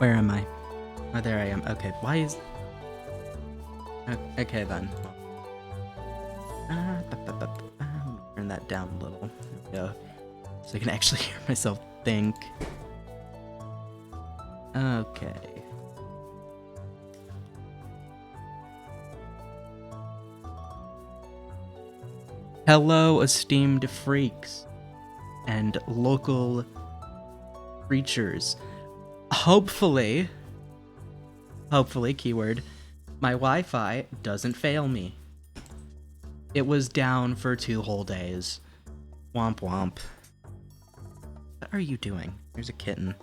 Where am I? Oh, there I am. Okay, why is... Okay, then. Turn that down a little. There we go. So I can actually hear myself think. Okay. Hello, esteemed freaks and local creatures. Hopefully, keyword, my Wi-Fi doesn't fail me. It was down for 2 whole days. Womp womp. What are you doing? There's a kitten.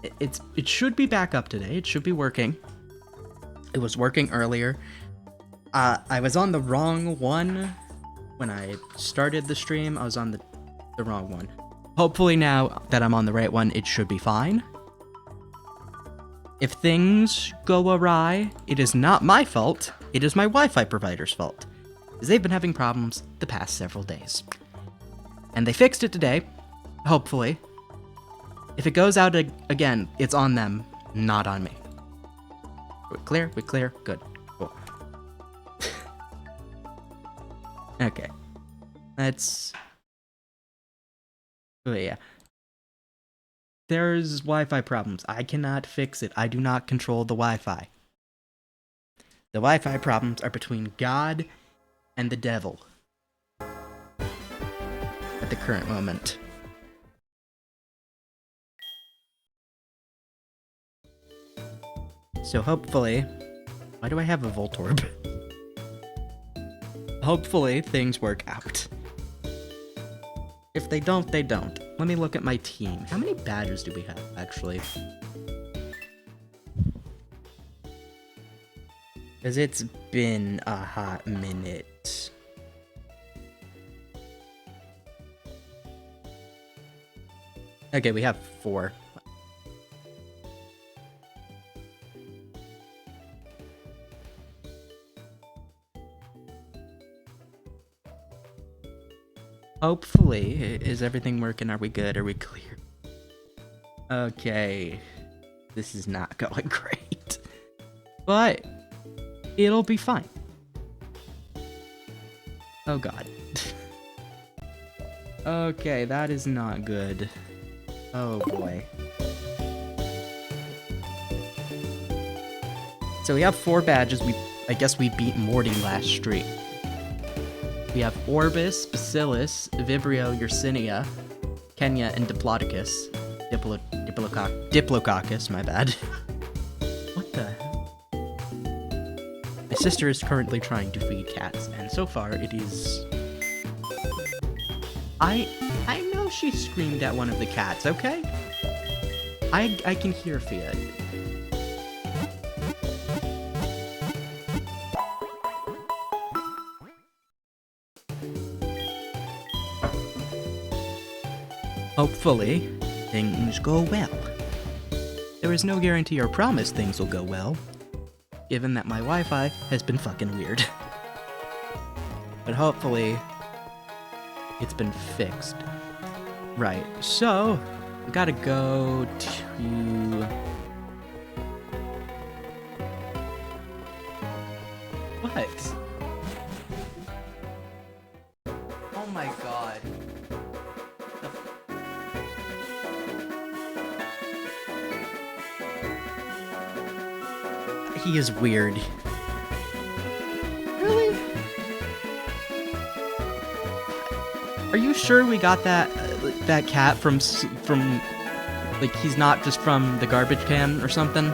It should be back up today. It should be working. It was working earlier. I was on the wrong one when I started the stream. I was on the wrong one. Hopefully now that I'm on the right one, it should be fine. If things go awry, it is not my fault. It is my Wi-Fi provider's fault, because they've been having problems the past several days. And they fixed it today, hopefully. If it goes out again, it's on them, not on me. We clear? We clear? Good. Cool. Okay. Let's... Oh, yeah. There's Wi-Fi problems. I cannot fix it. I do not control the Wi-Fi. The Wi-Fi problems are between God and the devil. At the current moment. So hopefully... Why do I have a Voltorb? Hopefully things work out. If they don't, they don't. Let me look at my team. How many badges do we have, actually? Because it's been a hot minute. Okay, we have 4. Hopefully, is everything working? Are we good? Are we clear? Okay. This is not going great. But it'll be fine. Oh god. Okay, that is not good. Oh boy. So we have 4 badges. I guess we beat Morty last stream. We have Orbis, Bacillus, Vibrio, Yersinia, Kenya, and Diplodocus. Diplococcus, my bad. What the hell? My sister is currently trying to feed cats, and so far it is... I know she screamed at one of the cats, okay? I can hear Fia. Hopefully, things go well. There is no guarantee or promise things will go well, given that my Wi-Fi has been fucking weird. But hopefully, it's been fixed. Right, so, we gotta go to... What? Oh my god. He is weird. Really? Are you sure we got that cat from like he's not just from the garbage can or something?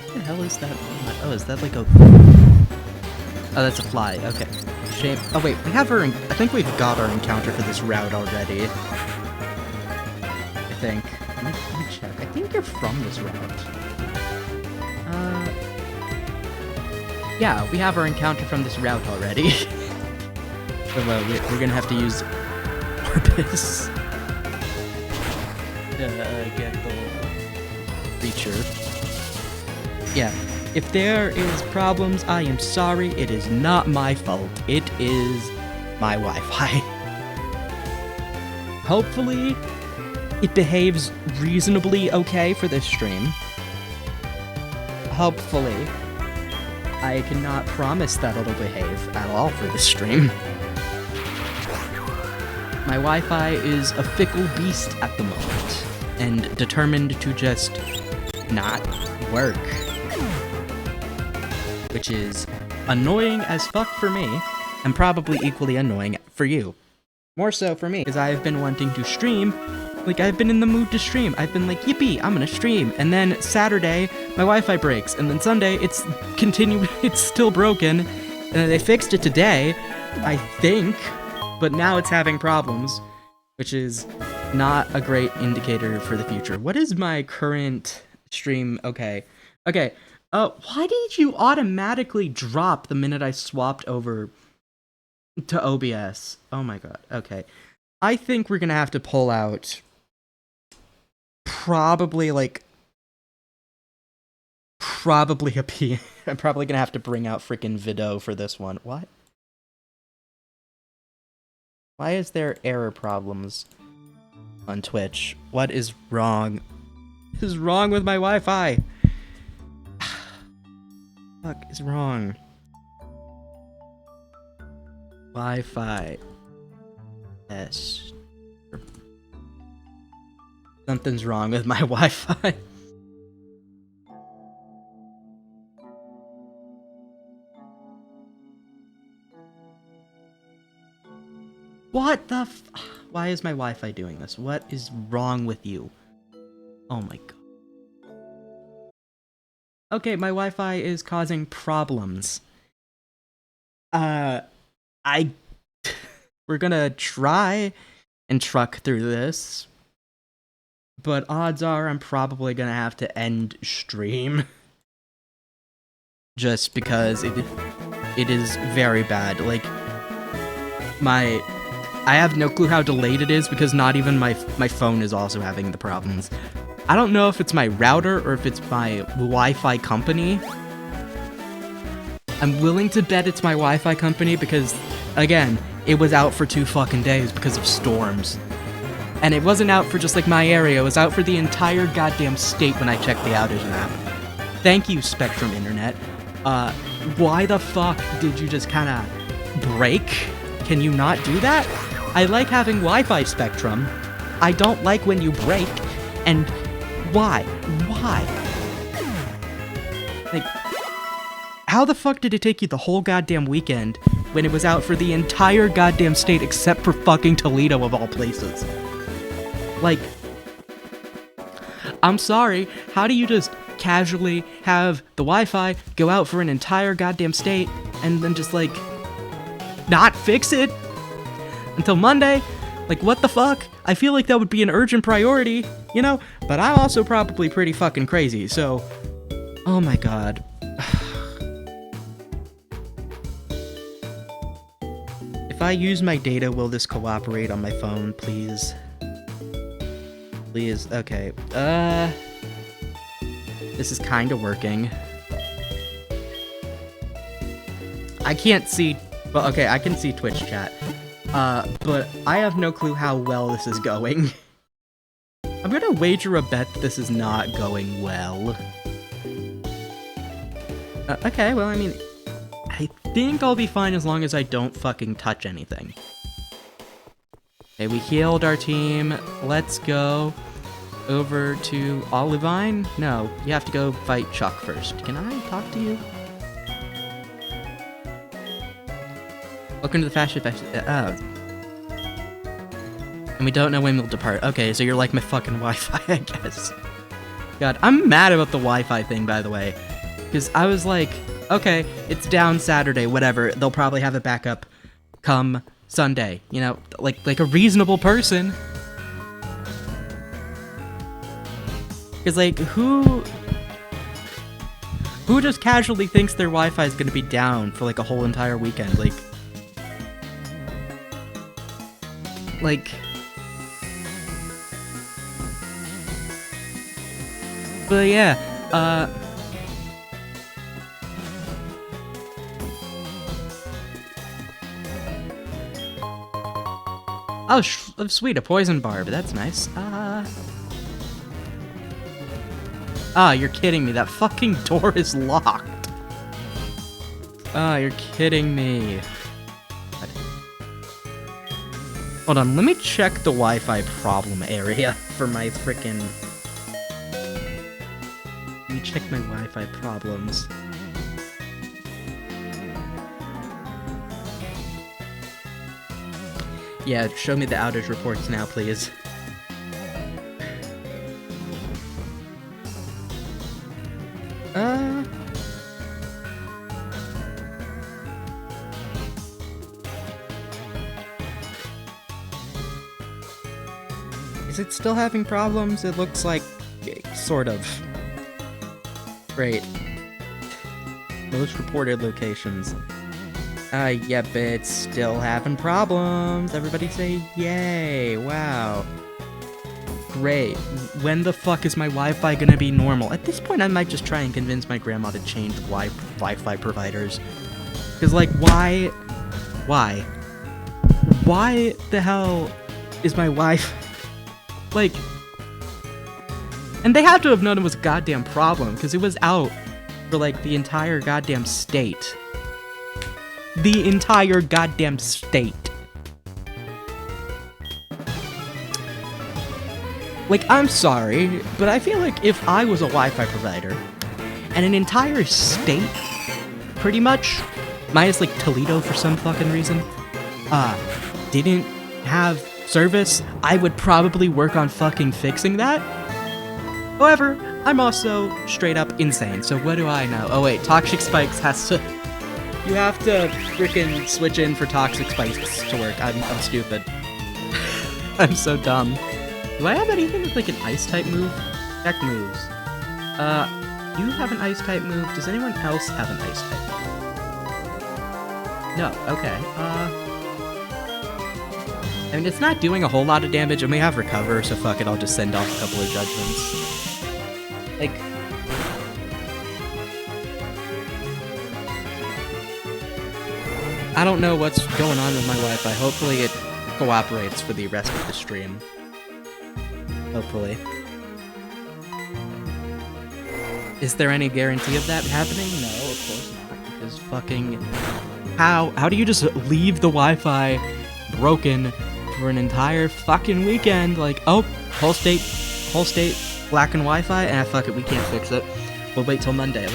What the hell is that? Oh, is that like a... Oh, that's a fly. Okay. shame. Oh wait, we have our. I think we've got our encounter for this route already. I think. Let me check. I think you're from this route. Yeah, we have our encounter from this route already. So we're gonna have to use Orbis to get the creature. Yeah, if there is problems, I am sorry. It is not my fault. It is my Wi-Fi. Hopefully, it behaves reasonably okay for this stream. Hopefully. I cannot promise that it'll behave at all for this stream. My Wi-Fi is a fickle beast at the moment, and determined to just not work. Which is annoying as fuck for me, and probably equally annoying for you. More so for me, because I've been wanting to stream. Like, I've been in the mood to stream. I've been like, yippee, I'm gonna stream. And then Saturday, my Wi-Fi breaks. And then Sunday, it's still broken. And they fixed it today, I think. But now it's having problems, which is not a great indicator for the future. What is my current stream? Okay. Why did you automatically drop the minute I swapped over to OBS? Oh my god. Okay. I think we're gonna have to pull out probably a P. I'm probably gonna have to bring out freaking Vido for this one. What? Why is there error problems on Twitch? What is wrong? What is wrong with my Wi-Fi? Fuck is wrong? Wi-Fi. Yes. Something's wrong with my Wi-Fi. What the f- Why is my Wi-Fi doing this? What is wrong with you? Oh my god. Okay, my Wi-Fi is causing problems. We're gonna try and truck through this, but odds are I'm probably gonna have to end stream. Just because it is very bad. Like, I have no clue how delayed it is because not even my phone is also having the problems. I don't know if it's my router or if it's my Wi-Fi company. I'm willing to bet it's my Wi-Fi company because, again, it was out for 2 fucking days because of storms. And it wasn't out for just like my area, it was out for the entire goddamn state when I checked the outage map. Thank you, Spectrum Internet. Why the fuck did you just kinda break? Can you not do that? I like having Wi-Fi, Spectrum. I don't like when you break. And why? Why? Like, how the fuck did it take you the whole goddamn weekend when it was out for the entire goddamn state except for fucking Toledo of all places? Like, I'm sorry, how do you just casually have the Wi-Fi go out for an entire goddamn state and then just, like, not fix it until Monday? Like, what the fuck? I feel like that would be an urgent priority, you know? But I'm also probably pretty fucking crazy, so... Oh my god. If I use my data, will this cooperate on my phone, please? Please, okay. This is kinda working. I can't see... Well, okay, I can see Twitch chat. But I have no clue how well this is going. I'm gonna wager a bet this is not going well. Okay, well, I mean... I think I'll be fine as long as I don't fucking touch anything. Okay, we healed our team. Let's go over to Olivine. No, you have to go fight Chuck first. Can I talk to you? Welcome to the fashion and we don't know when we'll depart. Okay, so you're like my fucking Wi-Fi, I guess. God, I'm mad about the Wi-Fi thing, by the way. Because I was like, okay, it's down Saturday, whatever. They'll probably have it back up. But, like, why the fuck did you just casually have the Wi-Fi go out for an entire goddamn state? Like, how the fuck did it take you the whole goddamn weekend when it was out for the entire goddamn state except for fucking Toledo of all places? Like, come Sunday. You know, like a reasonable person. Because, like, who just casually thinks their Wi-Fi is going to be down for, like, a whole entire weekend? Like... But, yeah, oh, sweet, a poison barb. That's nice. You're kidding me. That fucking door is locked. You're kidding me. Hold on, let me check the Wi-Fi problem area for my frickin'... Let me check my Wi-Fi problems. Yeah, show me the outage reports now, please. Is it still having problems? It looks like... sort of. Great. Most reported locations. Yep, it's still having problems. Everybody say yay. Wow. Great. When the fuck is my Wi-Fi gonna be normal? At this point, I might just try and convince my grandma to change Wi-Fi providers. Because, like, why? Why the hell is my Wi-Fi... Like... And they had to have known it was a goddamn problem, because it was out for, like, the entire goddamn state. The entire goddamn state. Like, I'm sorry, but I feel like if I was a Wi-Fi provider, and an entire state, pretty much, minus, like, Toledo for some fucking reason, didn't have service, I would probably work on fucking fixing that. However, I'm also straight up insane, so what do I know? Oh wait, Toxic Spikes has to... You have to frickin' switch in for Toxic Spikes to work. I'm stupid. I'm so dumb. Do I have anything with, like, an Ice-type move? Check moves. You have an Ice-type move. Does anyone else have an Ice-type move? No, okay. I mean, it's not doing a whole lot of damage, and we have Recover, so fuck it, I'll just send off a couple of Judgments. Like... I don't know what's going on with my Wi-Fi. Hopefully it cooperates for the rest of the stream. Hopefully. Is there any guarantee of that happening? No, of course not. Because fucking... How do you just leave the Wi-Fi broken for an entire fucking weekend? Like, oh, whole state lacking Wi-Fi? Ah, fuck it, we can't fix it. We'll wait till Monday.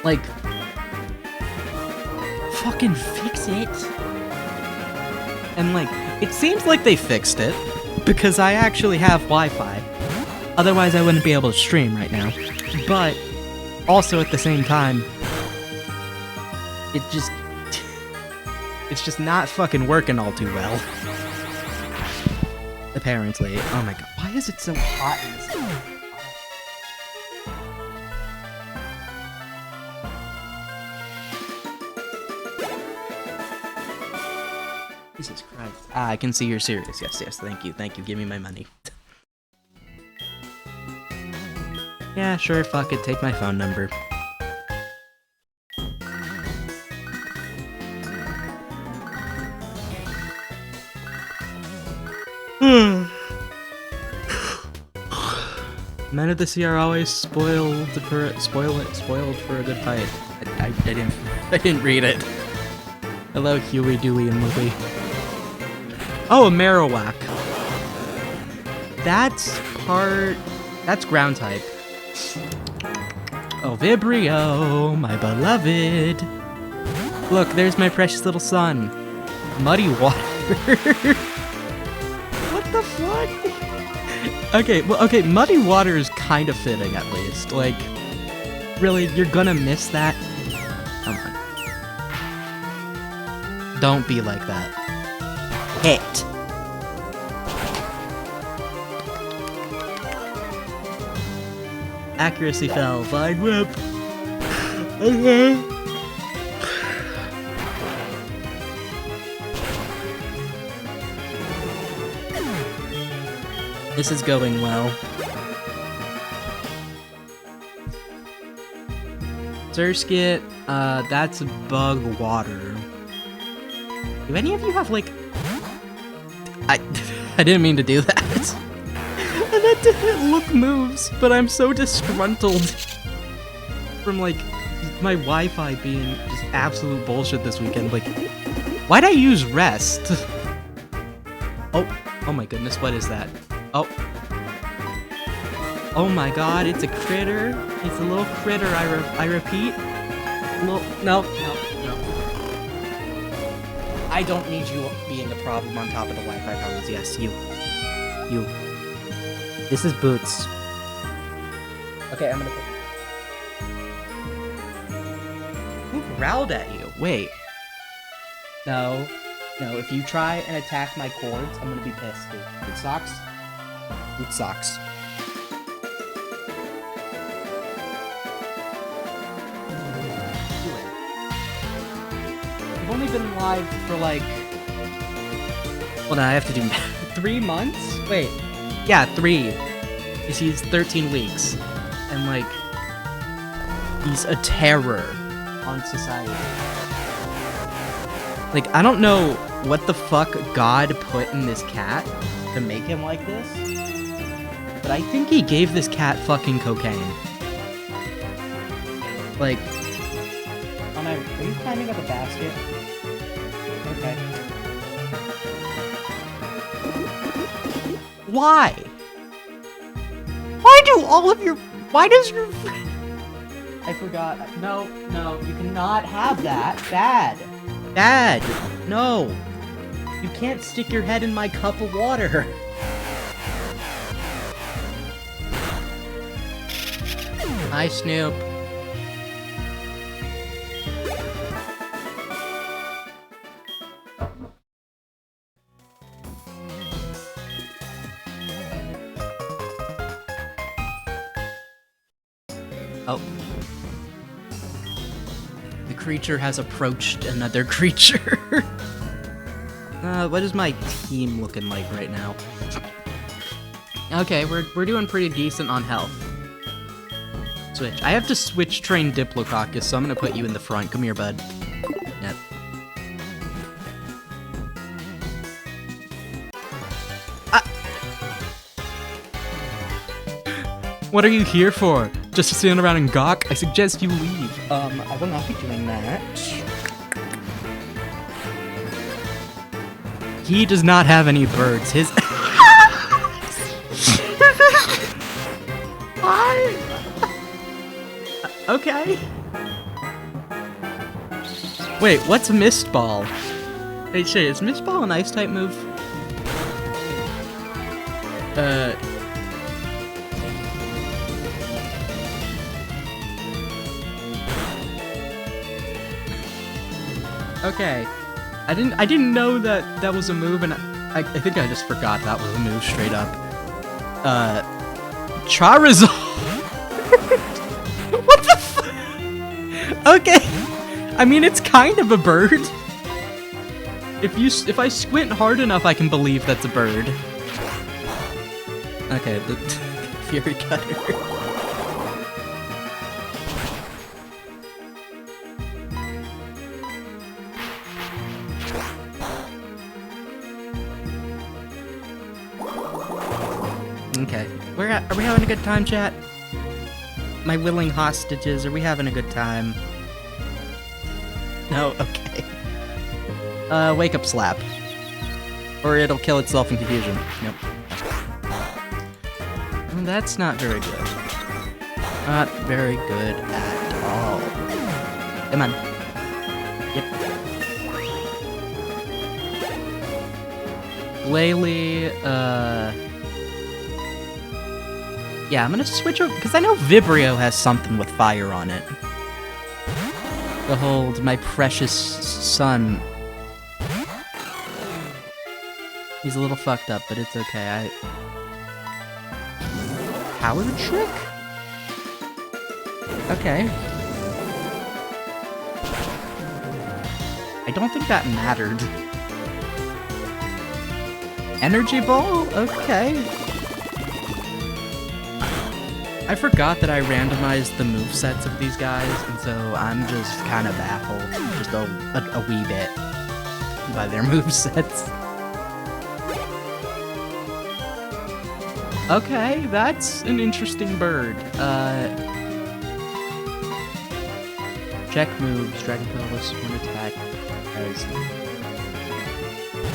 Like, fucking fix it. And, like, it seems like they fixed it, because I actually have Wi-Fi. Otherwise, I wouldn't be able to stream right now. But, also at the same time, it's just not fucking working all too well. Apparently. Oh my god, why is it so hot in this room? Jesus Christ. Ah, I can see you're serious. Yes, thank you, give me my money. Yeah, sure, fuck it, take my phone number. Men of the sea are always spoiled for a good fight. I didn't read it. Hello, Huey, Dewey, and Louie. Oh, a Marowak. That's ground type. Oh, Vibrio, my beloved. Look, there's my precious little son. Muddy water. What the fuck? Okay, Muddy Water is kind of fitting, at least. Like, really, you're gonna miss that? Don't be like that. Hit. Accuracy fell. Vine whip. Okay. This is going well. Surskit, that's bug water. Do any of you have, like... I didn't mean to do that. And that didn't look moves, but I'm so disgruntled from, like, my Wi-Fi being just absolute bullshit this weekend. Like, why'd I use rest? Oh my goodness, what is that? Oh my god, it's a critter. It's a little critter, I repeat. No. I don't need you being a problem on top of the Wi-Fi problems. Yes, you. This is Boots. Okay, I'm gonna put... Who growled at you? Wait. No, if you try and attack my cords, I'm gonna be pissed, dude. Boot socks? Boot socks. I've only been live for like... Well, now I have to do 3 months? Wait. Yeah, 3. Because he's 13 weeks. And like... He's a terror on society. Like, I don't know what the fuck God put in this cat to make him like this. But I think he gave this cat fucking cocaine. Like... Are you climbing up a basket? Okay. Why? Why does your... I forgot. No, you cannot have that. Bad. No. You can't stick your head in my cup of water. Hi, Snoop. Oh. The creature has approached another creature. What is my team looking like right now? Okay, we're doing pretty decent on health. Switch. I have to switch train Diplococcus, so I'm gonna put you in the front. Come here, bud. Yep. What are you here for? Just to stand around and gawk? I suggest you leave. I will not be doing that. He does not have any birds. His... Why? Okay. Wait, what's Mist Ball? Hey, shit, is Mist Ball an ice type move? Okay, I didn't know that was a move, and I think I just forgot that was a move straight up. Charizard. What the fuck? Okay, I mean it's kind of a bird. If I squint hard enough, I can believe that's a bird. Okay, the Fury Cutter. Okay, are we having a good time, chat? My willing hostages, are we having a good time? No? Okay. Wake up slap. Or it'll kill itself in confusion. Nope. Well, that's not very good. Not very good at all. Come on. Yep. Glalie, yeah, I'm gonna switch over, because I know Vibrio has something with fire on it. Behold, my precious son. He's a little fucked up, but it's okay. Power trick? Okay. I don't think that mattered. Energy ball? Okay. I forgot that I randomized the movesets of these guys, and so I'm just kind of baffled, just a wee bit, by their movesets. Okay, that's an interesting bird. Check moves, Dragon Pelvis, one attack.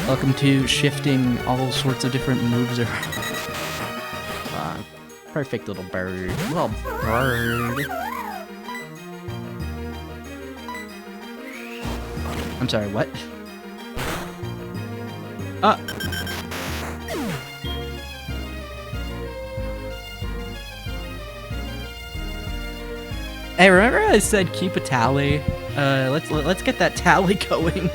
Welcome to shifting all sorts of different moves around. Perfect little bird. Little bird. I'm sorry, what? Hey, remember I said keep a tally? Let's get that tally going.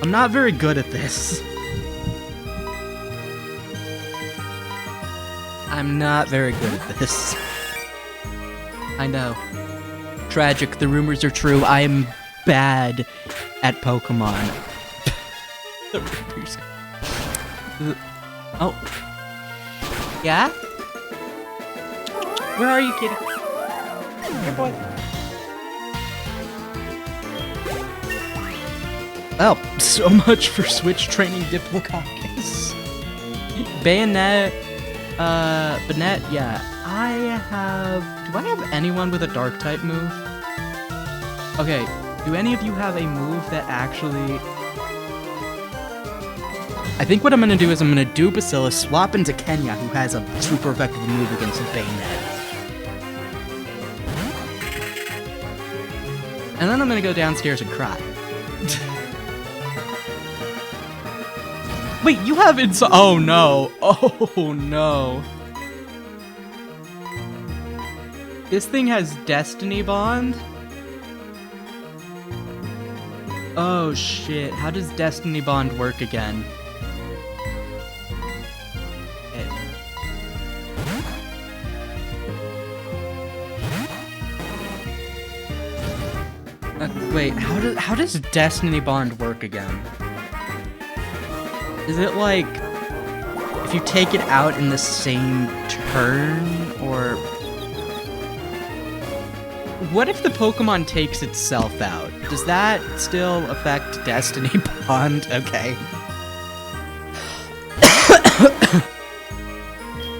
I'm not very good at this. I'm not very good at this. I know. Tragic, the rumors are true. I am bad at Pokemon. The rumors. Oh. Yeah? Where are you, kitty? Here, boy. Oh, so much for Switch training Diplodocus. Bayonet, Banette, yeah. Do I have anyone with a dark type move? Okay, do any of you have a move that actually... I think what I'm gonna do is I'm gonna do Bacillus, swap into Kenya, who has a super effective move against a Bayonet. And then I'm gonna go downstairs and cry. Wait, you have oh no. Oh no. This thing has Destiny Bond? Oh shit, how does Destiny Bond work again? Wait, how does Destiny Bond work again? Is it like if you take it out in the same turn, or what if the Pokemon takes itself out? Does that still affect Destiny Bond? Okay.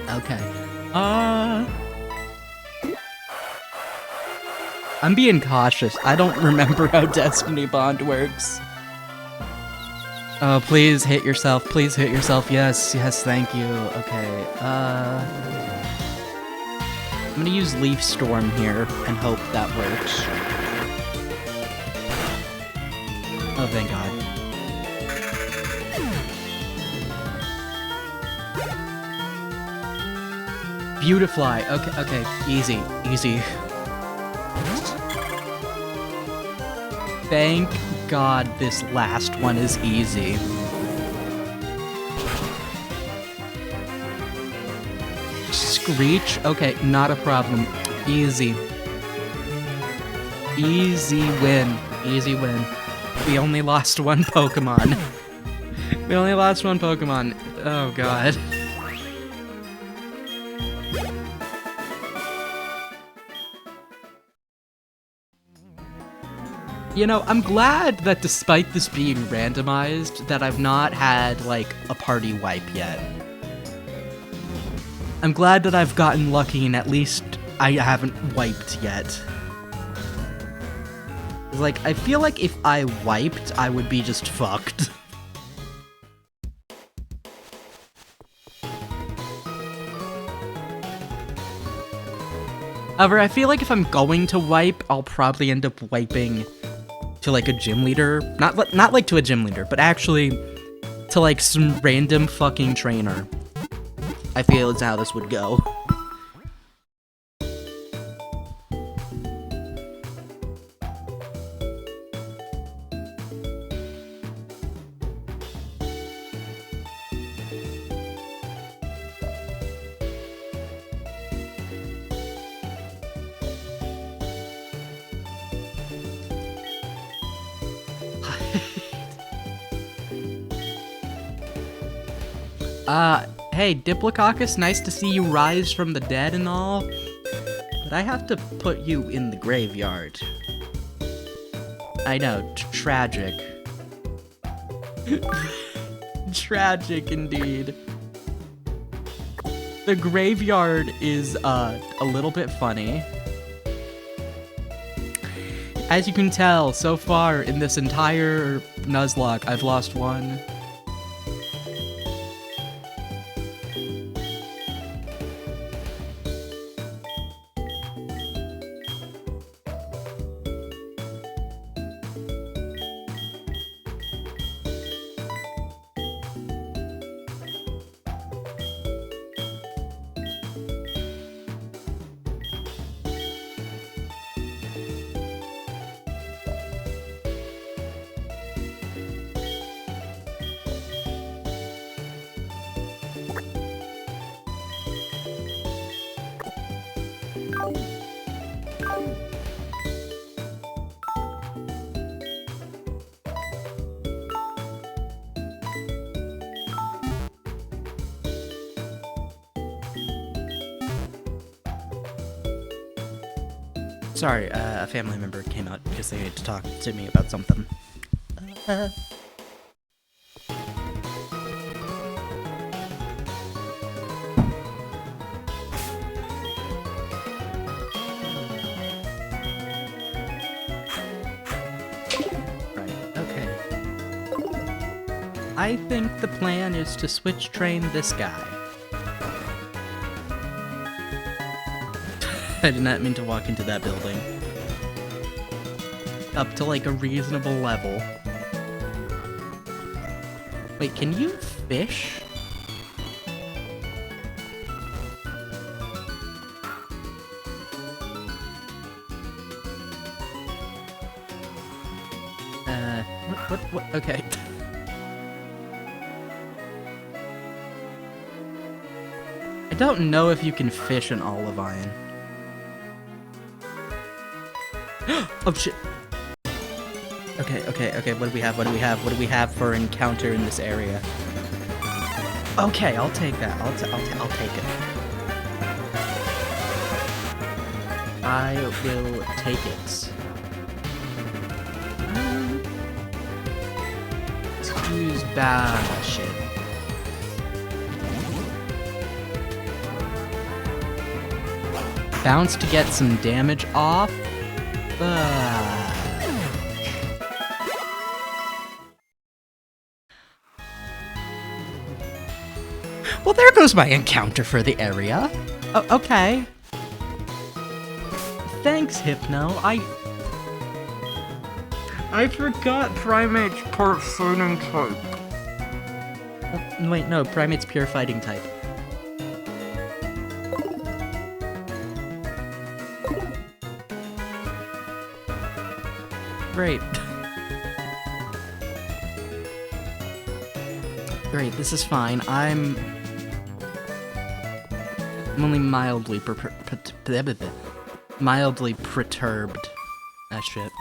Okay. I'm being cautious. I don't remember how Destiny Bond works. Oh, please hit yourself. Please hit yourself. Yes, yes, thank you. Okay, I'm gonna use Leaf Storm here and hope that works. Oh, thank God. Beautifly. Okay, okay. Easy, easy. Thank God this last one is easy. Screech? Okay, not a problem. Easy. Easy win. Easy win. We only lost one Pokemon. We only lost one Pokemon. Oh God. You know, I'm glad that despite this being randomized, that I've not had, like, a party wipe yet. I'm glad that I've gotten lucky and at least I haven't wiped yet. Like, I feel like if I wiped, I would be just fucked. However, I feel like if I'm going to wipe, I'll probably end up wiping to like a gym leader, not like to a gym leader, but actually to like some random fucking trainer. I feel it's how this would go. Hey, Diplococcus, nice to see you rise from the dead and all, but I have to put you in the graveyard. I know, tragic. Tragic indeed. The graveyard is, a little bit funny. As you can tell, so far in this entire Nuzlocke, I've lost one. Sorry, a family member came out because they needed to talk to me about something. I think the plan is to switch train this guy. I did not mean to walk into that building. Up to like a reasonable level. Wait, can you fish? What? Okay. I don't know if you can fish an olivine. Oh shit. Okay, what do we have? What do we have for encounter in this area? Okay, I'll take that. I'll take it. I will take it. Let's use shit. Bounce to get some damage off. Well, there goes my encounter for the area. Okay. Thanks, Hypno. I forgot Primate's part fighting type. Wait, no, Primate's pure fighting type. Great. Great, this is fine. I'm only mildly perturbed. Ah, shit.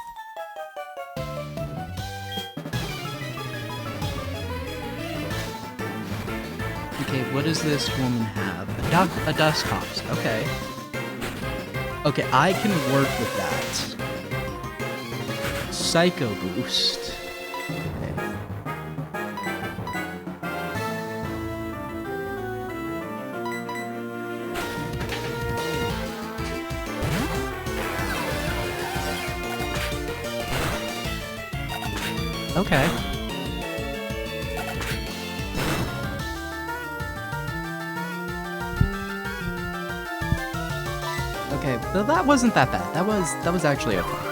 Okay, what does this woman have? A dust hops. Okay. Okay, I can work with that. Psycho boost. Okay. Okay, but that wasn't that bad. That was actually okay.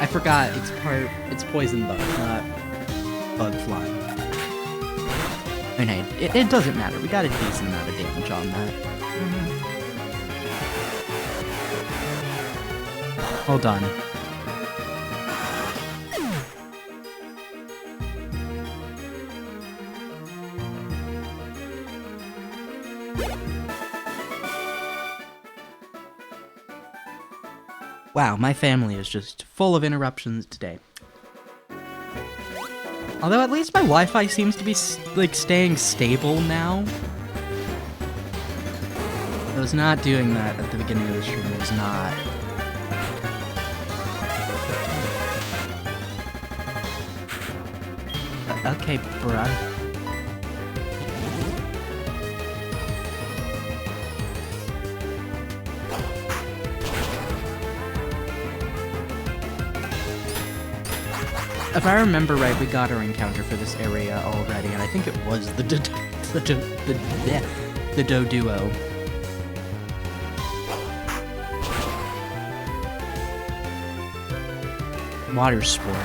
I forgot it's poison though, bug flying. I mean, hey, it doesn't matter. We got a decent amount of damage on that. Well done. Wow, my family is just full of interruptions today. Although at least my Wi-Fi seems to be, like, staying stable now. I was not doing that at the beginning of the stream, it was not. Okay, bruh. If I remember right, we got our encounter for this area already, and I think it was the Doduo. Water sport.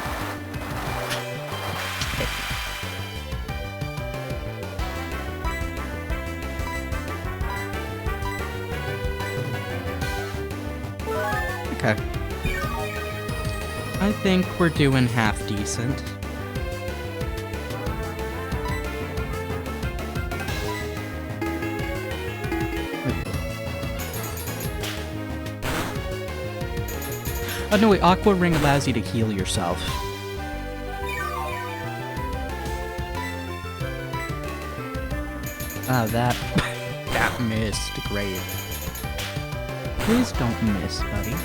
Okay. I think we're doing half decent. Oh no, wait, Aqua Ring allows you to heal yourself. Oh, that missed. Great. Please don't miss, buddy.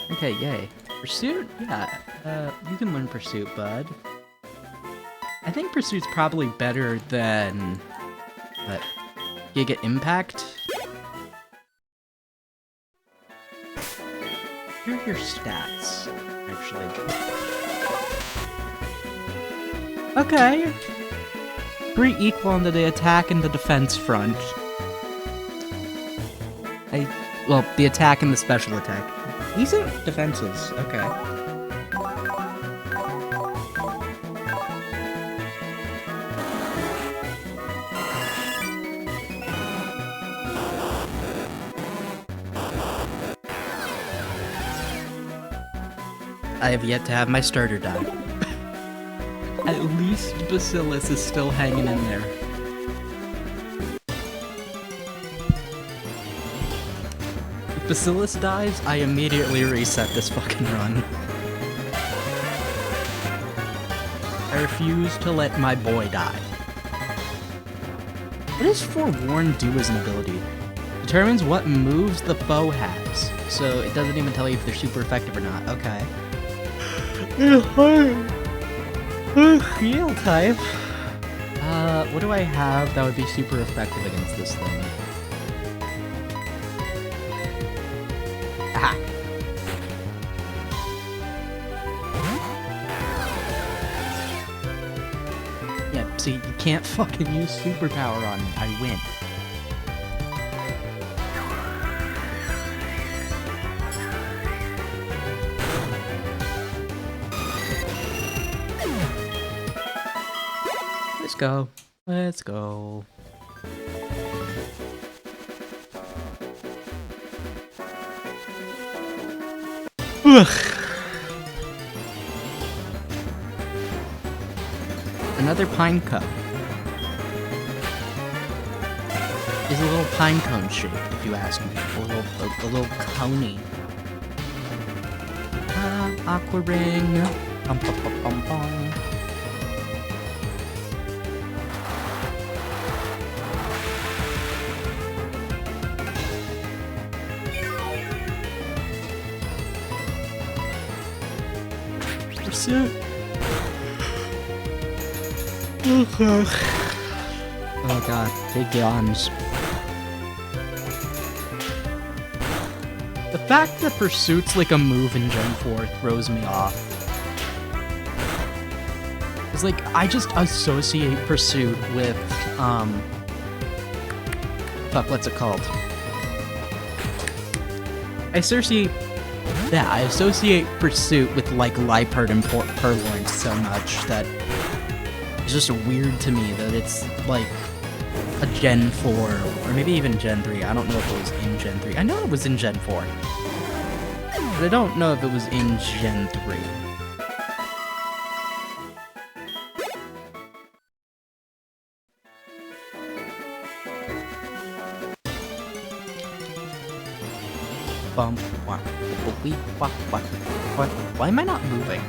Okay, yay. Pursuit? Yeah, you can learn Pursuit, bud. I think Pursuit's probably better than... what? Giga Impact? Here are your stats, actually. Okay. Pretty equal on the attack and the defense front. Well, the attack and the special attack. Decent defenses, okay. I have yet to have my starter die. At least Bacillus is still hanging in there. If Bacillus dies, I immediately reset this fucking run. I refuse to let my boy die. What does Forewarn do as an ability? Determines what moves the foe has. So it doesn't even tell you if they're super effective or not. Okay. Heal type. What do I have that would be super effective against this thing? Aha! Yeah, see, you can't fucking use superpower on me. I win. Let's go. Let's go. Ugh. Another pine cup. Is a little pine cone shaped, if you ask me. A little coney. Aqua ring. Bum, bum, bum, bum, bum. Oh god, big yawns. The fact that Pursuit's like a move in Gen 4 throws me off. It's like, I just associate Pursuit with, fuck, what's it called? I associate Pursuit with, like, Liepard and Purloin so much that it's just weird to me that it's, like, a Gen 4, or maybe even Gen 3. I don't know if it was in Gen 3. I know it was in Gen 4. But I don't know if it was in Gen 3. Why am I not moving?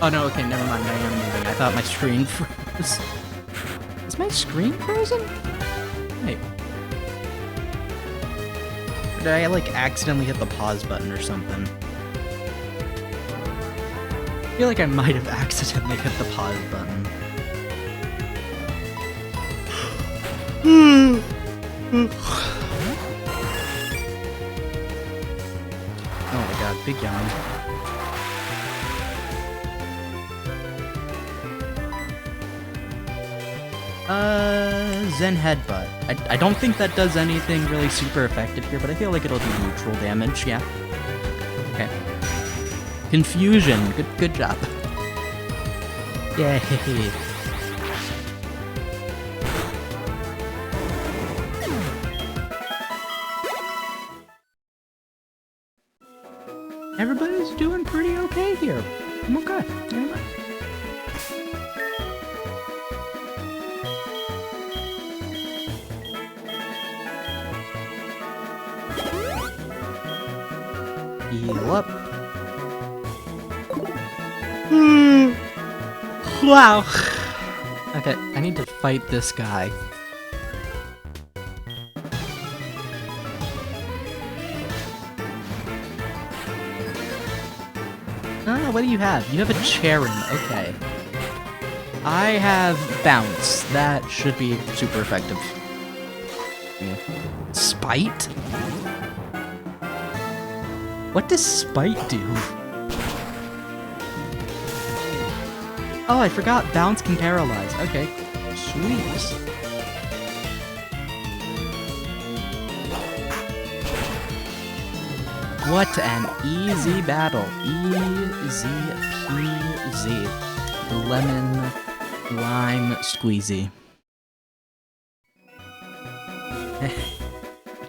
Oh no, okay, never mind, I am moving. I thought my screen froze. Is my screen frozen? Wait. Or did I, like, accidentally hit the pause button or something? I feel like I might have accidentally hit the pause button. Oh my god, big yawn. Zen Headbutt. I don't think that does anything really super effective here, but I feel like it'll do neutral damage, yeah. Okay. Confusion. Good job. Yay. Everybody's doing pretty okay here. I'm okay. Heal up. Wow. Okay, I need to fight this guy. What do you have? You have a Charon, okay. I have Bounce. That should be super effective. Yeah. Spite? What does Spite do? Oh, I forgot Bounce can paralyze. Okay. Sweet. What an easy battle. Easy peasy. Lemon lime squeezy.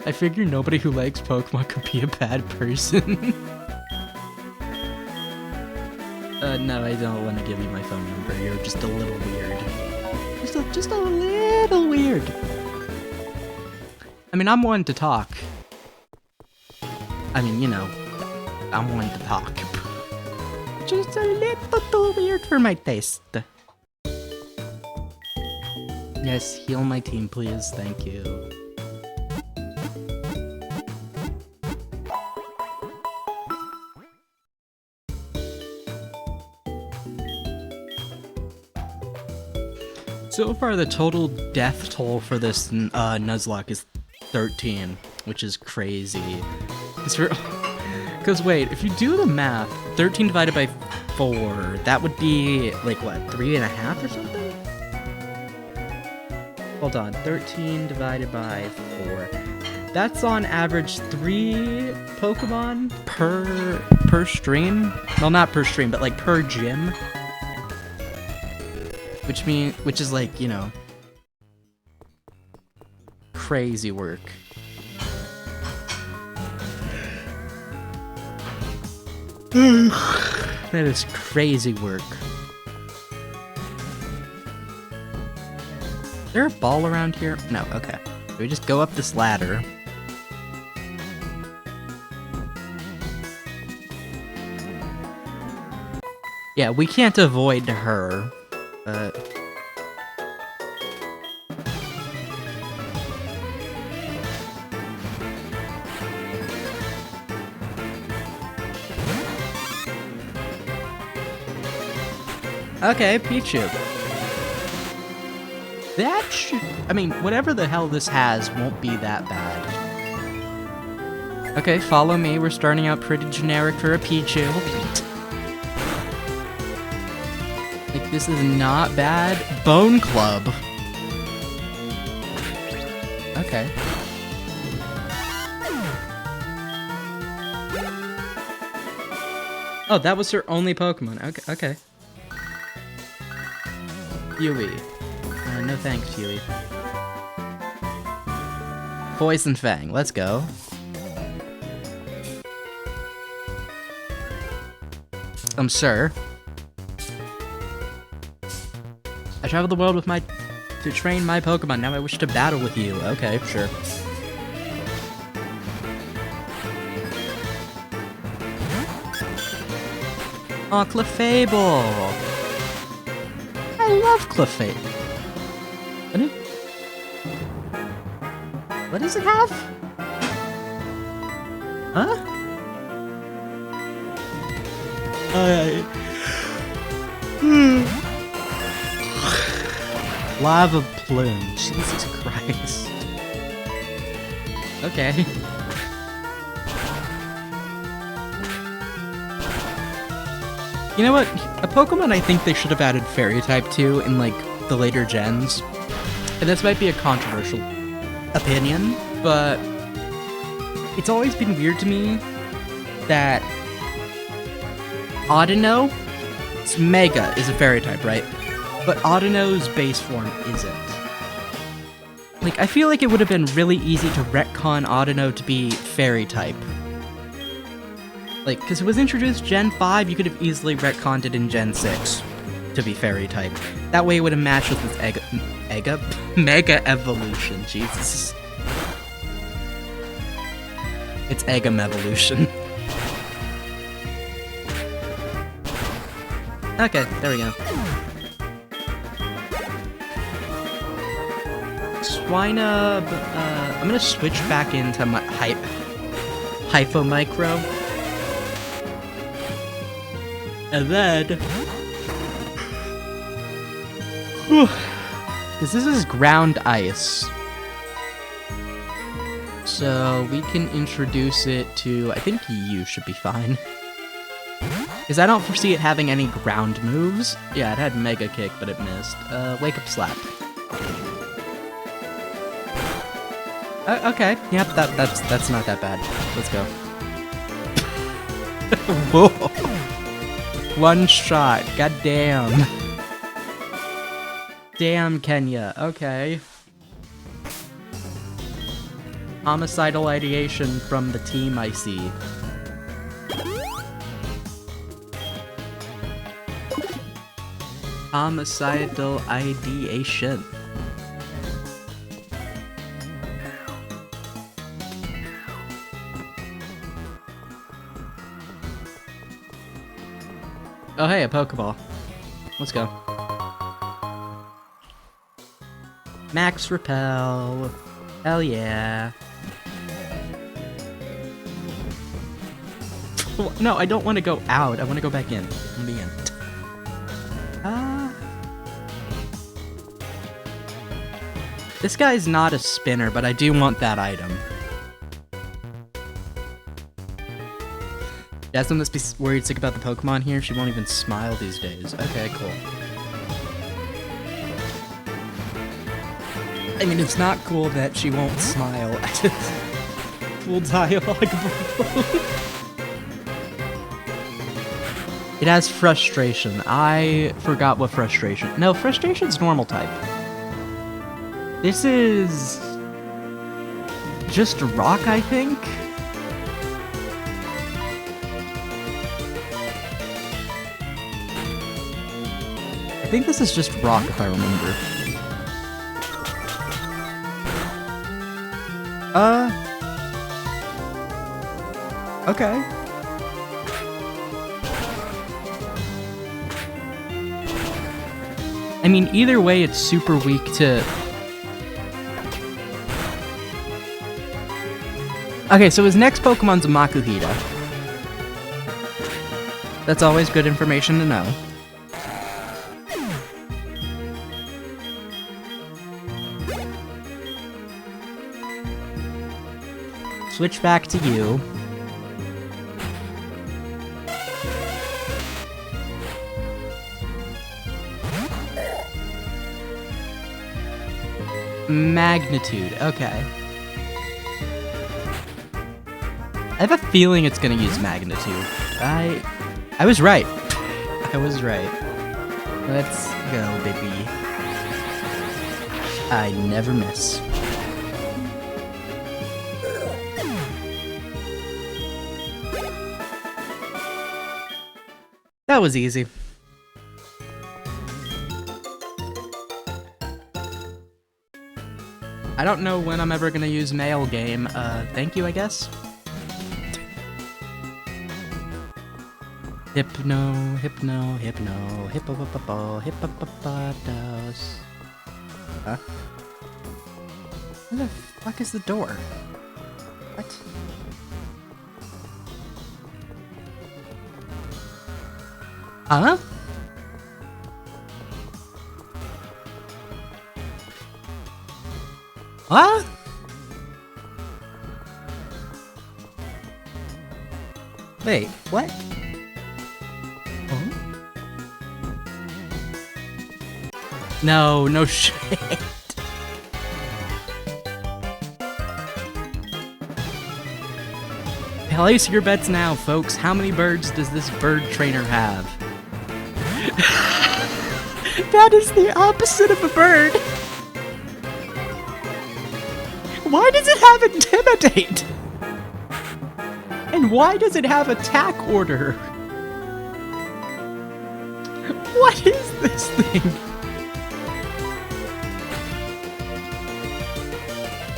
I figure nobody who likes Pokemon could be a bad person. No, I don't want to give you my phone number. You're just a little weird. Just a little weird. I mean, I'm one to talk. I mean, you know, I'm one to talk. Just a little weird for my taste. Yes, heal my team, please. Thank you. So far, the total death toll for this Nuzlocke is 13, which is crazy. Because wait, if you do the math, 13 divided by 4, that would be, like, what, 3.5 or something? Hold on, 13 divided by 4. That's on average 3 Pokemon per stream? Well, not per stream, but, like, per gym. Which is, like, you know, crazy work. That is crazy work. Is there a ball around here? No, okay. So we just go up this ladder. Yeah, we can't avoid her. Okay, Pichu. That should... I mean, whatever the hell this has won't be that bad. Okay, follow me. We're starting out pretty generic for a Pichu. This is not bad. Bone Club. Okay. Oh, that was her only Pokemon. Okay. Okay. Yui. No thanks, Yui. Poison Fang. Let's go. Sir. I traveled the world to train my Pokemon. Now I wish to battle with you. Okay, sure. Aw, Clefable! I love Clefable. What does it have? Huh? Lava Plume. Jesus Christ. Okay. You know what? A Pokemon I think they should have added Fairy type to in, like, the later gens. And this might be a controversial opinion, but it's always been weird to me that Audino, it's Mega is a Fairy type, right? But Audino's base form isn't. Like, I feel like it would have been really easy to retcon Audino to be Fairy type. Like, because it was introduced Gen 5, you could have easily retconned it in Gen 6 to be Fairy type. That way it would have matched with its Mega Evolution, Jesus. It's Egam Evolution. Okay, there we go. Swinub, I'm gonna switch back into my Hypo Micro. And then... because this is ground ice. So we can introduce it to... I think you should be fine. Because I don't foresee it having any ground moves. Yeah, it had Mega Kick, but it missed. Wake Up Slap. Okay. Yep, that's not that bad. Let's go. Whoa. One shot. God damn. Damn, Kenya. Okay. Homicidal ideation from the team, I see. Homicidal ideation. Oh hey, a Pokeball. Let's go. Max Repel. Hell yeah. No, I don't want to go out. I want to go back in. I want to be in. This guy's not a spinner, but I do want that item. Jasmine must be worried sick about the Pokemon here. She won't even smile these days. Okay, cool. I mean, it's not cool that she won't smile. I just... full dialogue. It has frustration. I forgot what frustration... No, frustration's normal type. This is... just rock, I think? I think this is just rock, if I remember. Okay. I mean, either way, it's super weak to... Okay, so his next Pokemon's a Makuhita. That's always good information to know. Switch back to you. Magnitude, okay. I have a feeling it's gonna use magnitude. I was right. I was right. Let's go, baby. I never miss. That was easy. I don't know when I'm ever gonna use mail game. Thank you, I guess. Hypno, hippopotamus. Huh? Where the fuck is the door? What? Huh? What? Wait, what? Huh? No shit. Place your bets now, folks. How many birds does this bird trainer have? That is the opposite of a bird. Why does it have intimidate? And why does it have attack order? What is this thing?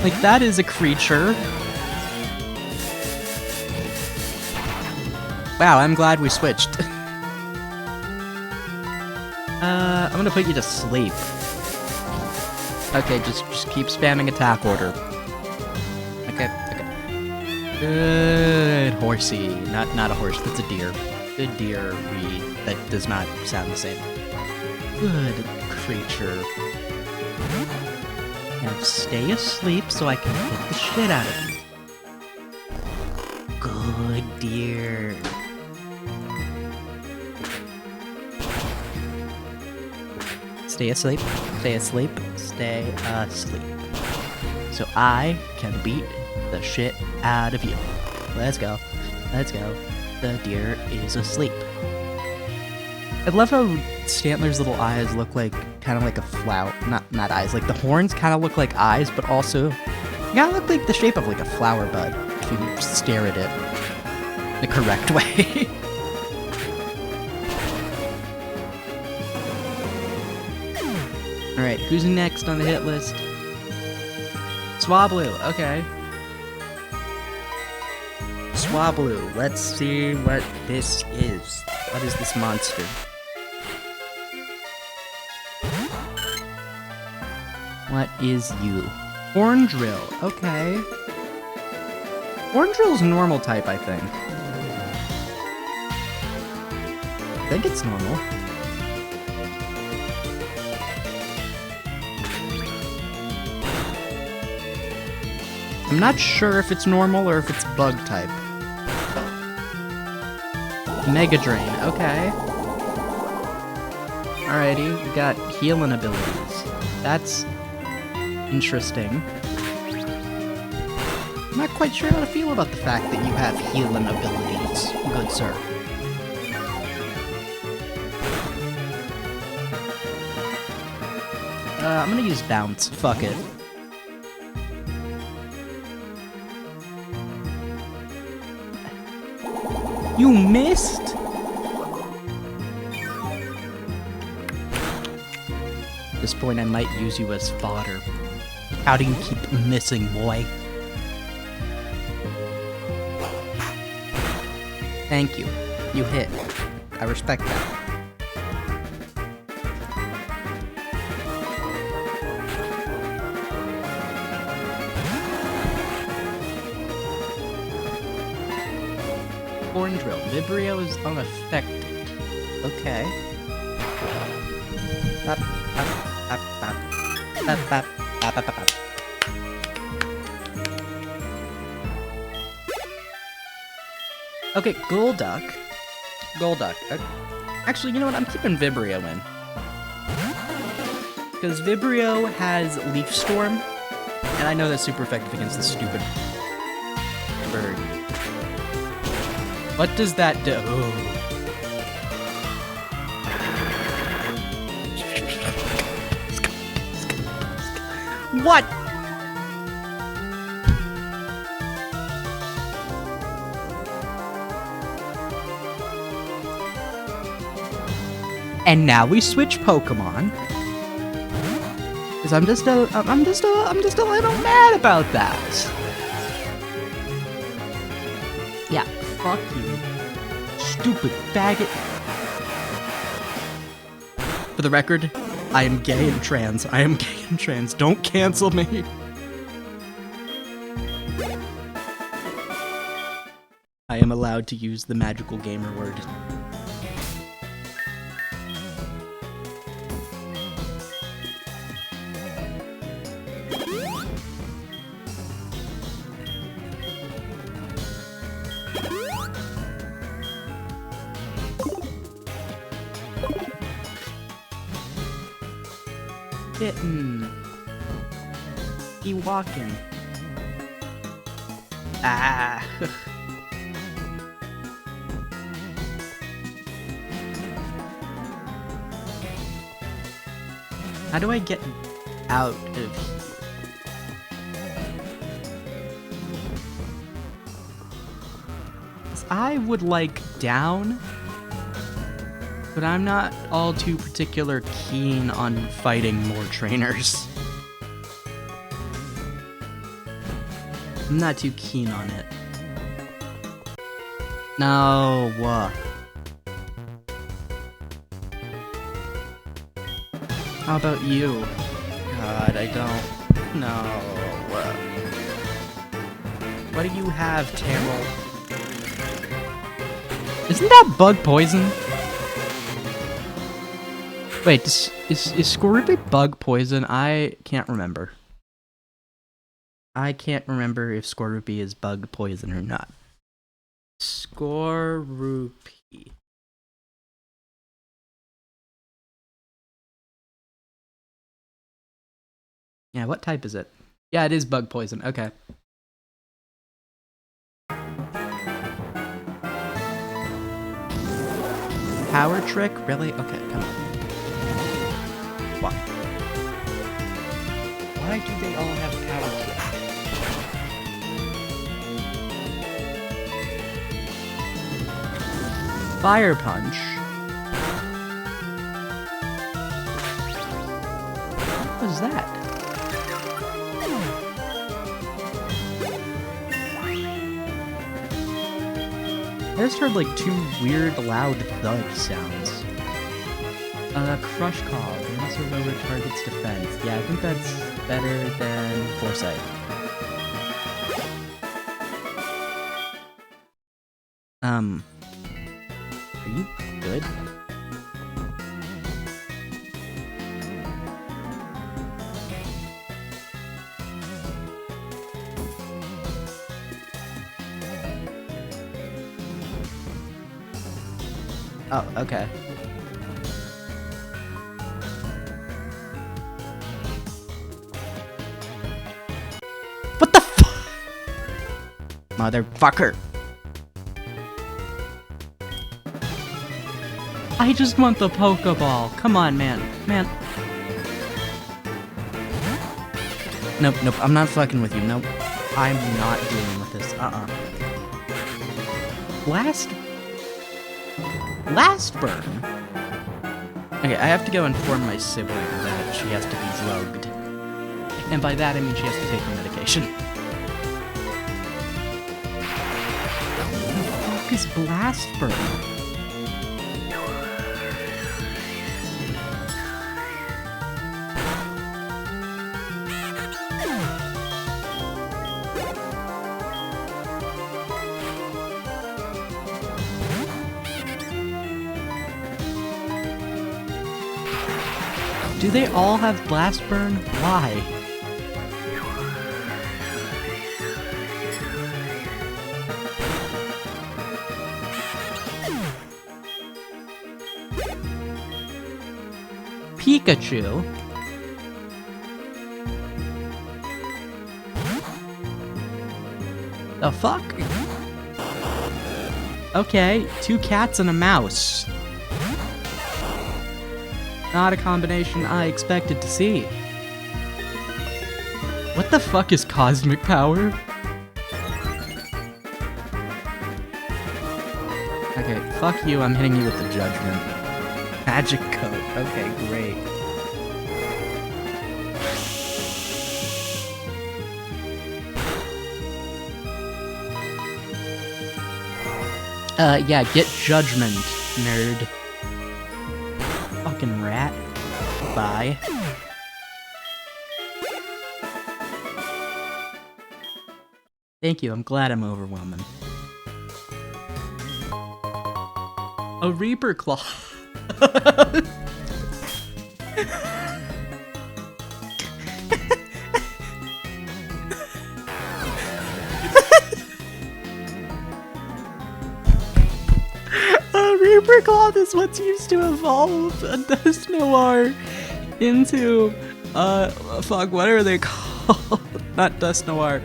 Like, that is a creature. Wow, I'm glad we switched. I'm gonna put you to sleep. Okay, just keep spamming attack order. Okay. Good horsey. Not a horse, that's a deer. Good deer. That does not sound the same. Good creature. Now stay asleep so I can hit the shit out of you. Good deer. Stay asleep, stay asleep, stay asleep. So I can beat the shit out of you. Let's go. The deer is asleep. I love how Stantler's little eyes look like, kind of like a flower. Not eyes, like the horns kind of look like eyes, but also kind of look like the shape of like a flower bud if you stare at it the correct way. Alright, who's next on the hit list? Swablu, okay. Swablu, let's see what this is. What is this monster? What is you? Horn Drill, okay. Horn Drill's normal type, I think. I think it's normal. I'm not sure if it's normal or if it's bug type. Mega Drain, okay. Alrighty, we got healing abilities. That's interesting. I'm not quite sure how to feel about the fact that you have healing abilities, good sir. I'm gonna use Bounce, fuck it. You missed? At this point, I might use you as fodder. How do you keep missing, boy? Thank you. You hit. I respect that. Horn Drill. Vibrio is unaffected. Okay. Okay, Golduck. Actually, you know what? I'm keeping Vibrio in. because Vibrio has Leaf Storm, and I know that's super effective against this stupid bird. What does that do? What? And now we switch Pokemon. Cause I'm just a little mad about that. Yeah, fuck you, stupid faggot. For the record, I am gay and trans. I am gay and trans. Don't cancel me. I am allowed to use the magical gamer word. Kitten. He walking. Ah. How do I get out of here? I would like down, but I'm not all too particular keen on fighting more trainers. I'm not too keen on it. No. How about you? God, I don't know. What do you have, Terrell? Isn't that bug poison? Wait, is Scorupi bug poison? I can't remember. I can't remember if Scorupi is bug poison or not. Scorupi. Yeah, what type is it? Yeah, it is bug poison. Okay. Power trick? Really? Okay, come on. Why? Why do they all have power trick? Fire punch. What was that? I just heard like two weird loud thud sounds. Crush Call can also lower target's defense. Yeah, I think that's better than Foresight. Are you good? Oh, okay. What the fuck? Motherfucker. I just want the Pokeball. Come on, man. Man. Nope, I'm not fucking with you. Nope. I'm not dealing with this. Last burn? Okay, I have to go inform my sibling that she has to be drugged. And by that I mean she has to take her medication. What the fuck is Blast Burn? Do they all have Blast Burn? Why? Pikachu? The fuck? Okay, 2 cats and a mouse. Not a combination I expected to see. What the fuck is cosmic power? Okay, fuck you, I'm hitting you with the judgment. Magic coat, okay, great. Yeah, get judgment, nerd. Fucking rat. Bye. Thank you, I'm glad I'm overwhelming. A Reaper Claw. Reaper Cloth is what's used to evolve a Dust Noir into, fuck, what are they called? Not Dust Noir.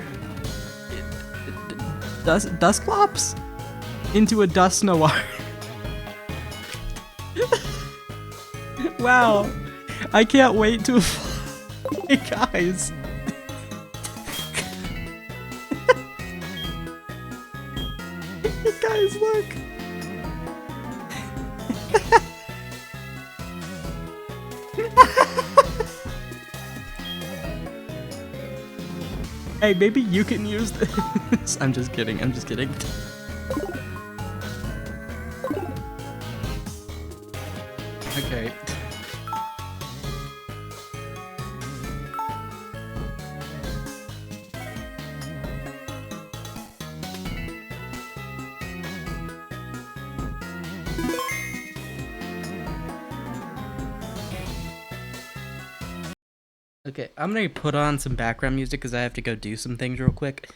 Dusclops? Into a Dust Noir. Wow. I can't wait to evolve. Hey guys. Hey guys, look. Hey, maybe you can use this. I'm just kidding, I'm just kidding. Okay. Okay, I'm gonna put on some background music because I have to go do some things real quick.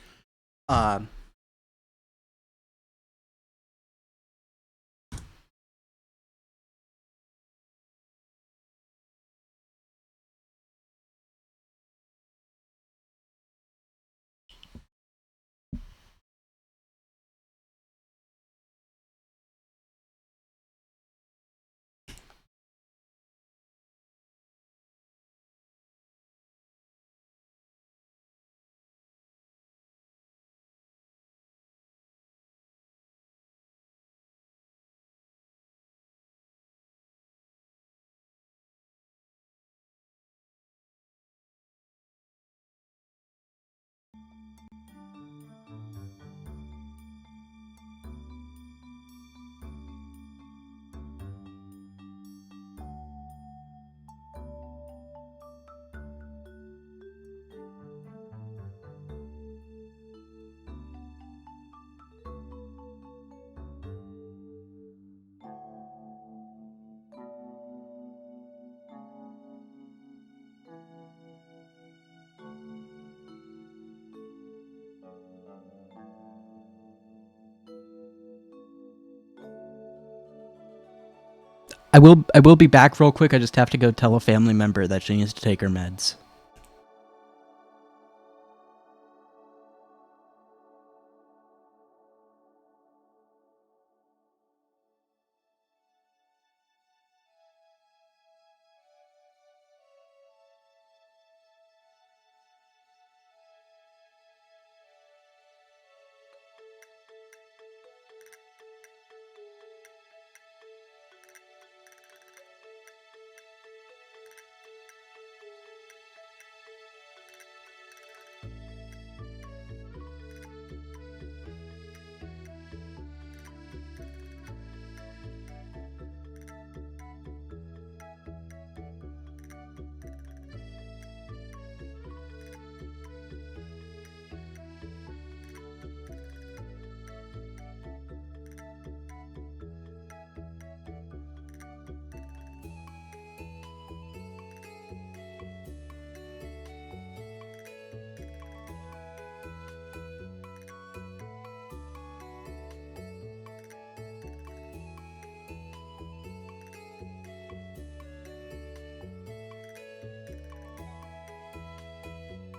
I will be back real quick. I just have to go tell a family member that she needs to take her meds.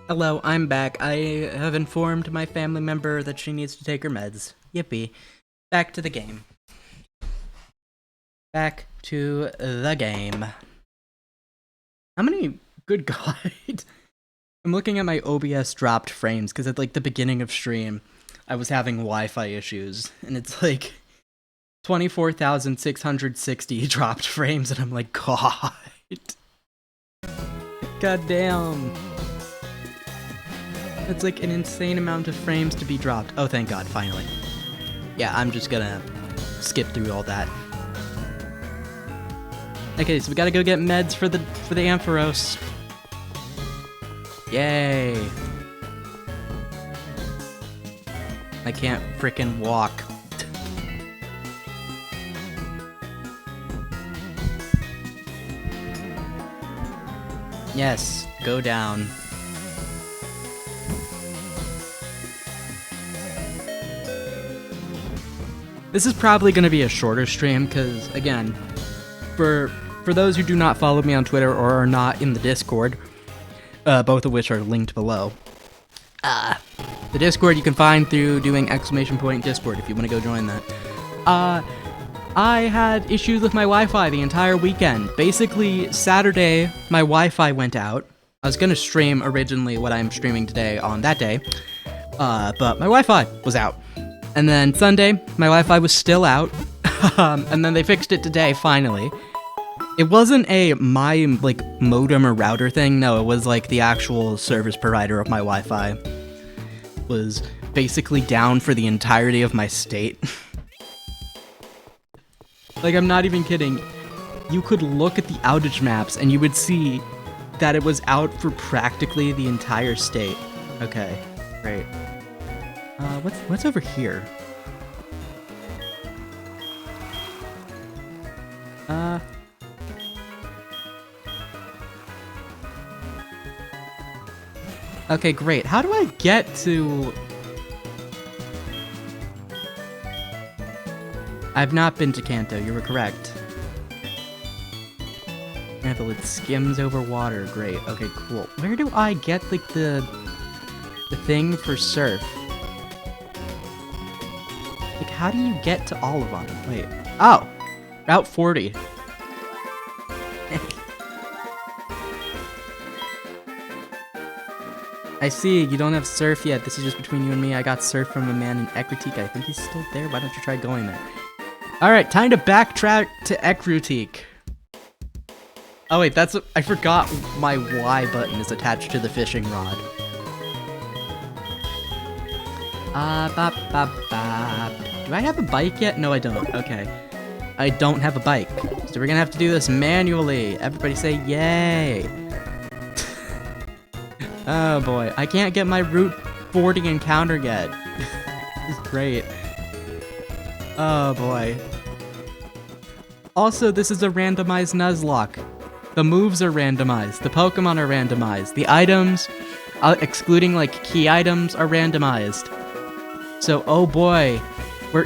Hello, I'm back. I have informed my family member that she needs to take her meds. Yippee. Back to the game. Back to the game. How many... Good God. I'm looking at my OBS dropped frames, because at, like, the beginning of stream, I was having Wi-Fi issues, and it's, like, 24,660 dropped frames, and I'm like, God. God damn. It's like an insane amount of frames to be dropped. Oh, thank God, finally. Yeah, I'm just gonna skip through all that. Okay, so we gotta go get meds for the Ampharos. Yay! I can't frickin' walk. Yes, go down. This is probably going to be a shorter stream, because, again, for those who do not follow me on Twitter or are not in the Discord, both of which are linked below, the Discord you can find through doing !Discord if you want to go join that. I had issues with my Wi-Fi the entire weekend. Basically, Saturday, my Wi-Fi went out. I was going to stream originally what I'm streaming today on that day, but my Wi-Fi was out. And then Sunday, my Wi-Fi was still out, and then they fixed it today, finally. It wasn't my, like, modem or router thing, no, it was, like, the actual service provider of my Wi-Fi was basically down for the entirety of my state. Like, I'm not even kidding. You could look at the outage maps, and you would see that it was out for practically the entire state. Okay, great. What's over here? Okay, great. How do I get to... I've not been to Kanto, you were correct. Example, it skims over water. Great. Okay, cool. Where do I get, like, the thing for surf? Like, how do you get to all of them? Wait. Oh! Route 40. I see, you don't have surf yet. This is just between you and me. I got surf from a man in Ekritique. I think he's still there. Why don't you try going there? Alright, time to backtrack to Ekritique. Oh wait, that's... I forgot my Y button is attached to the fishing rod. Do I have a bike yet? No, I don't. Okay. I don't have a bike. So we're gonna have to do this manually. Everybody say yay. Oh boy. I can't get my Route 40 encounter yet. This is great. Oh boy. Also, this is a randomized Nuzlocke. The moves are randomized. The Pokemon are randomized. The items, excluding like key items, are randomized. So, oh boy,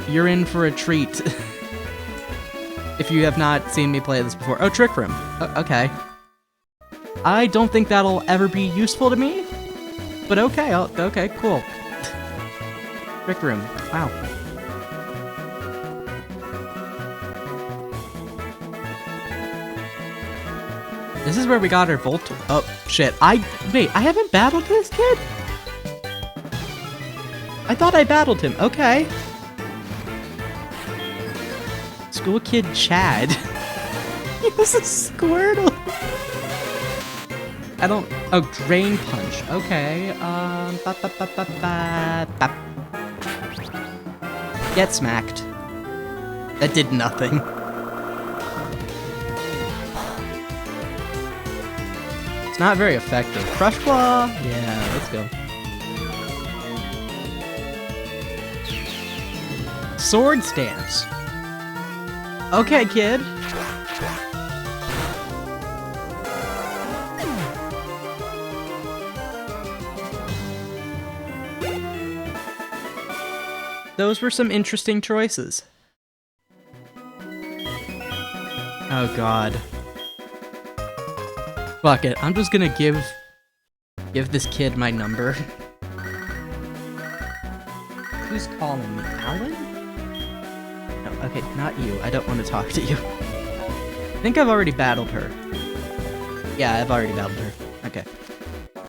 you're in for a treat. If you have not seen me play this before. Oh, Trick Room. Okay. I don't think that'll ever be useful to me, but okay, okay, cool. Trick Room. Wow. This is where we got our Volt. Oh, shit. Wait, I haven't battled this kid? I thought I battled him. Okay. School kid Chad. He was a Squirtle. I don't... Oh, Drain Punch. Okay. Get smacked. That did nothing. It's not very effective. Crush Claw? Yeah, let's go. Sword Stance. Okay, kid. Those were some interesting choices. Oh god. Fuck it, I'm just gonna give Give this kid my number. Who's calling me? Alan? No, okay, not you. I don't want to talk to you. I think I've already battled her. Yeah, I've already battled her. Okay.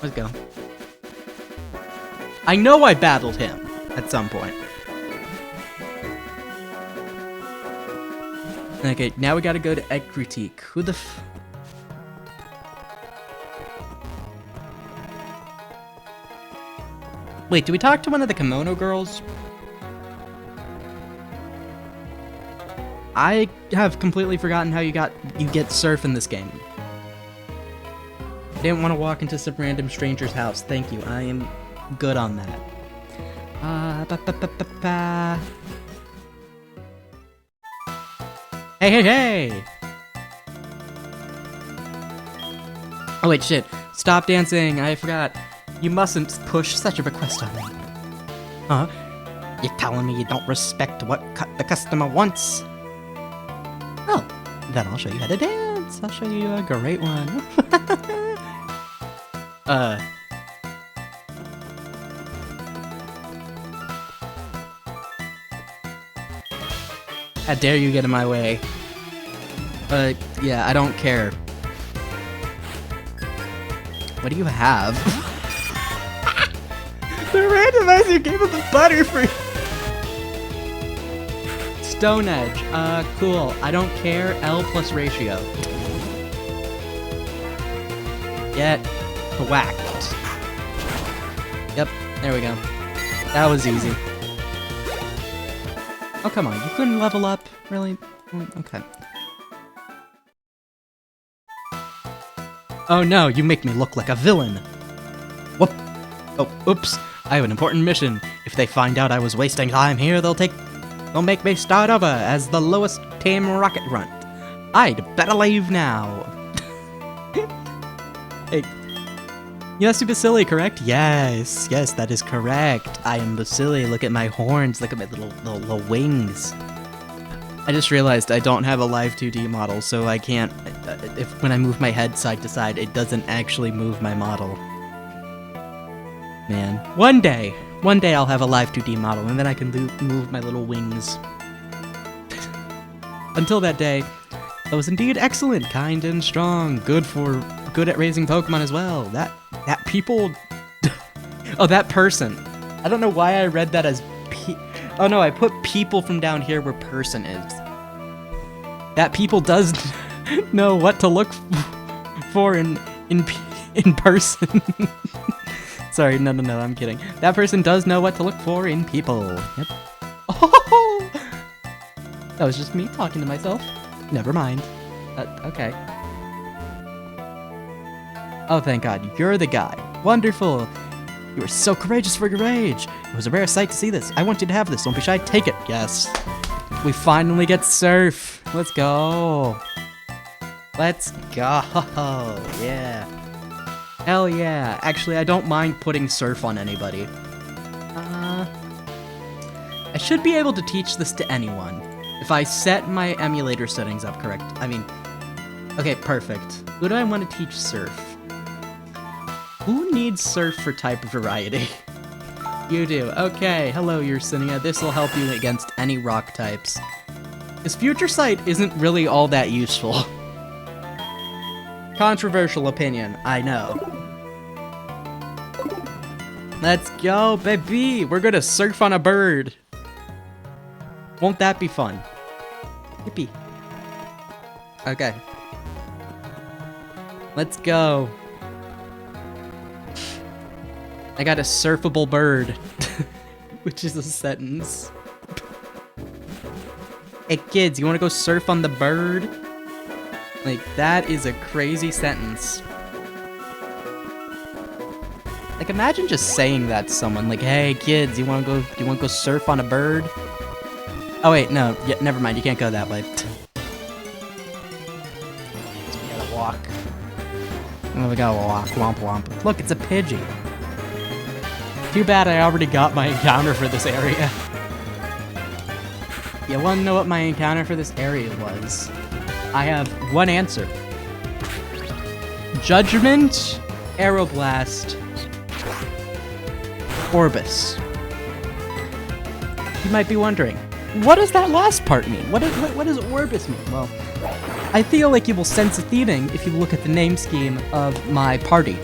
Let's go. I know I battled him at some point. Okay, now we gotta go to Egg Critique. Who the f... Wait, do we talk to one of the kimono girls? I have completely forgotten how you get surf in this game. I didn't want to walk into some random stranger's house. Thank you. I am good on that. Hey, hey, hey! Oh wait, shit. Stop dancing. I forgot. You mustn't push such a request on me. Huh? You're telling me you don't respect what the customer wants? Oh, then I'll show you how to dance. I'll show you a great one. How dare you get in my way? Yeah, I don't care. What do you have? The randomizer gave us the Butterfree! Stone Edge. Cool. I don't care. L plus ratio. Get whacked. Yep, there we go. That was easy. Oh, come on. You couldn't level up? Really? Okay. Oh no, you make me look like a villain. Whoop. Oh, oops. I have an important mission. If they find out I was wasting time here, they'll make me start over as the lowest team rocket runt. I'd better leave now. Hey. Yes, Basili, correct? Yes, that is correct. I am Basili. Look at my horns. Look at my little wings. I just realized I don't have a live 2D model, so I can't... when I move my head side to side, it doesn't actually move my model. Man. One day I'll have a live 2D model, and then I can move my little wings. Until that day, that was indeed excellent, kind and strong, good at raising Pokemon as well. That people... Oh, that person. I don't know why I read that as oh no, I put people from down here where person is. That people does know what to look for in person. Sorry, no, I'm kidding. That person does know what to look for in people. Yep. Oh! That was just me talking to myself. Never mind. Okay. Oh, thank God. You're the guy. Wonderful. You were so courageous for your age. It was a rare sight to see this. I want you to have this. Don't be shy. Take it. Yes. We finally get surf. Let's go. Let's go. Yeah. Hell yeah. Actually, I don't mind putting surf on anybody. I should be able to teach this to anyone. If I set my emulator settings up correct. I mean, okay, perfect. Who do I want to teach surf? Who needs surf for type variety? You do. Okay, hello, Yersinia. This will help you against any rock types. His Future Sight isn't really all that useful. Controversial opinion, I know. Let's go, baby! We're gonna surf on a bird. Won't that be fun? Yippee. Okay. Let's go. I got a surfable bird. Which is a sentence. Hey kids, you wanna go surf on the bird? Like, that is a crazy sentence. Like, imagine just saying that to someone. Like, hey kids, do you wanna go surf on a bird? Oh wait, no, yeah, never mind, you can't go that way. We gotta walk. Oh, we gotta walk, womp womp. Look, it's a Pidgey. Too bad I already got my encounter for this area. You wanna know what my encounter for this area was? I have one answer. Judgment, Aeroblast, Orbis. You might be wondering, what does that last part mean? What does Orbis mean? Well, I feel like you will sense a theming if you look at the name scheme of my party.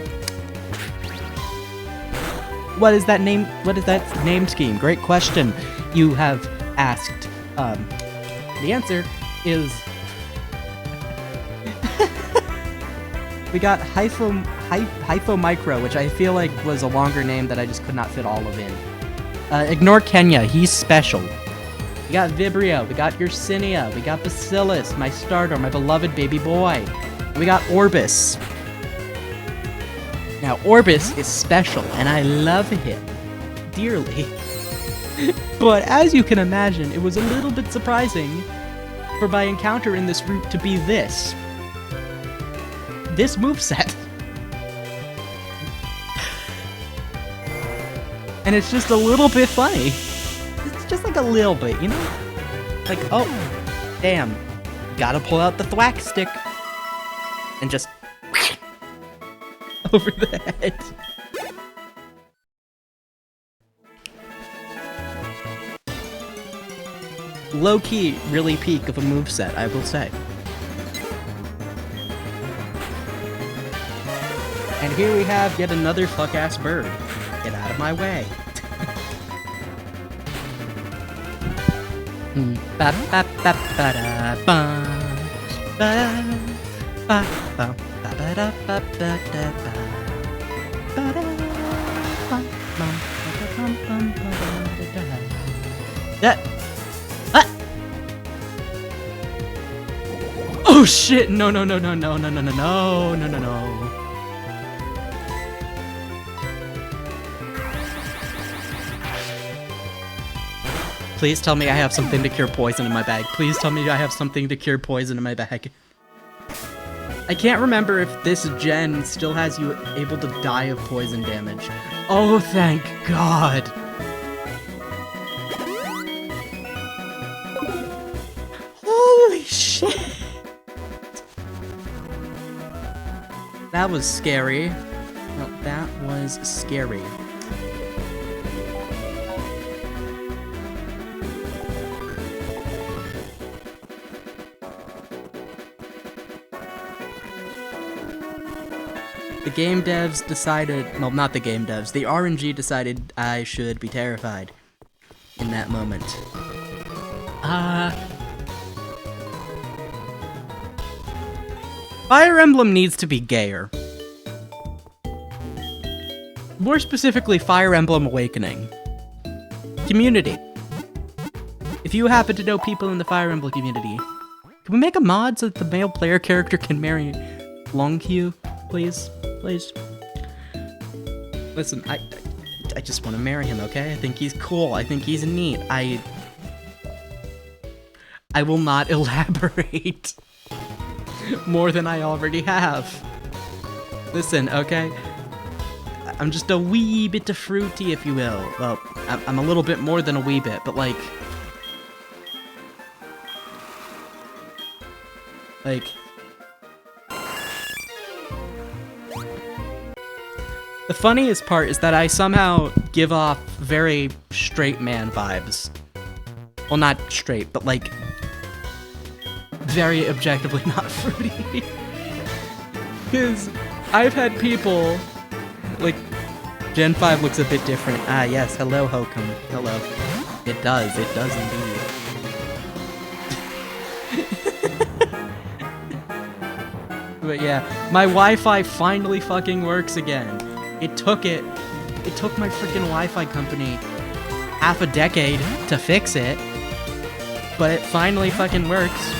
What is that name scheme? Great question you have asked. The answer is we got Hypho Micro, which I feel like was a longer name that I just could not fit all of in. Ignore Kenya, he's special. We got Vibrio, we got Yersinia, we got Bacillus, my starter, my beloved baby boy. And we got Orbis. Now, Orbis is special, and I love him dearly. But as you can imagine, it was a little bit surprising for my encounter in this route to be this moveset. And it's just a little bit funny. It's just like a little bit, you know? Like, oh, damn. Gotta pull out the thwack stick. And just over the head. Low-key, really peak of a moveset, I will say. And here we have yet another fuck-ass bird. Get out of my way. Oh shit! No. Please tell me I have something to cure poison in my bag. Please tell me I have something to cure poison in my bag. I can't remember if this gen still has you able to die of poison damage. Oh, thank God. Holy shit. That was scary. Well, that was scary. The game devs decided, well, not the game devs, the RNG decided I should be terrified in that moment. Fire Emblem needs to be gayer. More specifically, Fire Emblem Awakening. Community. If you happen to know people in the Fire Emblem community, can we make a mod so that the male player character can marry Longq, please? Please. Listen, I just want to marry him, okay? I think he's cool. I think he's neat. I will not elaborate more than I already have. Listen, okay? I'm just a wee bit of fruity, if you will. Well, I'm a little bit more than a wee bit, but like... The funniest part is that I somehow give off very straight man vibes. Well, not straight, but like... very objectively not fruity. Because I've had people... like, Gen 5 looks a bit different. Ah, yes, hello, Hokum. Hello. It does indeed. But yeah, my Wi-Fi finally fucking works again. It took my freaking Wi-Fi company half a decade to fix it, but it finally fucking works.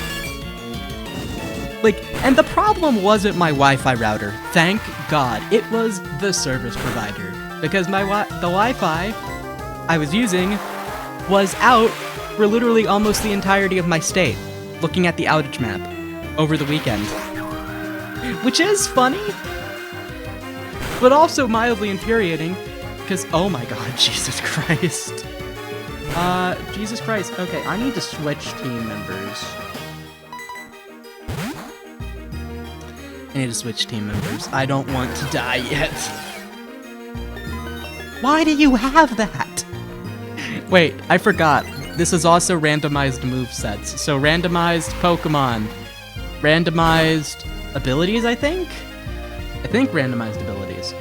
Like, and the problem wasn't my Wi-Fi router, thank God. It was the service provider, because the Wi-Fi I was using was out for literally almost the entirety of my state, looking at the outage map over the weekend. Which is funny, but also mildly infuriating, because, oh my God, Jesus Christ. Jesus Christ. Okay, I need to switch team members. I don't want to die yet. Why do you have that? Wait, I forgot. This is also randomized movesets. So randomized Pokemon. Randomized abilities, I think? I think randomized abilities.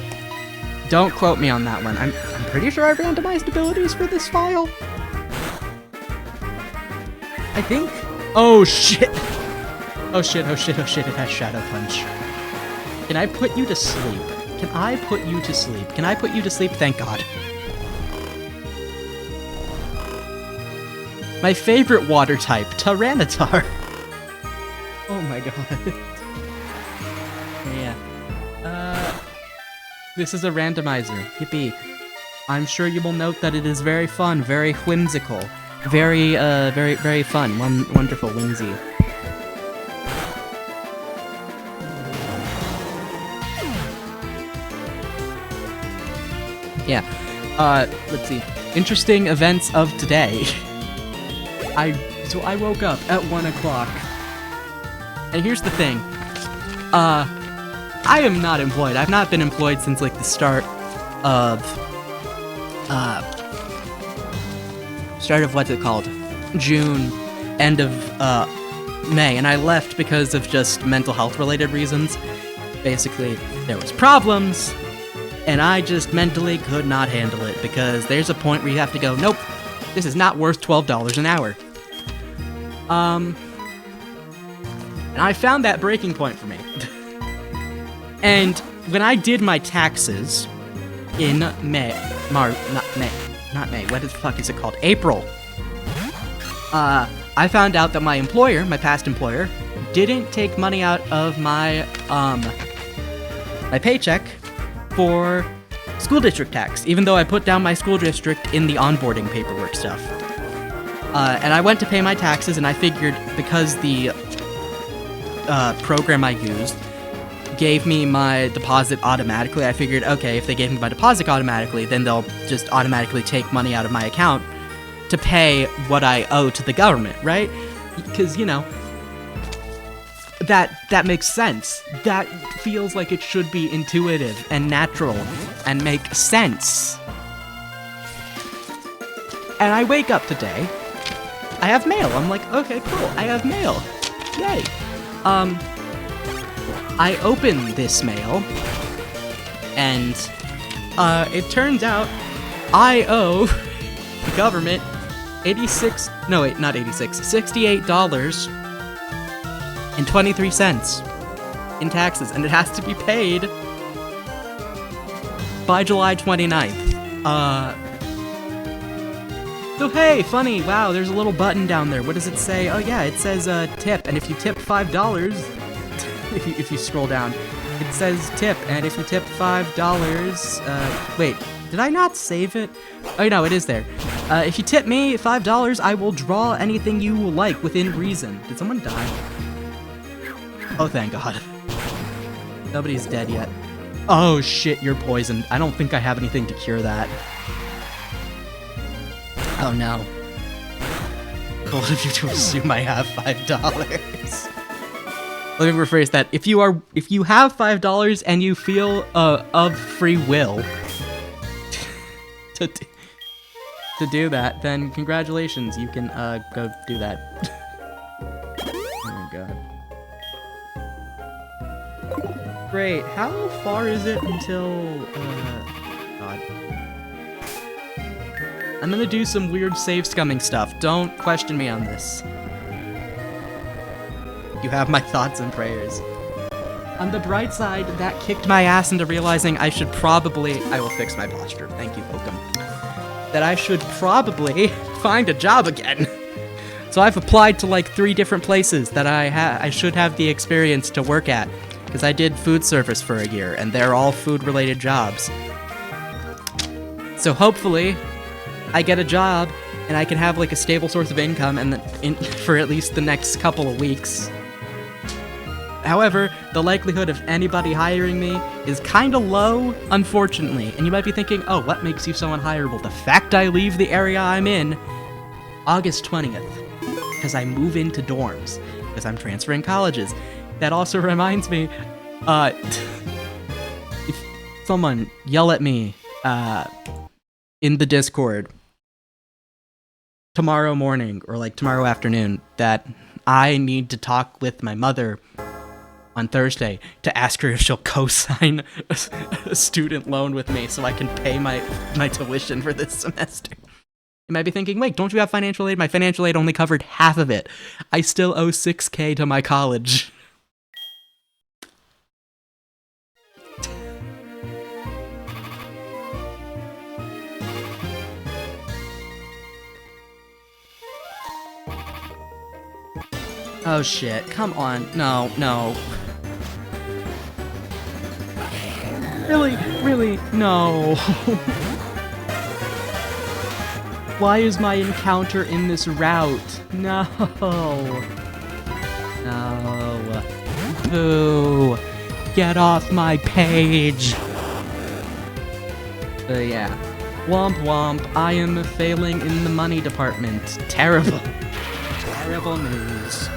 Don't quote me on that one. I'm pretty sure I randomized abilities for this file. I think. Oh shit. Oh shit, oh shit, oh shit, it has Shadow Punch. Can I put you to sleep? Can I put you to sleep? Can I put you to sleep? Thank God. My favorite water type, Tyranitar. Oh my God. Yeah. This is a randomizer. Yippee. I'm sure you will note that it is very fun, very whimsical, very fun, wonderful, whimsy. Yeah. Let's see. Interesting events of today. So I woke up at 1 o'clock. And here's the thing. I am not employed. I've not been employed since like the start of what's it called? June, end of May, and I left because of just mental health related reasons. Basically, there was problems, and I just mentally could not handle it because there's a point where you have to go, nope, this is not worth $12 an hour. And I found that breaking point for me. And when I did my taxes in not May, what the fuck is it called? April. I found out that my employer, my past employer, didn't take money out of my my paycheck for school district tax, even though I put down my school district in the onboarding paperwork stuff. And I went to pay my taxes, and I figured because the program I used gave me my deposit automatically, I figured, okay, if they gave me my deposit automatically, then they'll just automatically take money out of my account to pay what I owe to the government, right? Because, you know, that makes sense. That feels like it should be intuitive and natural and make sense. And I wake up today, I have mail. I'm like, okay, cool, I have mail. Yay. I open this mail, and it turns out I owe the government $68.23 in taxes, and it has to be paid by July 29th. So hey, funny, wow, there's a little button down there. What does it say? Oh yeah, it says tip, and if you tip $5, if you scroll down, it says tip, and if you tip $5, wait, did I not save it? Oh no, it is there. If you tip me $5, I will draw anything you will like within reason. Did someone die? Oh, thank God. Nobody's dead yet. Oh shit, you're poisoned. I don't think I have anything to cure that. Oh no. Bold of you to assume I have $5. Let me rephrase that. If you have $5 and you feel of free will to do that, then congratulations, you can go do that. Oh my God. Great. How far is it until God? I'm gonna do some weird save scumming stuff. Don't question me on this. You have my thoughts and prayers. On the bright side, that kicked my ass into realizing I should probably... I will fix my posture. Thank you, Oakham. That I should probably find a job again. So I've applied to like 3 different places that I should have the experience to work at. Because I did food service for a year, and they're all food-related jobs. So hopefully, I get a job, and I can have like a stable source of income and for at least the next couple of weeks. However, the likelihood of anybody hiring me is kinda low, unfortunately. And you might be thinking, oh, what makes you so unhireable? The fact I leave the area I'm in August 20th. Because I move into dorms. Because I'm transferring colleges. That also reminds me, if someone yell at me, in the Discord tomorrow morning or like tomorrow afternoon that I need to talk with my mother on Thursday to ask her if she'll co-sign a student loan with me so I can pay my tuition for this semester. You might be thinking, wait, don't you have financial aid? My financial aid only covered half of it. I still owe $6,000 to my college. Oh shit, come on. No. Really, no. Why is my encounter in this route? No. Boo. Get off my page. Yeah. Womp womp, I am failing in the money department. Terrible. Terrible news.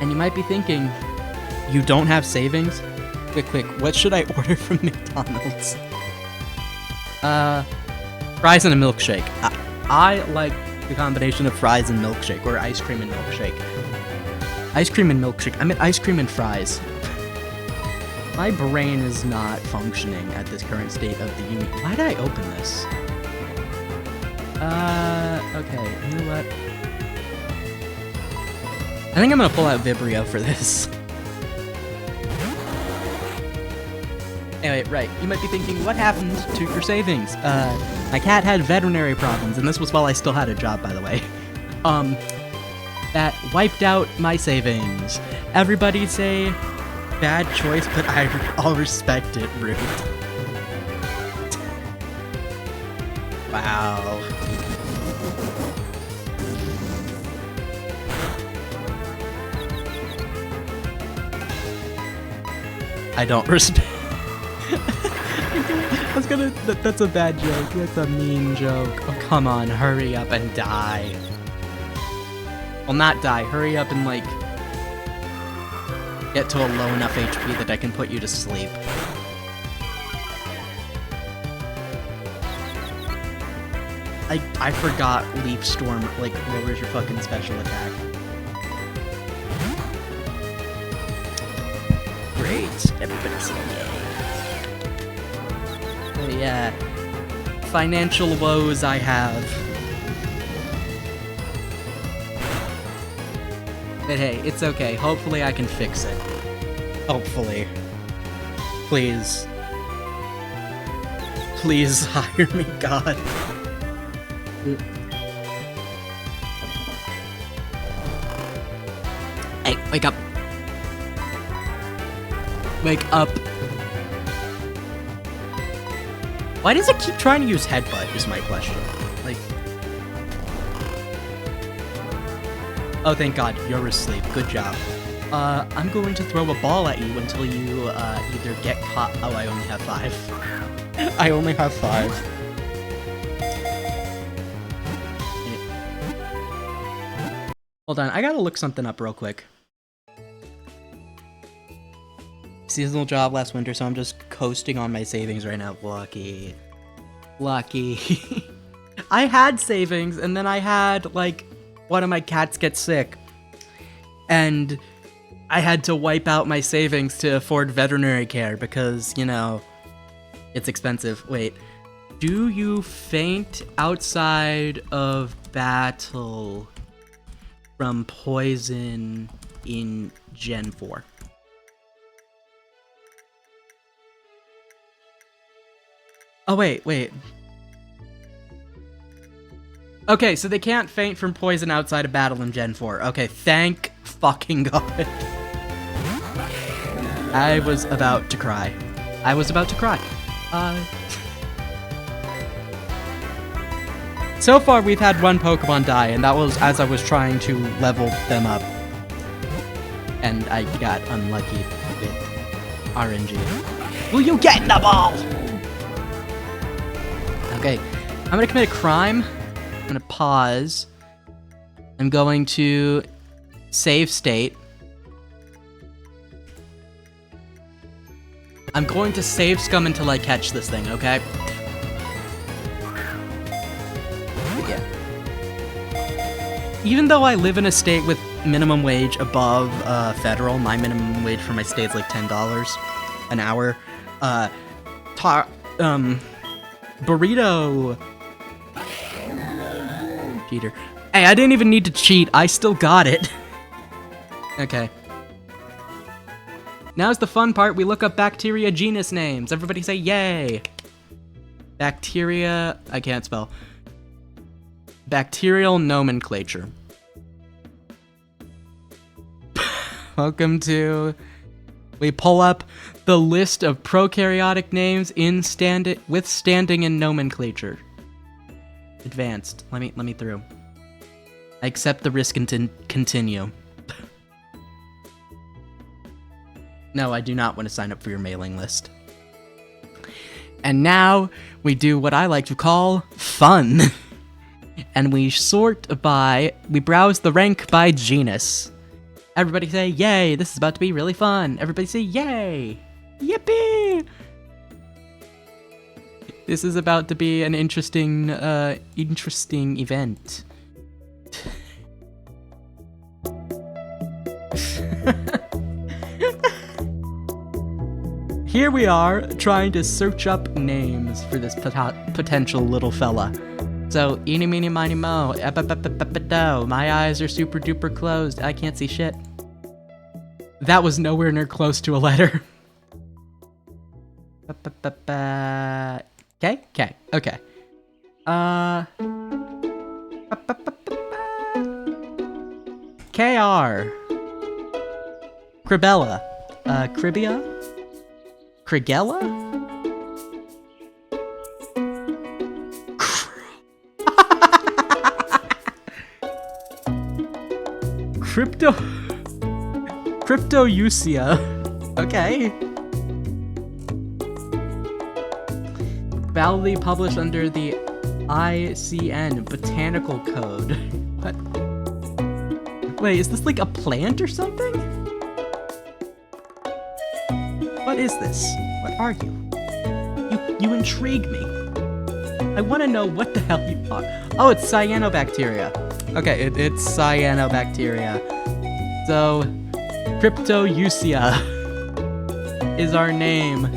And you might be thinking, you don't have savings? Quick, what should I order from McDonald's? Fries and a milkshake. I like the combination of fries and milkshake, or ice cream and milkshake. Ice cream and milkshake. I meant ice cream and fries. My brain is not functioning at this current state of the union. Why did I open this? Okay, you know what? I think I'm gonna pull out Vibrio for this. Anyway, right, you might be thinking, what happened to your savings? My cat had veterinary problems, and this was while I still had a job, by the way. That wiped out my savings. Everybody say, bad choice, but I'll respect it, rude. Wow. I don't respect. That's a bad joke. That's a mean joke. Oh, come on, hurry up and die. Well, not die. Hurry up and, like, get to a low enough HP that I can put you to sleep. I forgot Leaf Storm, like, lowers your fucking special attack. Great. Everybody's yay. Oh, yeah. Financial woes I have. But hey, it's okay. Hopefully I can fix it. Hopefully. Please. Please hire me, God. Hey, wake up. Wake up. Why does it keep trying to use headbutt, is my question. Like... Oh, thank God, you're asleep. Good job. I'm going to throw a ball at you until you, either get caught... Oh, I only have 5. I only have 5. Hold on, I gotta look something up real quick. Seasonal job last winter, so I'm just coasting on my savings right now. Lucky. Lucky. I had savings, and then I had, like, one of my cats get sick. And I had to wipe out my savings to afford veterinary care because, you know, it's expensive. Wait. Do you faint outside of battle from poison in Gen 4? Oh, wait. Okay, so they can't faint from poison outside of battle in Gen 4. Okay, thank fucking God. I was about to cry. So far, we've had one Pokemon die, and that was as I was trying to level them up. And I got unlucky with RNG. Will you get the ball? Okay, I'm gonna commit a crime. I'm gonna pause. I'm going to save state. I'm going to save scum until I catch this thing, okay? Yeah. Even though I live in a state with minimum wage above federal, my minimum wage for my state is like $10 an hour. Burrito. Cheater. Hey, I didn't even need to cheat. I still got it. Okay. Now's the fun part. We look up bacteria genus names. Everybody say yay. Bacteria... I can't spell. Bacterial nomenclature. Welcome to... We pull up the list of prokaryotic names withstanding in nomenclature. Advanced. Let me through. I accept the risk and continue. No, I do not want to sign up for your mailing list. And now we do what I like to call fun. And we browse the rank by genus. Everybody say yay, this is about to be really fun. Everybody say yay. Yippee! This is about to be an interesting event. Here we are, trying to search up names for this potential little fella. So, eeny, meeny, miny, mo, do. My eyes are super duper closed. I can't see shit. That was nowhere near close to a letter. Okay. KR. Cribella. Cribia? Krigella? Cryptousia. Okay. Validly published under the ICN Botanical Code. What? Wait, is this like a plant or something? What is this? What are you? You intrigue me. I want to know what the hell you are. Oh, it's cyanobacteria. Okay, it's cyanobacteria. So, Cryptousia is our name.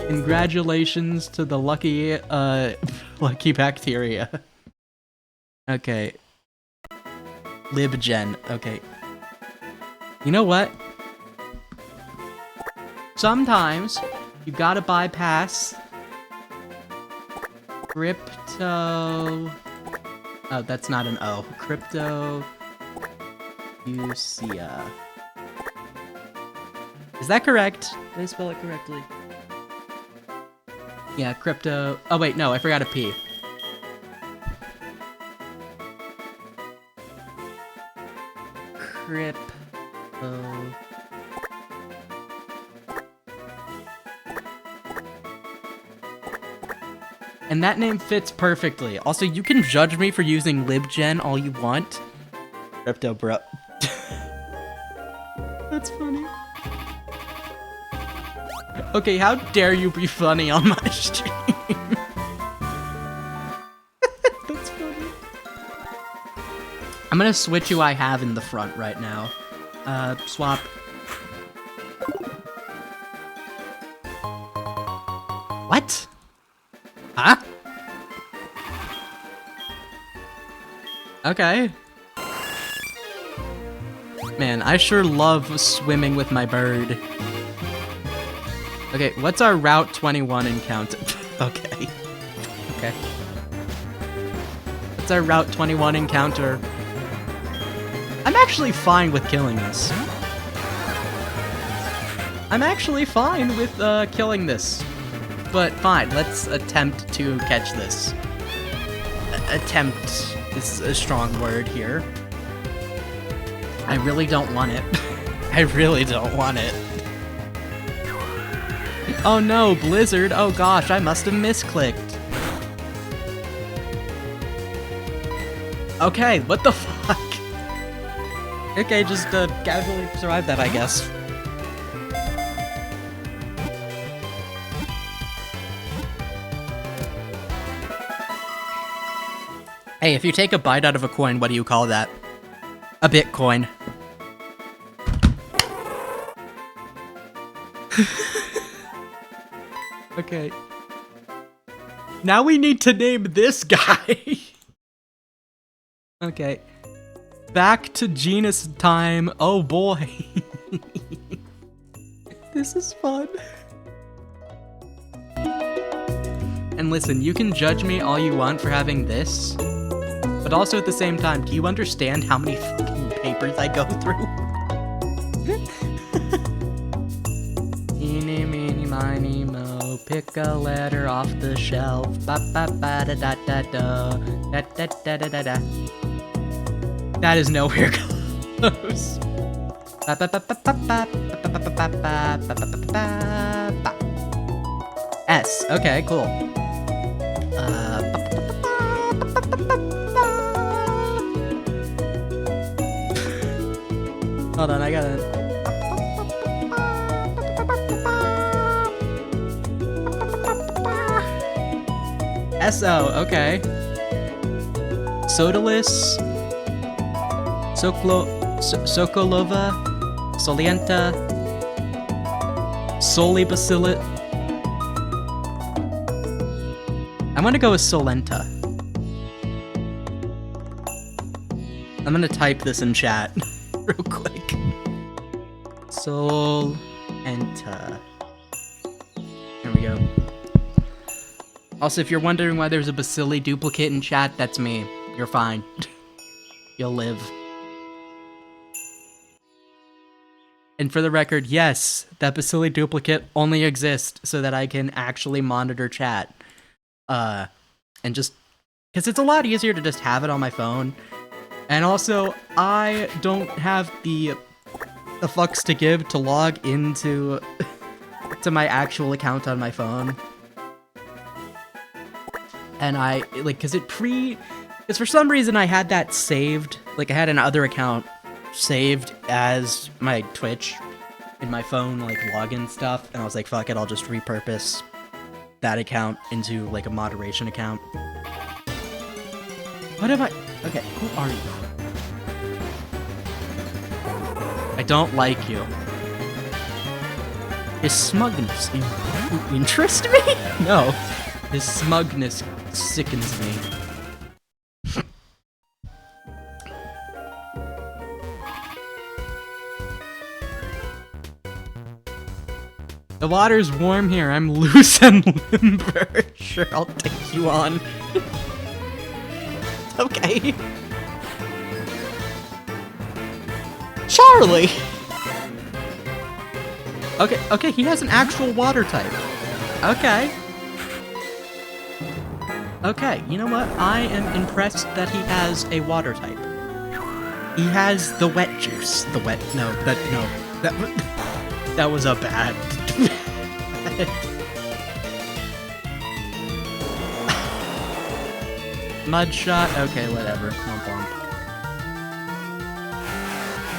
Congratulations to the lucky bacteria. Okay. LibGen. Okay. You know what? Sometimes you gotta bypass crypto... Oh, that's not an O. Cryptousia. Is that correct? Did I spell it correctly? Yeah, crypto... Oh wait, no, I forgot a P. Crypto... And that name fits perfectly. Also, you can judge me for using LibGen all you want. Crypto bro. That's funny. Okay, how dare you be funny on my stream? That's funny. I'm gonna switch who I have in the front right now. Swap. What? Huh? Okay. Man, I sure love swimming with my bird. Okay, what's our Route 21 encounter? Okay. Okay. What's our Route 21 encounter? I'm actually fine with killing this. I'm actually fine with killing this. But fine, let's attempt to catch this. Attempt is a strong word here. I really don't want it. I really don't want it. Oh no, Blizzard. Oh gosh, I must have misclicked. Okay, what the fuck? Okay, just casually survive that, I guess. Hey, if you take a bite out of a coin, what do you call that? A Bitcoin. Okay. Now we need to name this guy. Okay. Back to genus time. Oh boy. This is fun. And listen, you can judge me all you want for having this, but also at the same time, do you understand how many fucking papers I go through? Eeny, meeny, miny, mo, pick a letter off the shelf. Ba ba ba da da da da da da da da da da. That is nowhere close. Ba ba ba ba ba ba ba ba ba ba ba ba ba ba. S. Okay, cool. Hold on, I got it. S-O, okay. Sodalis, Sokolova, Solienta, Solibacillit. I'm gonna go with Solenta. I'm gonna type this in chat real quick. Solenta. There we go. Also, if you're wondering why there's a Bacilli duplicate in chat, that's me. You're fine. You'll live. And for the record, yes, that Bacilli duplicate only exists so that I can actually monitor chat. And just, because it's a lot easier to just have it on my phone. And also, I don't have the fucks to give to log into to my actual account on my phone. And I, like, because for some reason I had that saved, like I had another account saved as my Twitch in my phone, like login stuff, and I was like, fuck it, I'll just repurpose that account into like a moderation account. What am I? Okay, who are you? I don't like you. His smugness interest me? No, his smugness sickens me. The water's warm here. I'm loose and limber. Sure, I'll take you on. Okay. Charlie! Okay, he has an actual water type. Okay. Okay, you know what? I am impressed that he has a water type. He has the wet juice. That was a bad... Mud shot? Okay, whatever. Womp womp.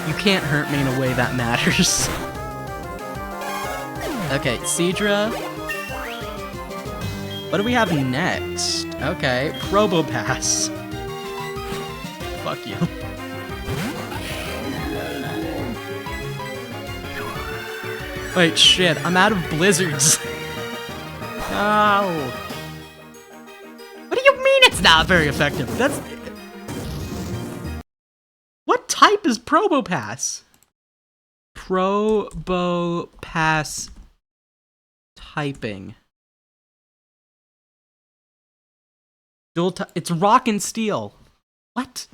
You can't hurt me in a way that matters. Okay, Seadra. What do we have next? Okay, Probopass. Fuck you. Wait, shit, I'm out of blizzards. No. What do you mean it's not very effective? That's... What type is Probopass? Probopass typing. It's rock and steel. What?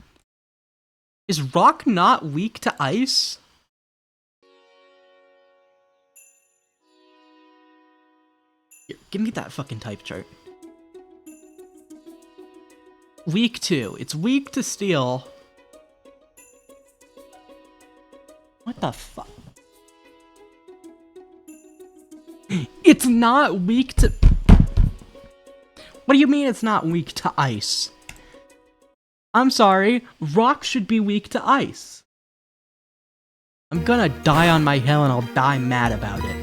Is rock not weak to ice? Here, give me that fucking type chart. Weak to. It's weak to steel. What the fuck? It's not weak to... What do you mean it's not weak to ice? I'm sorry, rock should be weak to ice. I'm gonna die on my hill and I'll die mad about it.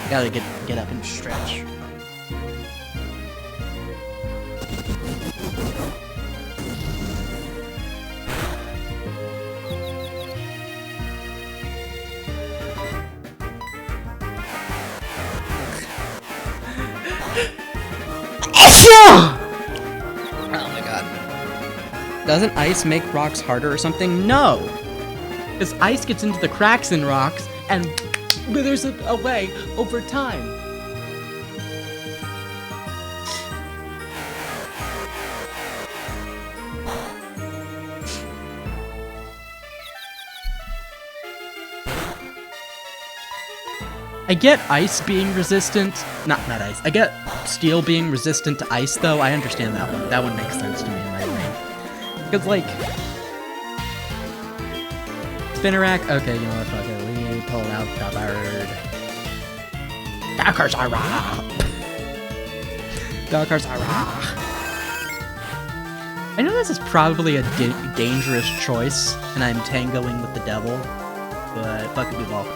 Gotta get up and stretch. Doesn't ice make rocks harder or something? No! Because ice gets into the cracks in rocks and withers away over time. I get ice being resistant, not ice, I get steel being resistant to ice though, I understand that one. That one makes sense to me in my brain. Because like, Spinnerack, okay, you know what, fuck it, we pull out the bird. Darkers are raw! Darkers are raw! I know this is probably a dangerous choice, and I'm tangoing with the devil, but fuck it, we all.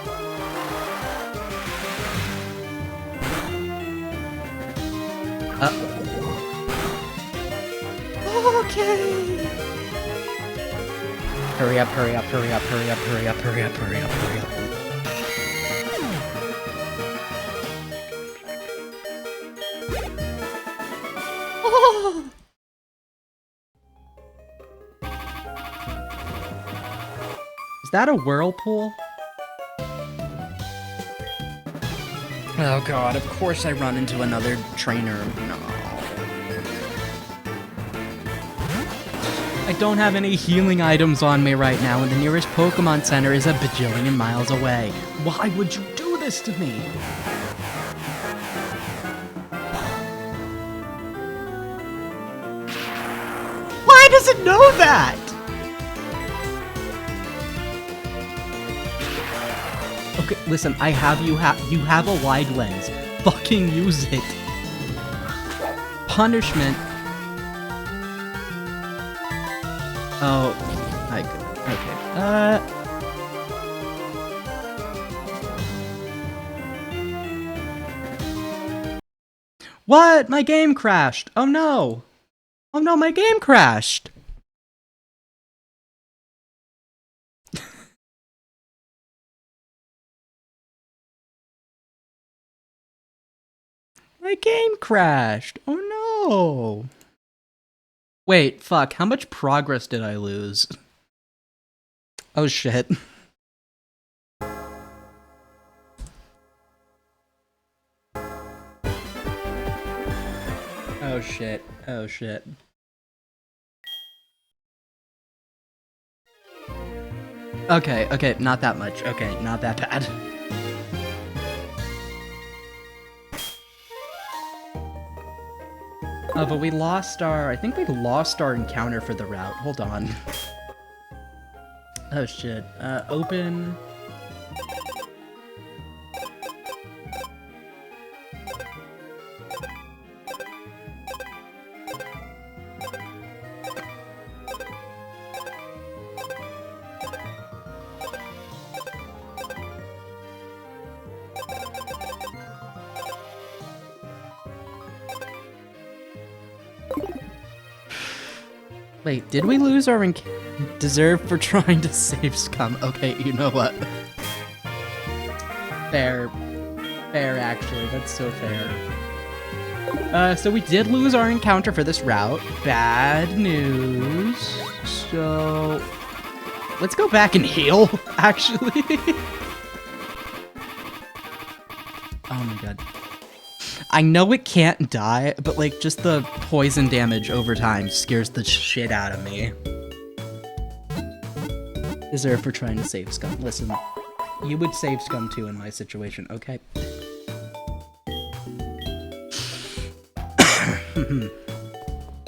Okay. Hurry up, hurry up, hurry up, hurry up, hurry up, hurry up, hurry up, hurry up. Oh. Is that a whirlpool? Oh god, of course I run into another trainer. No. I don't have any healing items on me right now, and the nearest Pokemon Center is a bajillion miles away. Why would you do this to me? Why does it know that? Okay, listen, you have a wide lens. Fucking use it. Punishment. Oh, my god. Okay. What? My game crashed. Oh no. Oh no, my game crashed. My game crashed. Oh no. Wait, fuck, how much progress did I lose? Oh shit. Oh shit, oh shit. Okay, not that much. Okay, not that bad. But we lost I think we lost our encounter for the route. Hold on. Oh shit. Open. Wait, did we lose our deserve for trying to save scum? Okay, you know what? Fair. Fair, actually. That's so fair. So we did lose our encounter for this route. Bad news. So... let's go back and heal, actually. Oh my god. I know it can't die, but like just the poison damage over time scares the shit out of me. Deserve for trying to save scum. Listen, you would save scum too in my situation, okay?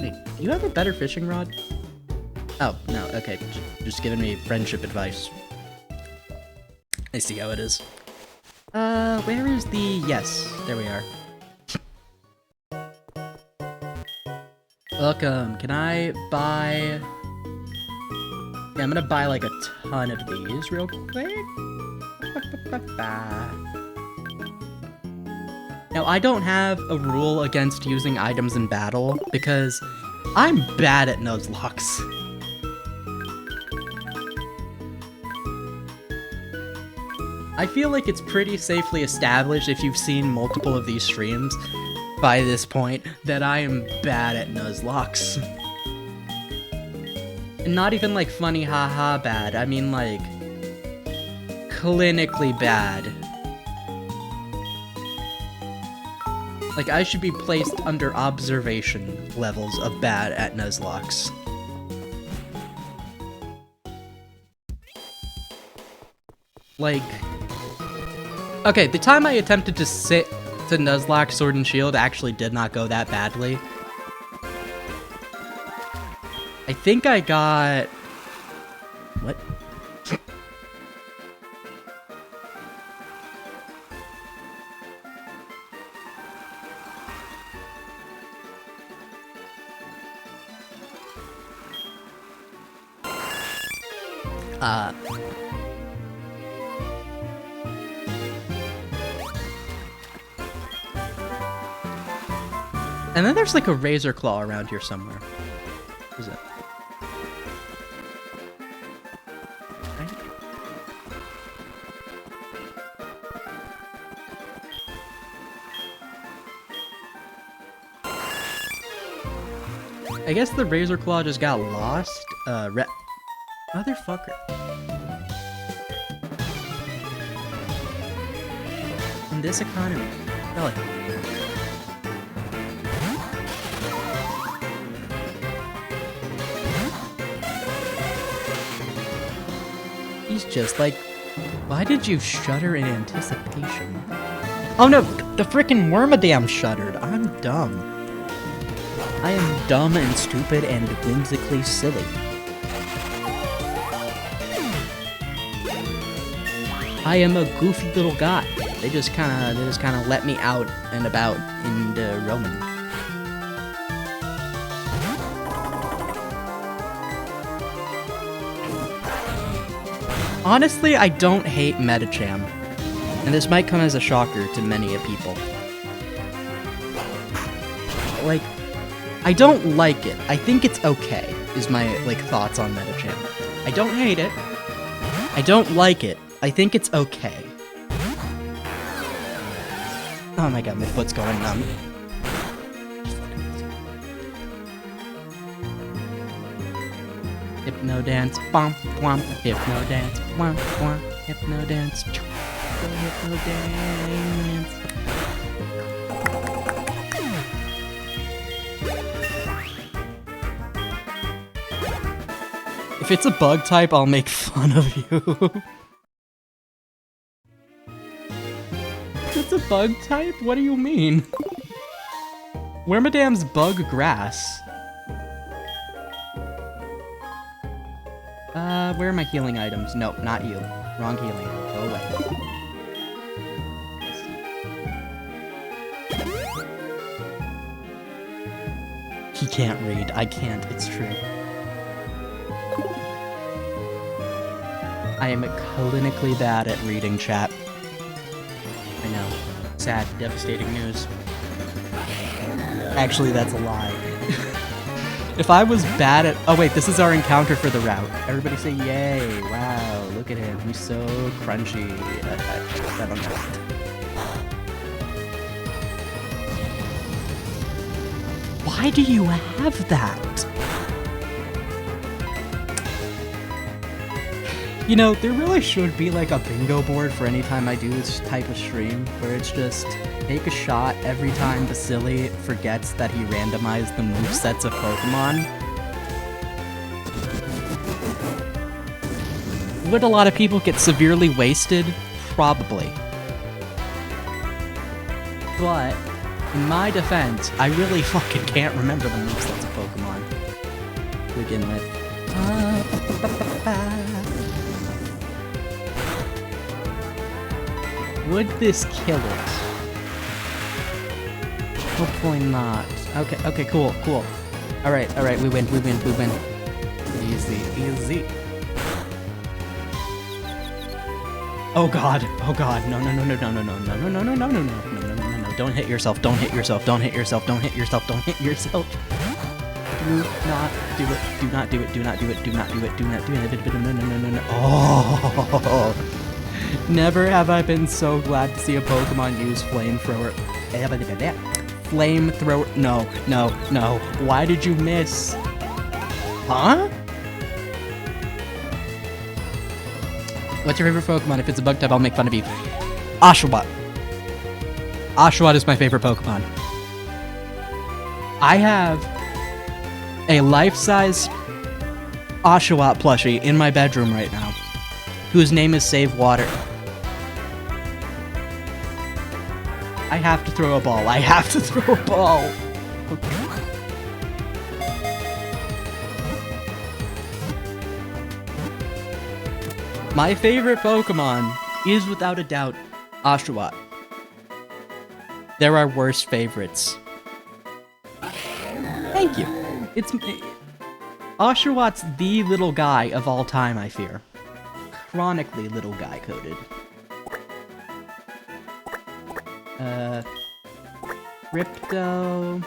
Wait, do you have a better fishing rod? Oh, no, okay, just giving me friendship advice. I see how it is. Where is the... yes, there we are. Welcome. Can I buy... yeah, I'm gonna buy like a ton of these real quick. Now, I don't have a rule against using items in battle because I'm bad at Nuzlocks. I feel like it's pretty safely established if you've seen multiple of these streams by this point that I am bad at Nuzlocks. not even like funny haha bad, I mean like clinically bad. Like I should be placed under observation levels of bad at Nuzlocke. Like, okay, the time I attempted to sit to Nuzlocke Sword and Shield actually did not go that badly. I think I got... What? And then there's like a razor claw around here somewhere. What is it? I guess the razor claw just got lost. Motherfucker. In this economy. Really. He's just like, why did you shudder in anticipation? Oh no, the frickin' Wormadam shuddered. I'm dumb. I am dumb and stupid and whimsically silly. I am a goofy little guy. They just kinda let me out and about in the Roman. Honestly, I don't hate Metacham, and this might come as a shocker to many a people. Like, I don't like it. I think it's okay, is my, like, thoughts on Metacham. I don't hate it. I don't like it. I think it's okay. Oh my god, my foot's going numb. Hypno dance, bump, womp, hypno dance, womp, womp, hypno dance, hypno dance. If it's a bug type, I'll make fun of you. If it's a bug type? What do you mean? Wormadam's bug grass. Where are my healing items? No, not you. Wrong healing. Go away. He can't read. I can't. It's true. I am clinically bad at reading chat. I know. Sad, devastating news. Actually, that's a lie. If I was bad at... Oh wait, this is our encounter for the route. Everybody say yay. Wow, look at him. He's so crunchy. I don't know. Why do you have that? You know, there really should be like a bingo board for any time I do this type of stream, where it's just take a shot every time Vasily forgets that he randomized the movesets of Pokemon. Would a lot of people get severely wasted? Probably. But, in my defense, I really fucking can't remember the movesets of Pokemon to begin with. Would this kill it? Hopefully not. Okay, cool. Alright, we win. Easy. Oh god, no. Don't hit yourself. Do not do it. No. Oh. Never have I been so glad to see a Pokemon use Flamethrower. Flamethrower. No. Why did you miss? Huh? What's your favorite Pokemon? If it's a bug type, I'll make fun of you. Oshawott. Oshawott is my favorite Pokemon. I have a life-size Oshawott plushie in my bedroom right now, whose name is Save Water. I have to throw a ball. I have to throw a ball. Okay. My favorite Pokemon is without a doubt Oshawott. There are worse favorites. Thank you. Oshawott's the little guy of all time, I fear. Chronically little guy coded. Crypto.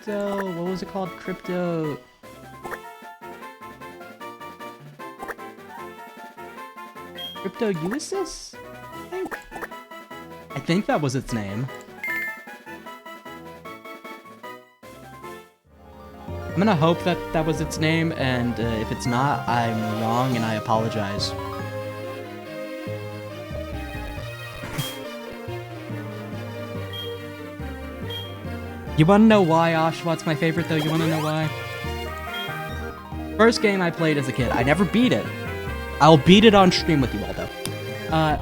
What was it called? Crypto Ulysses? I think that was its name. I'm gonna hope that that was its name, and if it's not, I'm wrong and I apologize. You wanna know why Oshawott's my favorite, though? You wanna know why? First game I played as a kid. I never beat it. I'll beat it on stream with you all, though.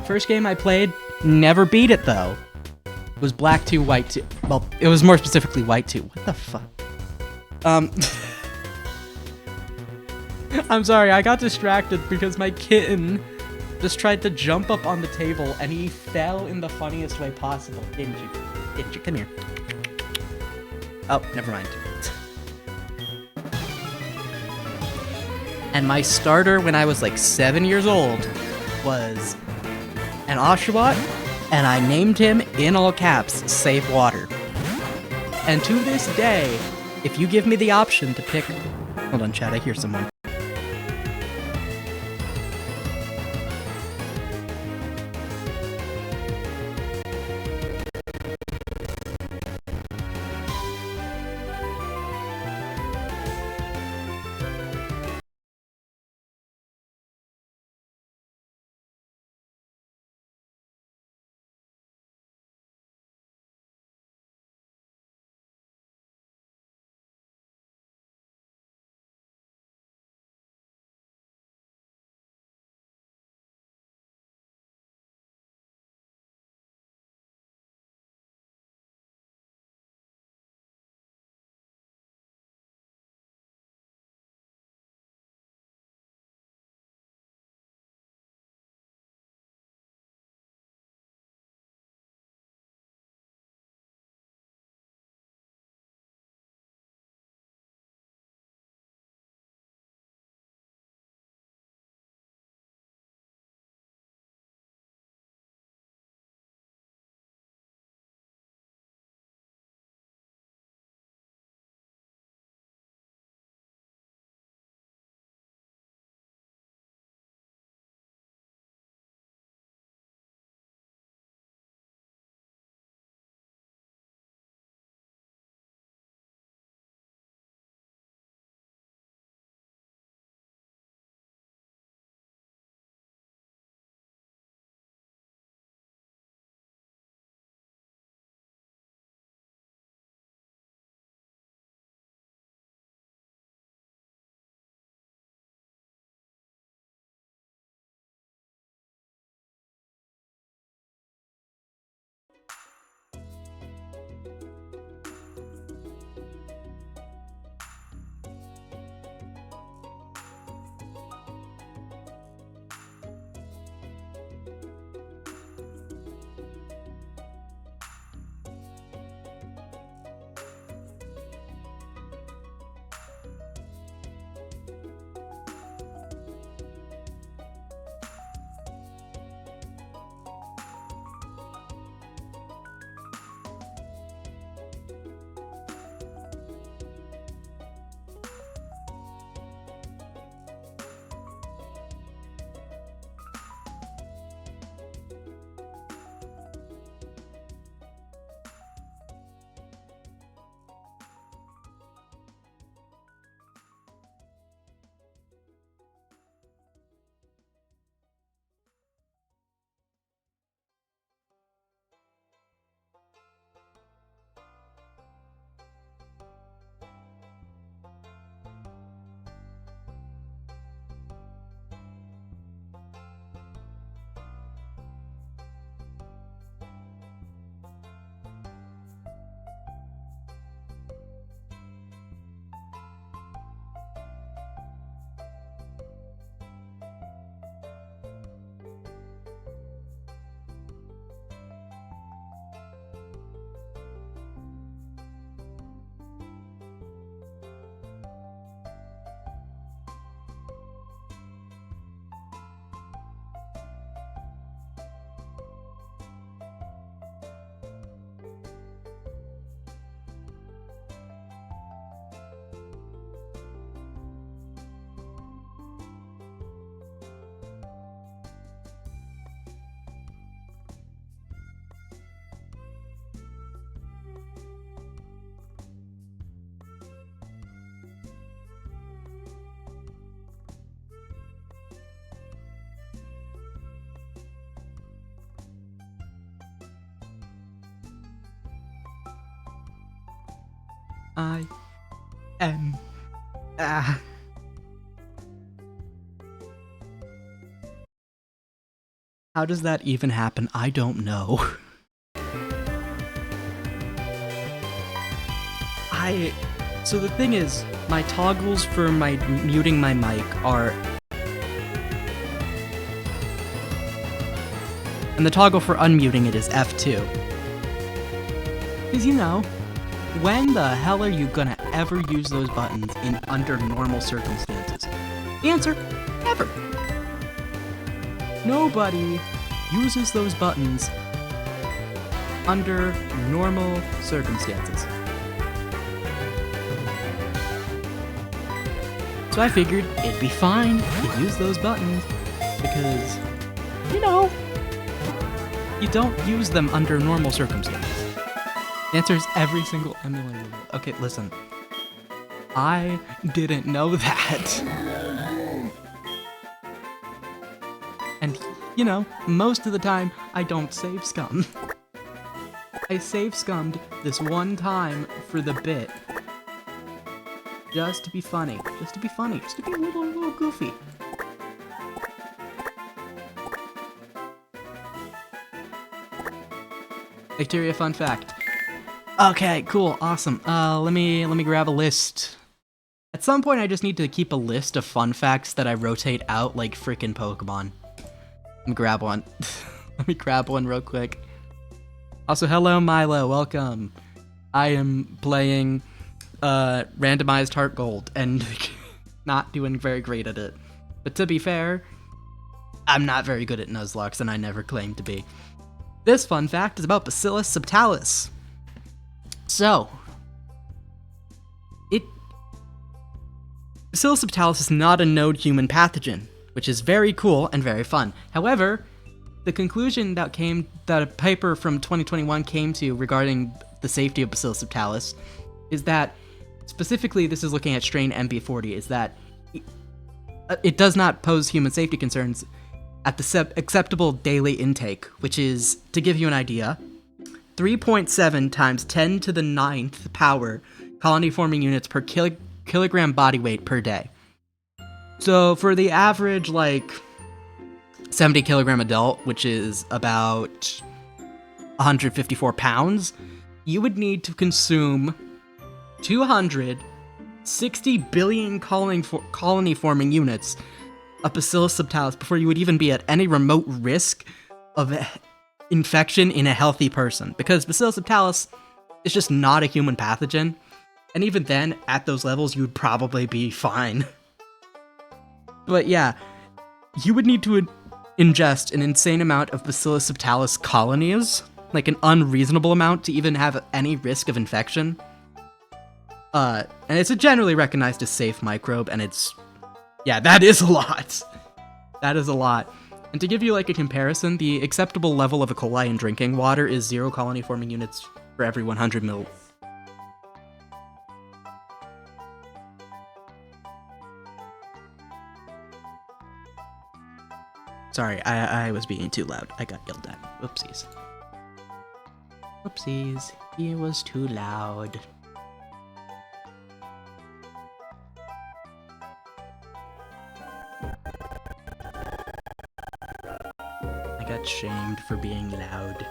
First game I played, never beat it, though. It was Black 2, White 2. Well, it was more specifically White 2. What the fuck? I'm sorry, I got distracted because my kitten just tried to jump up on the table and he fell in the funniest way possible. Didn't you? Didn't you? Come here. Oh, never mind. And my starter when I was like 7 years old was an Oshawott, and I named him, in all caps, Save Water. And to this day, if you give me the option to pick... Hold on, chat, I hear someone. I am. Ah. How does that even happen? I don't know. So the thing is, my toggles for my muting my mic are... And the toggle for unmuting it is F2. Because, you know, when the hell are you gonna ever use those buttons in under normal circumstances? The answer, never. Nobody uses those buttons under normal circumstances. So I figured it'd be fine to use those buttons because, you know, you don't use them under normal circumstances. The answer is every single emulator. Okay, listen. I didn't know that. And, you know, most of the time, I don't save scum. I save scummed this one time for the bit. Just to be funny. Just to be funny. Just to be a little goofy. Bacteria fun fact. Okay, cool, awesome. Let me grab a list. At some point, I just need to keep a list of fun facts that I rotate out like frickin' Pokemon. Let me grab one. Let me grab one real quick. Also, hello Milo, welcome. I am playing randomized Heart Gold and not doing very great at it. But to be fair, I'm not very good at Nuzlocke, and I never claimed to be. This fun fact is about Bacillus subtilis. So, Bacillus subtilis is not a known human pathogen, which is very cool and very fun. However, the conclusion that a paper from 2021 came to regarding the safety of Bacillus subtilis is that, specifically this is looking at strain MB40, is that it does not pose human safety concerns at the acceptable daily intake, which is, to give you an idea, 3.7 times 10 to the 9th power colony-forming units per kilogram body weight per day. So for the average, 70 kilogram adult, which is about 154 pounds, you would need to consume 260 billion colony-forming units of Bacillus subtilis before you would even be at any remote risk of infection in a healthy person. Because Bacillus subtilis is just not a human pathogen, and even then, at those levels, you'd probably be fine. But yeah, you would need to ingest an insane amount of Bacillus subtilis colonies, like an unreasonable amount to even have any risk of infection. And it's a generally recognized as safe microbe, and yeah, that is a lot. That is a lot. And to give you a comparison, the acceptable level of E. coli in drinking water is 0 colony-forming units for every 100 mil. Sorry, I was being too loud. I got yelled at. Whoopsies. Whoopsies. It was too loud. I got shamed for being loud.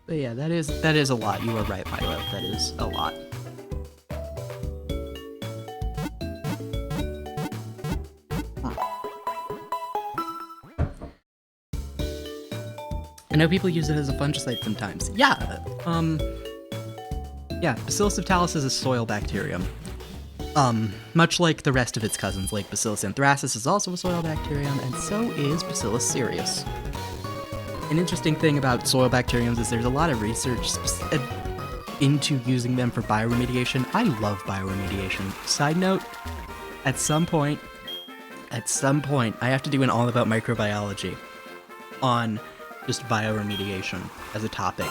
But yeah, that is a lot. You are right, Milo. That is a lot. I know people use it as a fungicide sometimes. Yeah, Bacillus subtilis is a soil bacterium. Much like the rest of its cousins, like Bacillus anthracis is also a soil bacterium, and so is Bacillus cereus. An interesting thing about soil bacteriums is there's a lot of research into using them for bioremediation. I love bioremediation. Side note, at some point, I have to do an all about microbiology on just bioremediation as a topic.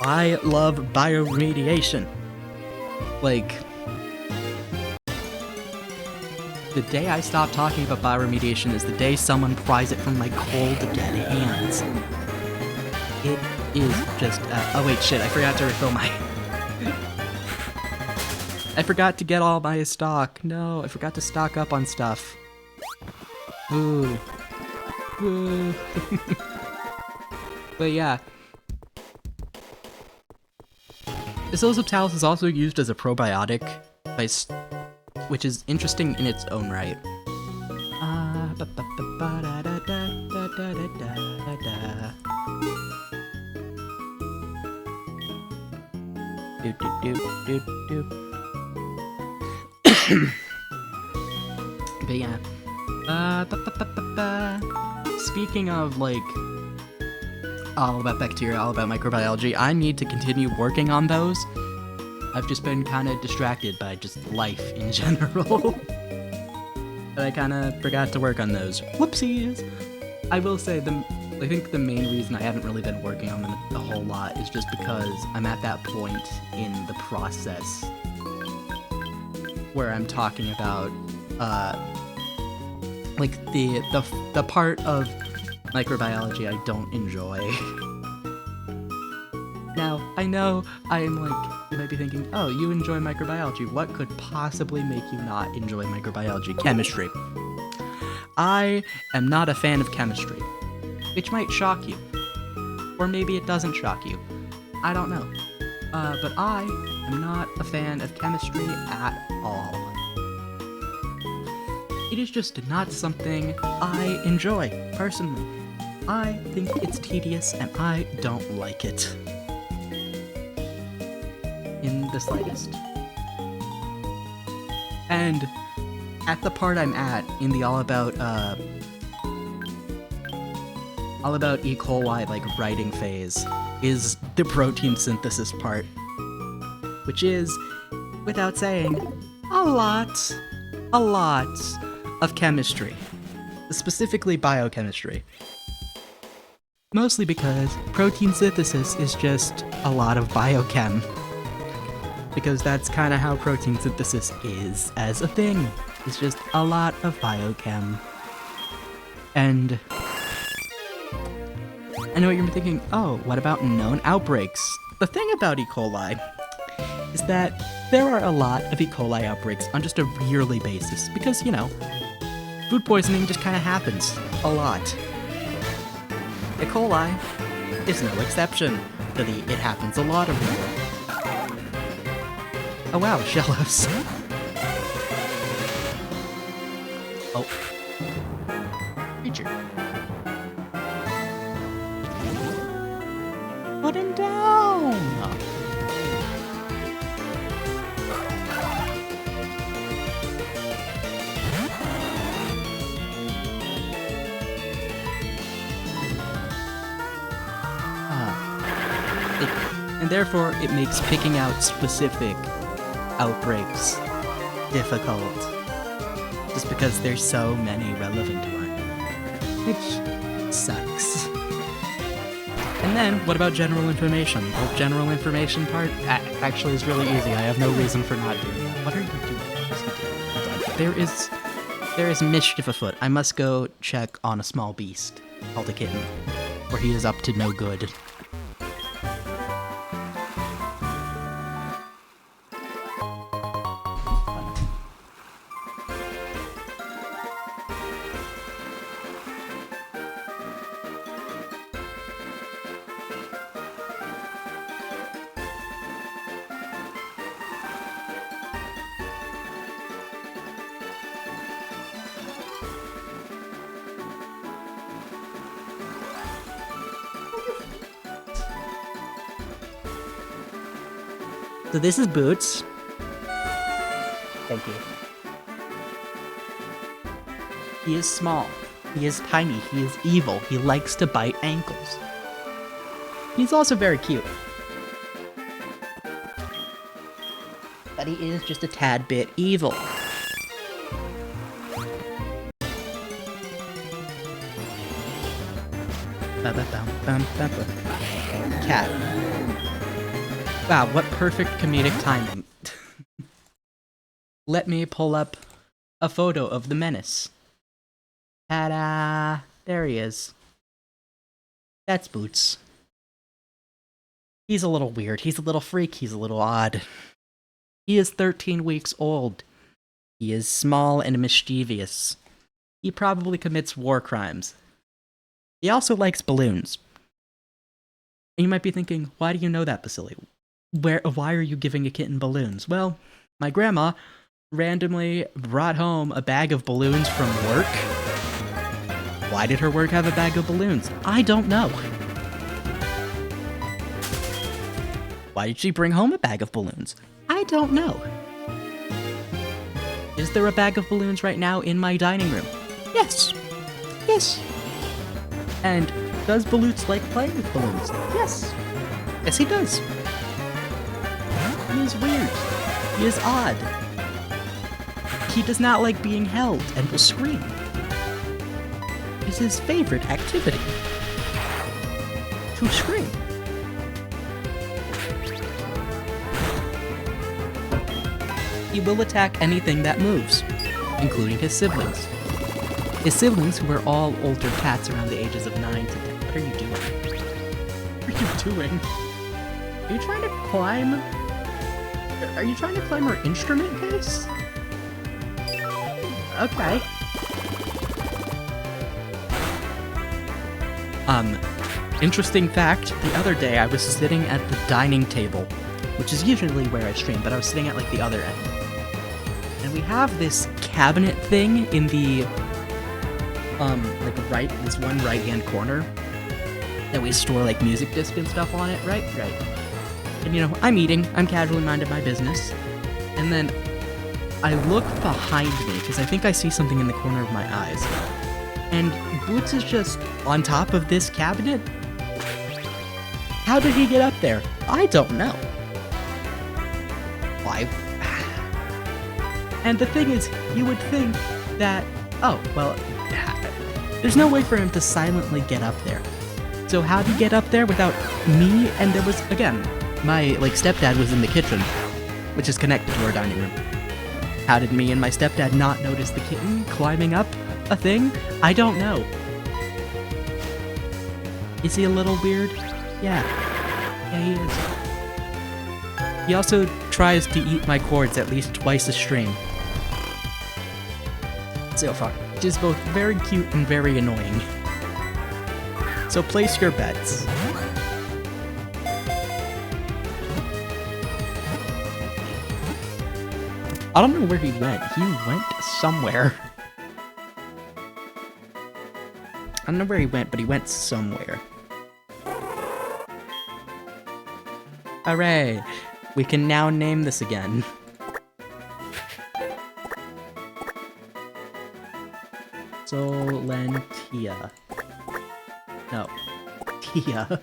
I love bioremediation. The day I stop talking about bioremediation is the day someone pries it from my cold, dead hands. It is just, oh wait, shit, I forgot to refill my... I forgot to get all my stock. No, I forgot to stock up on stuff. Ooh. Ooh. But yeah. Bacillus is also used as a probiotic, which is interesting in its own right. But yeah. Speaking of, like, all about bacteria, all about microbiology, I need to continue working on those. I've just been kind of distracted by just life in general. But I kind of forgot to work on those. Whoopsies! I will say, I think the main reason I haven't really been working on them a whole lot is just because I'm at that point in the process where I'm talking about, like, the part of microbiology I don't enjoy. Now, I know I'm like, you might be thinking, oh, you enjoy microbiology. What could possibly make you not enjoy microbiology? Chemistry. I am not a fan of chemistry, which might shock you. Or maybe it doesn't shock you. I don't know. But I am not a fan of chemistry at all. It is just not something I enjoy, personally. I think it's tedious and I don't like it. In the slightest. And at the part I'm at, in the all about E. coli, like, writing phase, is the protein synthesis part. Which is, without saying, a lot of chemistry. Specifically biochemistry. Mostly because protein synthesis is just a lot of biochem. Because that's kind of how protein synthesis is as a thing. It's just a lot of biochem. And I know what you're thinking, oh, what about known outbreaks? The thing about E. coli is that there are a lot of E. coli outbreaks on just a yearly basis. Because, you know, food poisoning just kind of happens a lot. E. coli is no exception to the it happens a lot of rule. Oh wow, shallows. Oh. Creature. Put him down! And therefore, it makes picking out specific outbreaks difficult, just because there's so many relevant ones, which sucks. And then, what about general information? The general information part actually is really easy. I have no reason for not doing that. What are you doing? There is mischief afoot. I must go check on a small beast called a kitten, for he is up to no good. So this is Boots. Thank you. He is small. He is tiny. He is evil. He likes to bite ankles. He's also very cute. But he is just a tad bit evil. Cat. Wow, what perfect comedic timing. Let me pull up a photo of the menace. Ta-da! There he is. That's Boots. He's a little weird. He's a little freak. He's a little odd. He is 13 weeks old. He is small and mischievous. He probably commits war crimes. He also likes balloons. And you might be thinking, why do you know that, Basili? Why are you giving a kitten balloons? Well, my grandma randomly brought home a bag of balloons from work. Why did her work have a bag of balloons? I don't know. Why did she bring home a bag of balloons? I don't know. Is there a bag of balloons right now in my dining room? Yes. Yes. And does Baloots like playing with balloons? Yes. Yes, he does. He is weird. He is odd. He does not like being held and will scream. It is his favorite activity. To scream. He will attack anything that moves, including his siblings. His siblings, who are all older cats around the ages of 9 to 10. What are you doing? What are you doing? Are you trying to climb? Are you trying to climb her instrument case? Okay. Interesting fact, the other day I was sitting at the dining table, which is usually where I stream, but I was sitting at like the other end. And we have this cabinet thing in the this one right-hand corner that we store like music discs and stuff on it, right? And I'm eating, I'm casually minding my business, and then I look behind me because I think I see something in the corner of my eyes. And Boots is just on top of this cabinet. How did he get up there? I don't know. Why? And the thing is, you would think that, there's no way for him to silently get up there. So how'd he get up there without me? And there was, again, my stepdad was in the kitchen, which is connected to our dining room. How did me and my stepdad not notice the kitten climbing up a thing? I don't know. Is he a little weird? Yeah, he is. He also tries to eat my cords at least twice a stream. So far, which is both very cute and very annoying. So place your bets. I don't know where he went. He went somewhere. I don't know where he went, but he went somewhere. Hooray! We can now name this again. Solentia. No. Tia.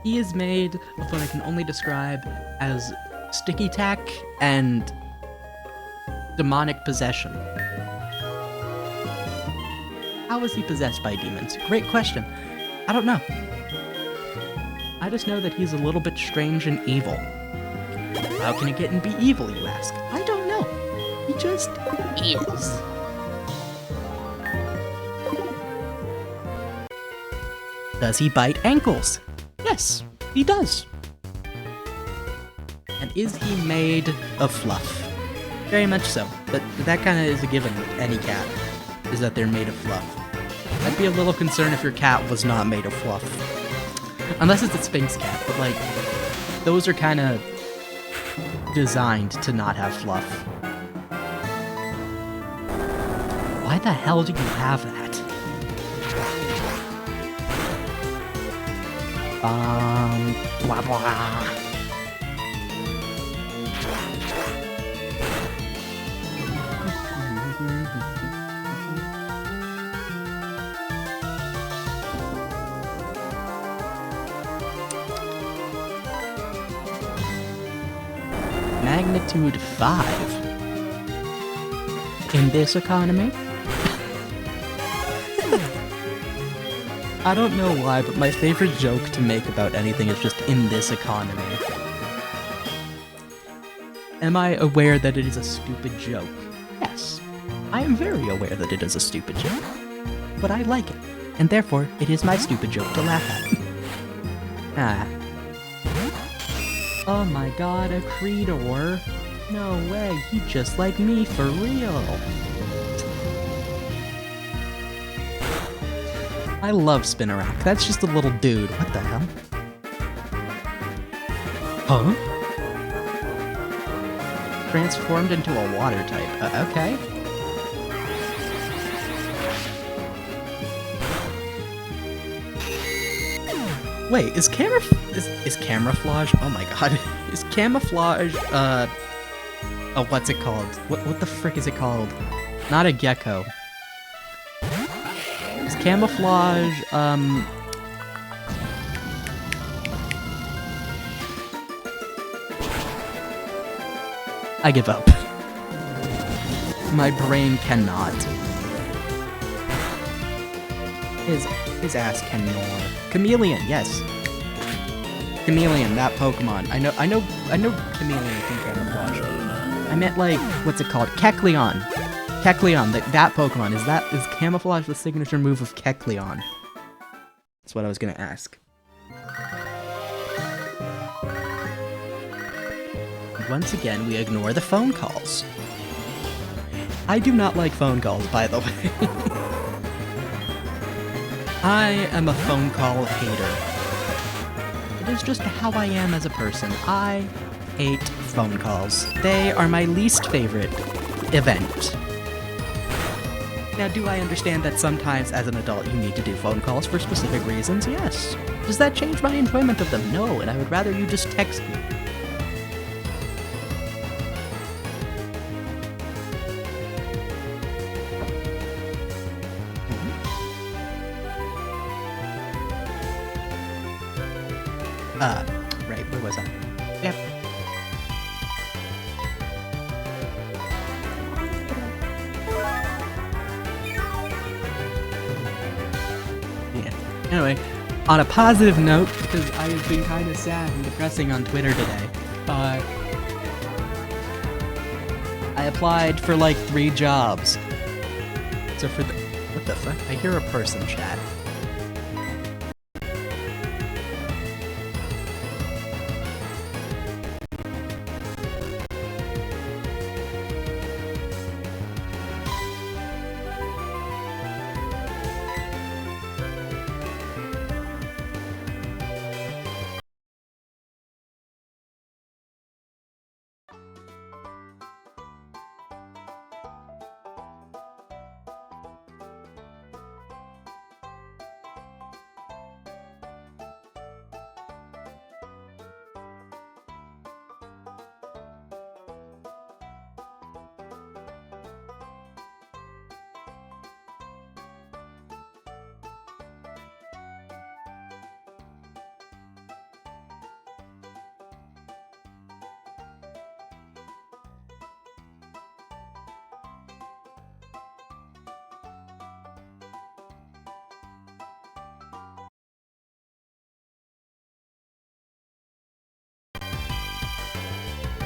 He is made of what I can only describe as sticky tack and demonic possession. How is he possessed by demons? Great question. I don't know. I just know that he's a little bit strange and evil. How can a kitten be evil, you ask? I don't know. He just is. Does he bite ankles? Yes, he does. And is he made of fluff? Very much so. But that kind of is a given with any cat, is that they're made of fluff. I'd be a little concerned if your cat was not made of fluff. Unless it's a Sphinx cat, but those are kind of designed to not have fluff. Why the hell do you have that? Blah blah. Magnitude 5. In this economy? I don't know why, but my favorite joke to make about anything is just in this economy. Am I aware that it is a stupid joke? Yes. I am very aware that it is a stupid joke. But I like it, and therefore it is my stupid joke to laugh at. Ah. Oh my god, a Creedor? No way, he just like me for real. I love Spinarak. That's just a little dude. What the hell? Huh? Transformed into a water type. Okay. Wait, is camouflage? Oh my god. Is camouflage, oh, what's it called? What the frick is it called? Not a gecko. Is camouflage, I give up. My brain cannot. His ass can more. Chameleon, yes. Chameleon, that Pokemon. I know Chameleon can camouflage. I meant like, what's it called? Kecleon. Kecleon, that Pokemon. Is camouflage the signature move of Kecleon? That's what I was gonna ask. Once again, we ignore the phone calls. I do not like phone calls, by the way. I am a phone call hater. It is just how I am as a person. I hate phone calls. They are my least favorite event. Now, do I understand that sometimes as an adult you need to do phone calls for specific reasons? Yes. Does that change my enjoyment of them? No, and I would rather you just text me. Right, where was I? Yep. Yeah. Anyway, on a positive note, because I have been kind of sad and depressing on Twitter today, I applied for like 3 jobs. So for the... What the fuck? I hear a person chat.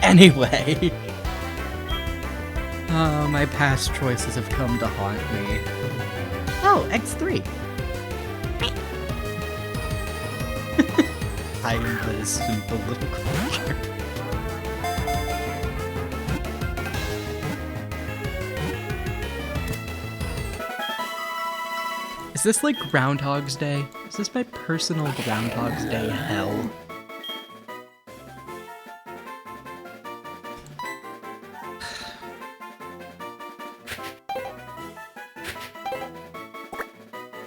Anyway. Oh, my past choices have come to haunt me. Oh, X3. I am this simple little creature. Is this like Groundhog's Day? Is this my personal Groundhog's Day hell?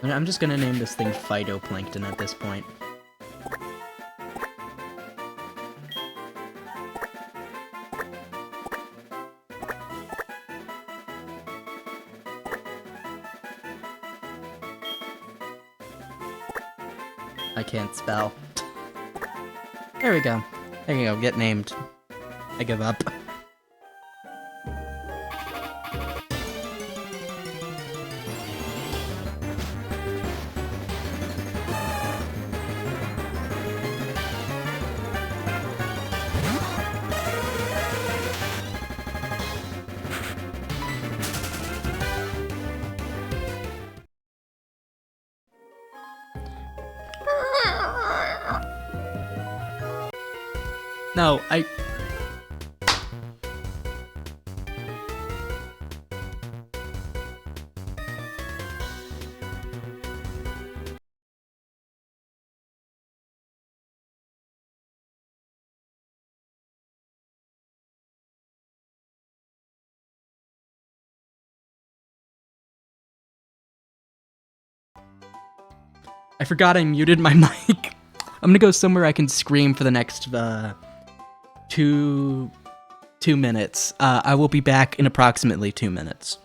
I'm just gonna name this thing Phytoplankton at this point. I can't spell. There we go. There you go, get named. I give up. No, I forgot I muted my mic. I'm gonna go somewhere I can scream for the next, 2 minutes. I will be back in approximately 2 minutes.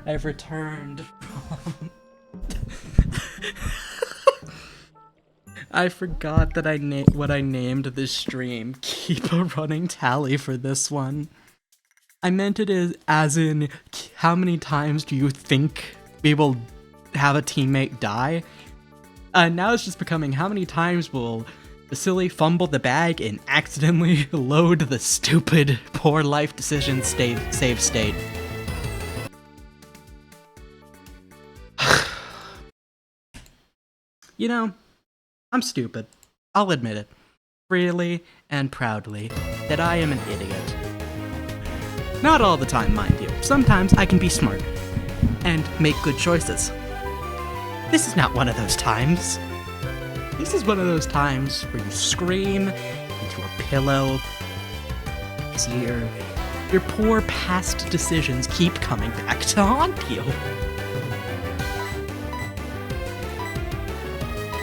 I've returned from... I forgot that what I named this stream. Keep a running tally for this one. I meant it as in, how many times do you think we will have a teammate die? Now it's just becoming, how many times will Vasily fumble the bag and accidentally load the stupid poor life decision save state? You know, I'm stupid. I'll admit it, freely and proudly, that I am an idiot. Not all the time, mind you. Sometimes I can be smart and make good choices. This is not one of those times. This is one of those times where you scream into a pillow as your poor past decisions keep coming back to haunt you.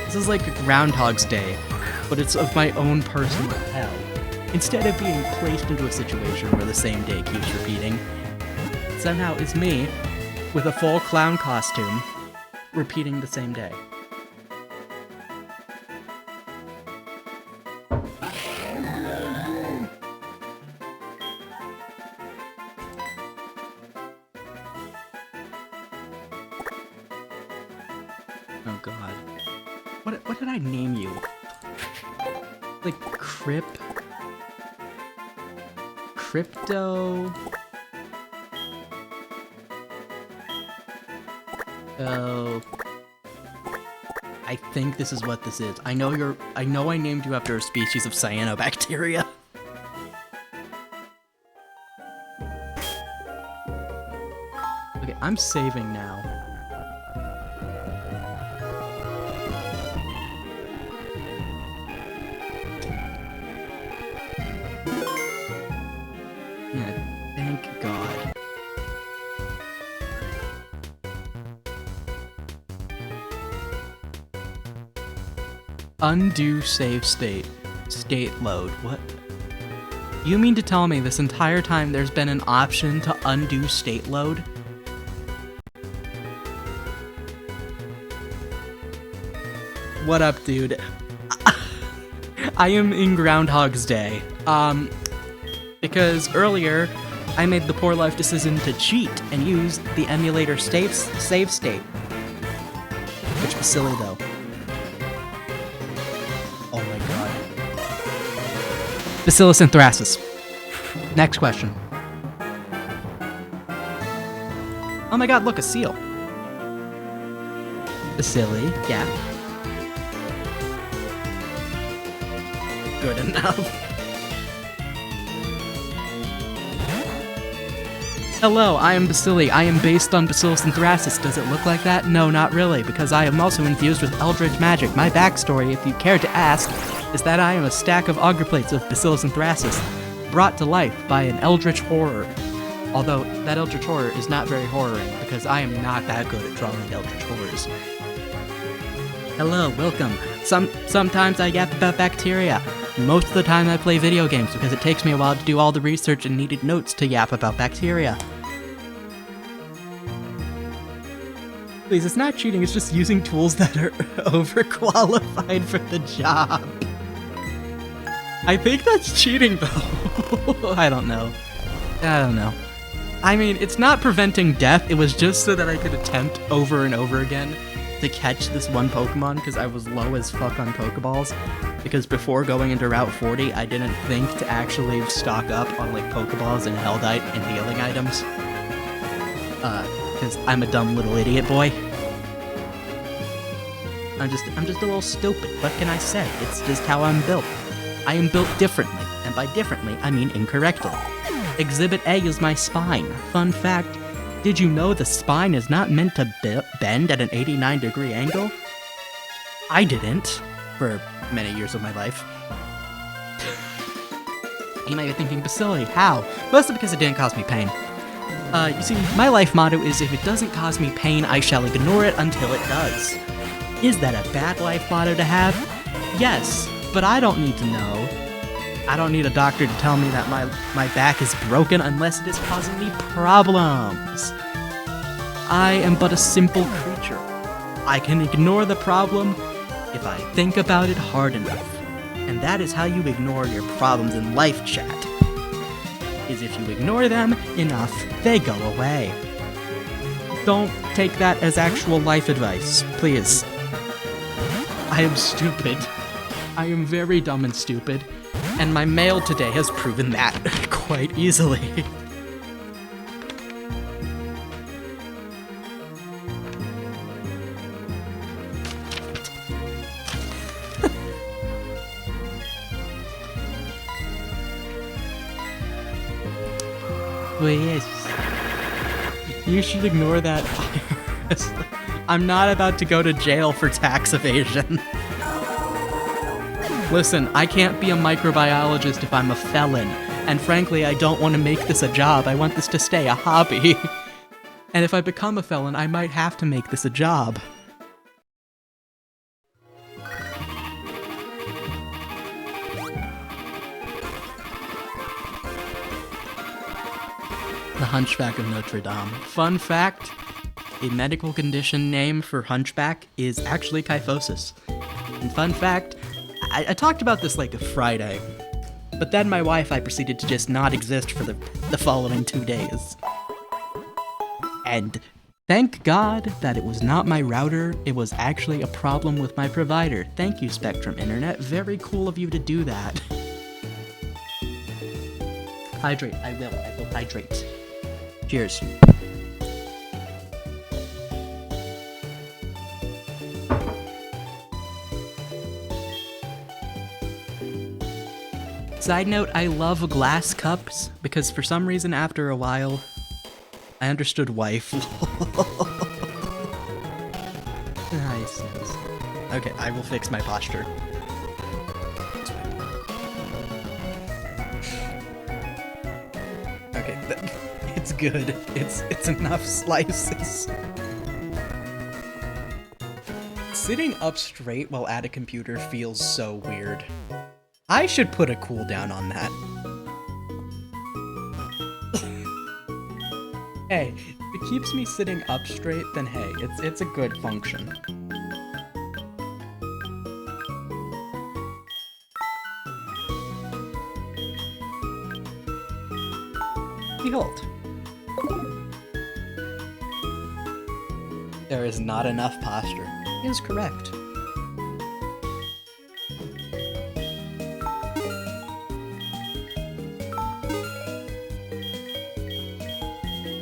This is like a Groundhog's Day, but it's of my own personal hell. Instead of being placed into a situation where the same day keeps repeating, somehow it's me, with a full clown costume, repeating the same day. Oh god. What did I name you? Like Crypto... Oh... I think this is what this is. I know I named you after a species of cyanobacteria. Okay, I'm saving now. Yeah, thank God. Undo save state. State load. What? You mean to tell me this entire time there's been an option to undo state load? What up, dude? I am in Groundhog's Day. Because earlier, I made the poor life decision to cheat and use the emulator save state. Which was silly, though. Oh my god. Bacillus anthracis. Next question. Oh my god, look, a seal. Bacilli, yeah. Good enough. Hello, I am Bacilli. I am based on Bacillus anthracis. Does it look like that? No, not really, because I am also infused with eldritch magic. My backstory, if you care to ask, is that I am a stack of augur plates of Bacillus anthracis, brought to life by an eldritch horror. Although, that eldritch horror is not very horroring, because I am not that good at drawing eldritch horrors. Hello, welcome. Sometimes I yap about bacteria. Most of the time I play video games because it takes me a while to do all the research and needed notes to yap about bacteria. Please, it's not cheating, it's just using tools that are overqualified for the job. I think that's cheating, though. I don't know. I mean, it's not preventing death, it was just so that I could attempt over and over again to catch this one Pokemon, because I was low as fuck on Pokeballs. Because before going into Route 40, I didn't think to actually stock up on, like, Pokeballs and Heldite and healing items. Because I'm a dumb little idiot boy. I'm just a little stupid. What can I say? It's just how I'm built. I am built differently, and by differently, I mean incorrectly. Exhibit A is my spine. Fun fact, did you know the spine is not meant to bend at an 89-degree angle? I didn't, for many years of my life. You might be thinking, Bacilli, how? Mostly because it didn't cause me pain. You see, my life motto is, if it doesn't cause me pain, I shall ignore it until it does. Is that a bad life motto to have? Yes, but I don't need to know. I don't need a doctor to tell me that my back is broken unless it is causing me problems. I am but a simple creature. I can ignore the problem if I think about it hard enough. And that is how you ignore your problems in life, chat. Is if you ignore them enough, they go away. Don't take that as actual life advice, please. I am stupid. I am very dumb and stupid, and my mail today has proven that quite easily. Well, yes. You should ignore that. I'm not about to go to jail for tax evasion. Listen, I can't be a microbiologist if I'm a felon, and frankly, I don't want to make this a job. I want this to stay a hobby. And if I become a felon, I might have to make this a job. The Hunchback of Notre Dame. Fun fact, a medical condition name for hunchback is actually kyphosis. And fun fact, I talked about this like a Friday, but then my Wi-Fi proceeded to just not exist for the following 2 days. And thank God that it was not my router, it was actually a problem with my provider. Thank you, Spectrum Internet. Very cool of you to do that. Hydrate, I will hydrate. Cheers. Side note, I love glass cups because for some reason after a while, I understood wife. Nice. Okay, I will fix my posture. Okay, it's good. It's enough slices. Sitting up straight while at a computer feels so weird. I should put a cooldown on that. Hey, if it keeps me sitting up straight, then hey, it's a good function. Behold. There is not enough posture. Is correct.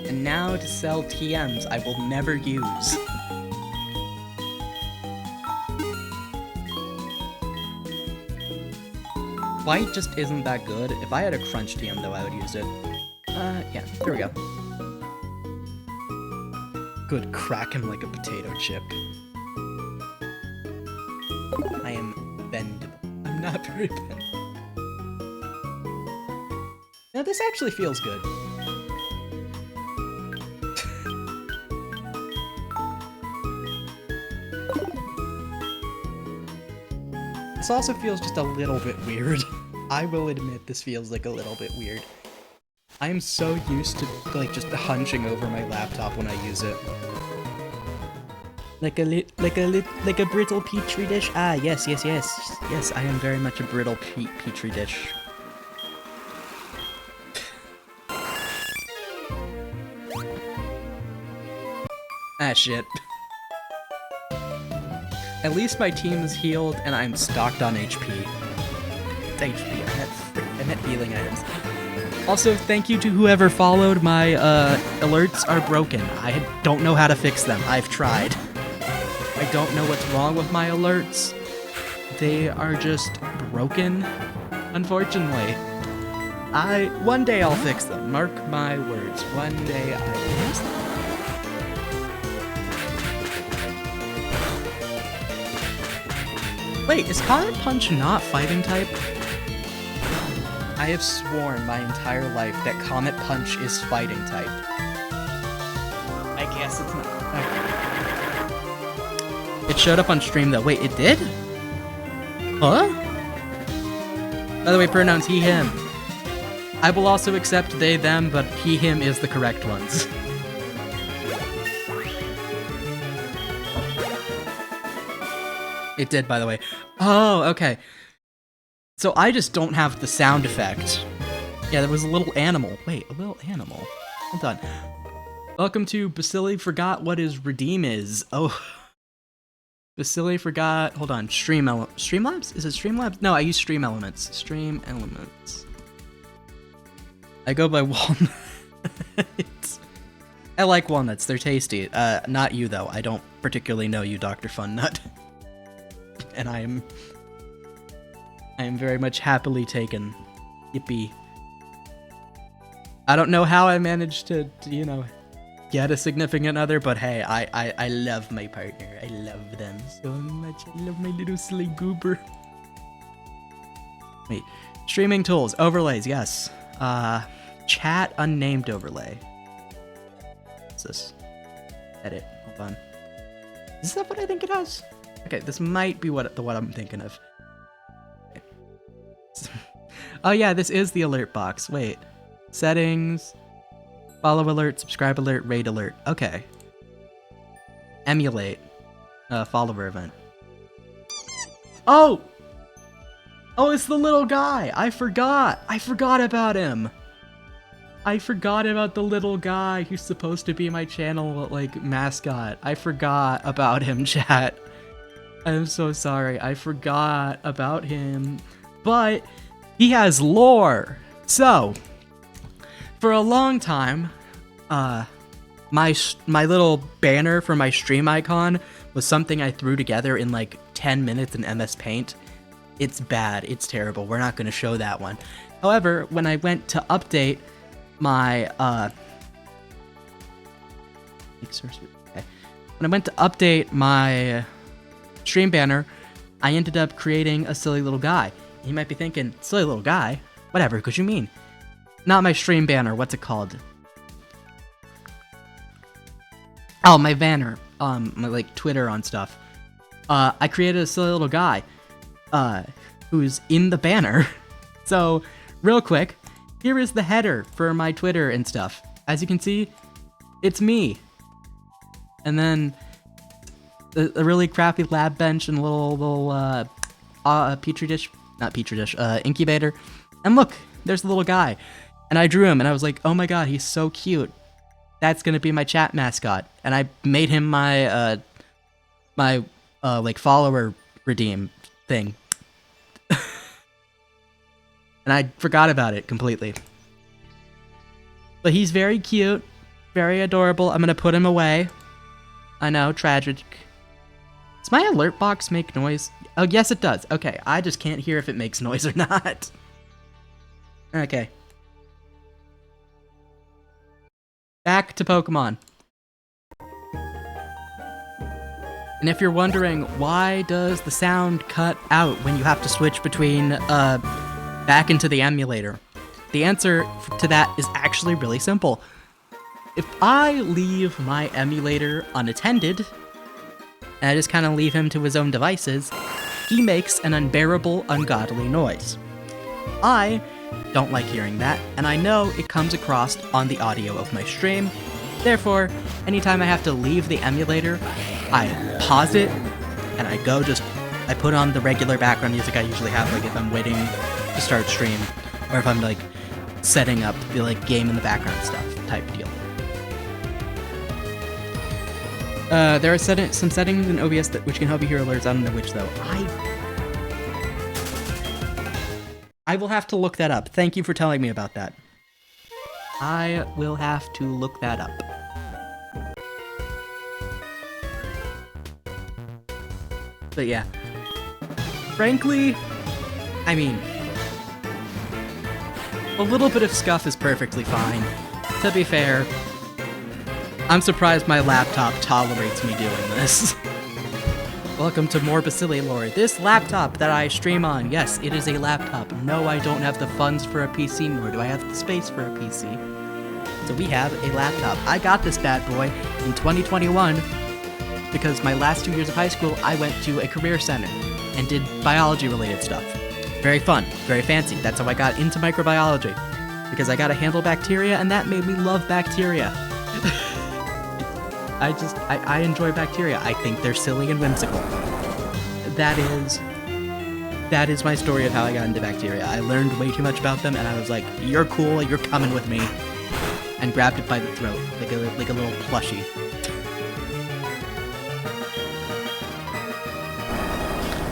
And now to sell TMs I will never use. White just isn't that good. If I had a crunch TM though, I would use it. Yeah, there we go. Good, crack him like a potato chip. I am bendable. I'm not very bendable. Now this actually feels good. This also feels just a little bit weird. I will admit this feels like a little bit weird. I am so used to like just hunching over my laptop when I use it. Like a brittle petri dish. Ah, yes. Yes, I am very much a brittle petri dish. Ah, shit. At least my team is healed and I'm stocked on HP. I meant healing items. Also, thank you to whoever followed. My alerts are broken. I don't know how to fix them. I've tried. I don't know what's wrong with my alerts. They are just broken, unfortunately. One day I'll fix them. Mark my words. One day I will fix them. Wait, is Comet Punch not fighting type? I have sworn my entire life that Comet Punch is fighting type. I guess it's not. Okay. It showed up on stream though. Wait, it did? Huh? By the way, pronouns he, him. I will also accept they, them, but he, him is the correct ones. It did, by the way. Oh, okay. So I just don't have the sound effect. Yeah, there was a little animal. Wait, a little animal. Hold on. Welcome to Basili Forgot What His Redeem Is. Oh. Basili forgot... Hold on. Streamlabs? Is it Streamlabs? No, I use Stream Elements. Stream Elements. I go by walnuts. I like walnuts. They're tasty. Not you, though. I don't particularly know you, Dr. Funnut. And I am very much happily taken. Yippee. I don't know how I managed to you know, get a significant other, but hey, I love my partner. I love them so much. I love my little silly goober. Wait. Streaming tools. Overlays, yes. Chat unnamed overlay. What's this? Edit. Hold on. Is that what I think it has? Okay, this might be what I'm thinking of. Okay. Oh yeah, this is the alert box. Wait. Settings. Follow alert, subscribe alert, raid alert. Okay. Emulate. Follower event. Oh! Oh, it's the little guy! I forgot! I forgot about him! I forgot about the little guy who's supposed to be my channel, like, mascot. I forgot about him, chat. I'm so sorry. I forgot about him. But he has lore! So, for a long time, my little banner for my stream icon was something I threw together in like 10 minutes in MS Paint. It's bad. It's terrible. We're not going to show that one. However, when I went to update my stream banner, I ended up creating a silly little guy. You might be thinking, silly little guy? Whatever, what you mean? Not my stream banner. What's it called? Oh, my banner. My like Twitter on stuff. I created a silly little guy, who's in the banner. So, real quick, here is the header for my Twitter and stuff. As you can see, it's me. And then a really crappy lab bench and a little petri dish, not petri dish, incubator. And look, there's the little guy. And I drew him, and I was like, oh my god, he's so cute. That's gonna be my chat mascot. And I made him my, like, follower redeem thing. And I forgot about it completely. But he's very cute, very adorable. I'm gonna put him away. I know, tragic. Does my alert box make noise? Oh, yes it does. Okay, I just can't hear if it makes noise or not. Okay. Back to Pokemon. And if you're wondering, why does the sound cut out when you have to switch between, back into the emulator? The answer to that is actually really simple. If I leave my emulator unattended, and I just kind of leave him to his own devices, he makes an unbearable, ungodly noise. I don't like hearing that, and I know it comes across on the audio of my stream. Therefore, anytime I have to leave the emulator, I pause it, and I put on the regular background music I usually have, like if I'm waiting to start stream, or if I'm like setting up the like game in the background stuff type deal. There are some settings in OBS which can help you hear alerts. I don't know which though. I will have to look that up. Thank you for telling me about that. I will have to look that up. But yeah. Frankly, I mean, a little bit of scuff is perfectly fine. To be fair, I'm surprised my laptop tolerates me doing this. Welcome to more Bacilli lore. This laptop that I stream on, yes, it is a laptop. No, I don't have the funds for a PC, nor do I have the space for a PC. So we have a laptop. I got this bad boy in 2021 because my last 2 years of high school, I went to a career center and did biology-related stuff. Very fun, very fancy. That's how I got into microbiology, because I got to handle bacteria, and that made me love bacteria. I enjoy bacteria. I think they're silly and whimsical. That is my story of how I got into bacteria. I learned way too much about them, and I was like, you're cool, you're coming with me. And grabbed it by the throat, like a little plushie.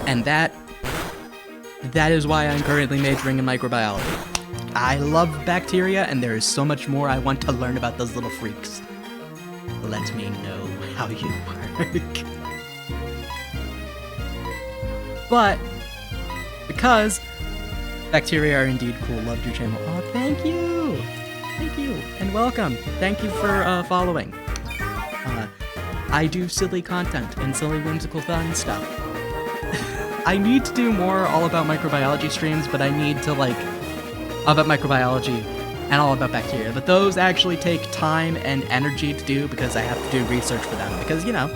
And that is why I'm currently majoring in microbiology. I love bacteria, and there is so much more I want to learn about those little freaks. Let me know how you work. But, because bacteria are indeed cool, loved your channel. Oh, thank you! Thank you, and welcome. Thank you for following. I do silly content and silly whimsical fun stuff. I need to do more all about microbiology streams, but I need to like all about microbiology and all about bacteria. But those actually take time and energy to do because I have to do research for them. Because, you know,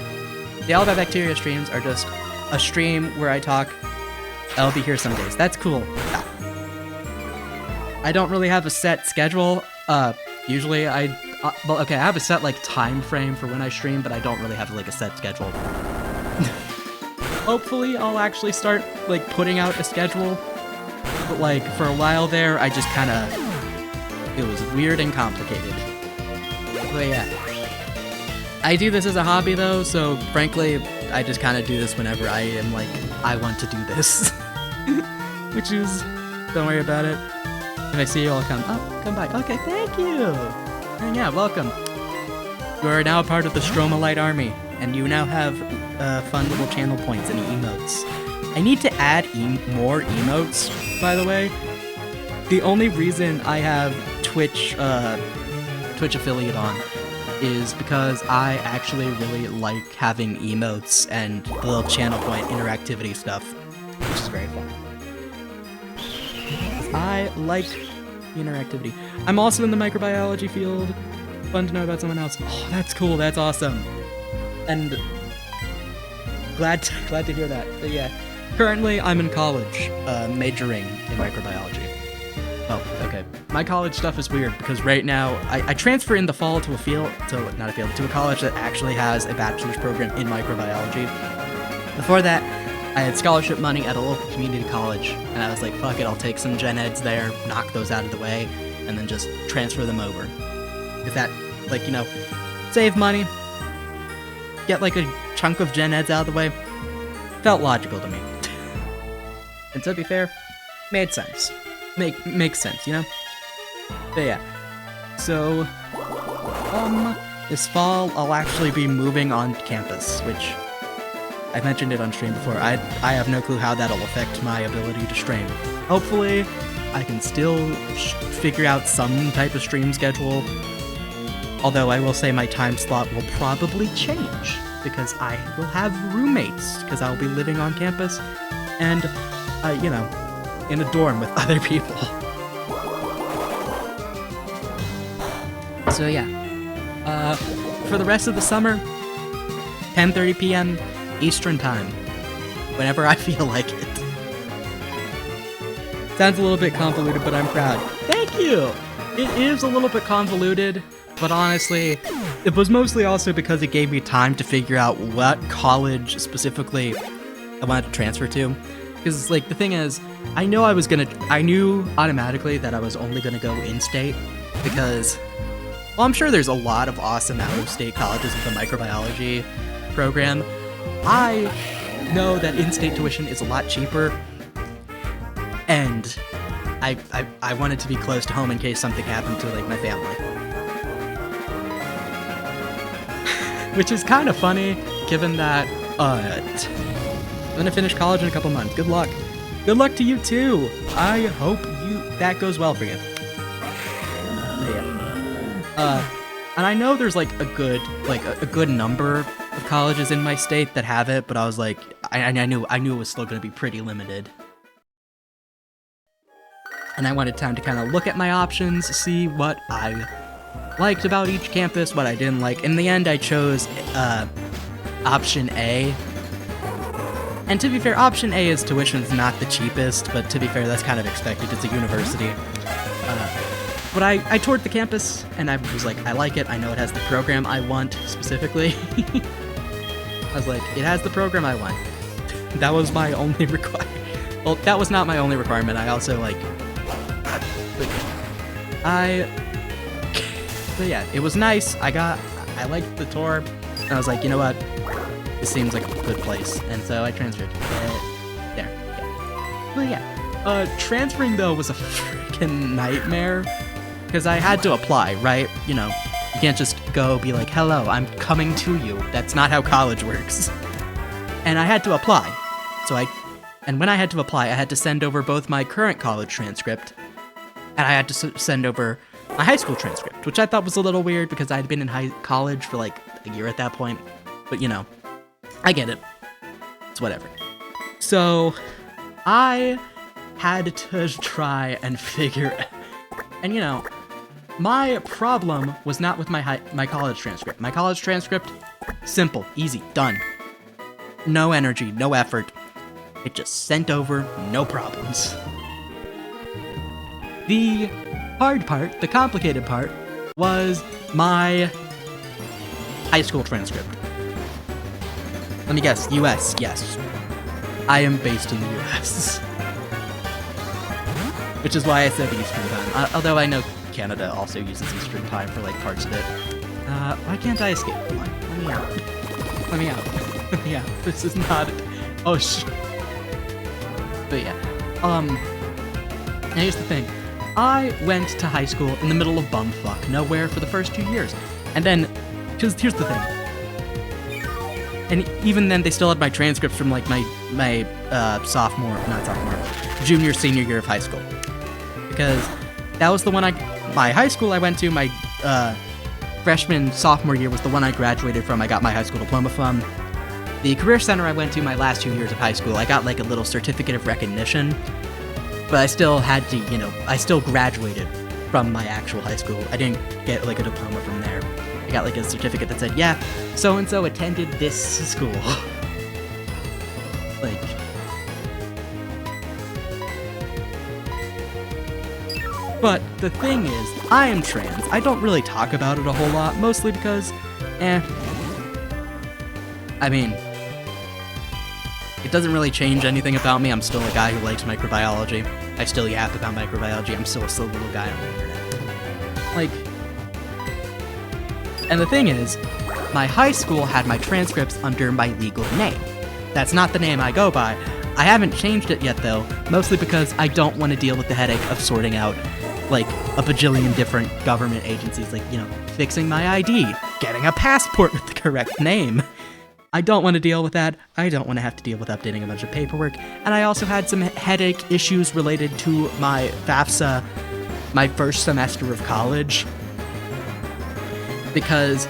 the all about bacteria streams are just a stream where I talk. I'll be here some days. That's cool. Yeah. I don't really have a set schedule. Usually well, okay, I have a set like time frame for when I stream, but I don't really have like a set schedule. Hopefully I'll actually start like putting out a schedule, but like for a while there I just kind of, it was weird and complicated. But yeah, I do this as a hobby though, so frankly I just kind of do this whenever I am like, I want to do this. Which is, don't worry about it. If I see you all come by. Okay, thank you. And yeah, welcome. You are now a part of the Stromalite army, and you now have fun little channel points and emotes. I need to add more emotes, by the way. The only reason I have Twitch affiliate on is because I actually really like having emotes and the little channel point interactivity stuff, which is very fun. I like interactivity. I'm also in the microbiology field. Fun to know about someone else. Oh, that's cool. That's awesome. And glad to hear that. But yeah, currently I'm in college, majoring in microbiology. Oh, okay. My college stuff is weird because right now I transfer in the fall to a college that actually has a bachelor's program in microbiology. Before that, I had scholarship money at a local community college, and I was like, fuck it, I'll take some gen eds there, knock those out of the way, and then just transfer them over. If that, like, you know, save money, get like a chunk of gen eds out of the way, felt logical to me. And to be fair, made sense. Makes sense, you know? But yeah. So, this fall, I'll actually be moving on campus, which I mentioned it on stream before. I have no clue how that'll affect my ability to stream. Hopefully, I can still figure out some type of stream schedule. Although I will say my time slot will probably change because I will have roommates because I'll be living on campus and, you know, in a dorm with other people. So yeah, for the rest of the summer, 10:30 p.m. Eastern Time, whenever I feel like it. Sounds a little bit convoluted, but I'm proud. Thank you! It is a little bit convoluted, but honestly, it was mostly also because it gave me time to figure out what college specifically I wanted to transfer to. Because, like, the thing is, I knew automatically that I was only gonna go in-state, because, well, I'm sure there's a lot of awesome out-of-state colleges with a microbiology program. I know that in-state tuition is a lot cheaper, and I wanted to be close to home in case something happened to, like, my family. Which is kind of funny, given that, I'm gonna finish college in a couple months. Good luck. Good luck to you, too! I hope that goes well for you. Yeah. And I know there's, like, a good number of colleges in my state that have it, but I was like, I knew it was still going to be pretty limited. And I wanted time to kind of look at my options, see what I liked about each campus, what I didn't like. In the end, I chose option A. And to be fair, option A is tuition's not the cheapest, but to be fair, that's kind of expected. It's a university. But I toured the campus, and I was like, I like it. I know it has the program I want, specifically. I was like, it has the program I want. That was my only requirement. Well, that was not my only requirement. I also, like... But yeah, it was nice. I liked the tour, and I was like, you know what? This seems like a good place. And so I transferred. There. Yeah. But yeah. Transferring, though, was a freaking nightmare. Because I had to apply, right? You know, you can't just go be like, hello, I'm coming to you. That's not how college works. And I had to apply. And when I had to apply, I had to send over both my current college transcript, and I had to send over my high school transcript, which I thought was a little weird because I had been in college for like a year at that point. But, you know, I get it. It's whatever. So I had to try and figure, and my problem was not with my college transcript. My college transcript, simple, easy, done. No energy, no effort. It just sent over, no problems. The hard part, the complicated part, was my high school transcript. Let me guess, US, yes. I am based in the US. Which is why I said Eastern Time, although I know Canada also uses Eastern Time for, like, parts of it. Why can't I escape? Come on, let me out. Let me out. Let me out. This is not... Oh, But yeah, and here's the thing. I went to high school in the middle of bumfuck nowhere for the first 2 years. And then, because here's the thing. And even then, they still had my transcripts from, like, my junior, senior year of high school. Because that was the one my high school I went to, my freshman, sophomore year was the one I graduated from, I got my high school diploma from. The career center I went to my last 2 years of high school, I got, like, a little certificate of recognition. But I still had to, I still graduated from my actual high school. I didn't get, like, a diploma from there. I got, like, a certificate that said, yeah, so-and-so attended this school. Like... But the thing is, I am trans. I don't really talk about it a whole lot, mostly because, I mean, it doesn't really change anything about me. I'm still a guy who likes microbiology. I still yap about microbiology. I'm still a silly little guy on the internet. Like, and the thing is, my high school had my transcripts under my legal name. That's not the name I go by. I haven't changed it yet, though, mostly because I don't want to deal with the headache of sorting out, like, a bajillion different government agencies, like, fixing my ID, getting a passport with the correct name. I don't want to deal with that. I don't want to have to deal with updating a bunch of paperwork. And I also had some headache issues related to my FAFSA, my first semester of college. Because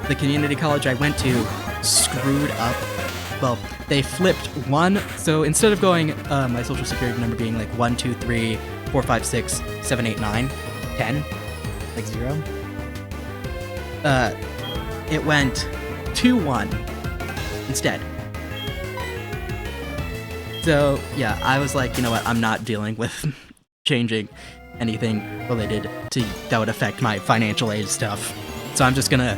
the community college I went to screwed up. Well, they flipped one. So instead of going, my social security number being like 1, 2, 3, 4, 5, 6, 7, 8, 9, 10, like 0. It went 2, 1. Instead. So, yeah, I was like, you know what, I'm not dealing with changing anything related to that would affect my financial aid stuff. So I'm just gonna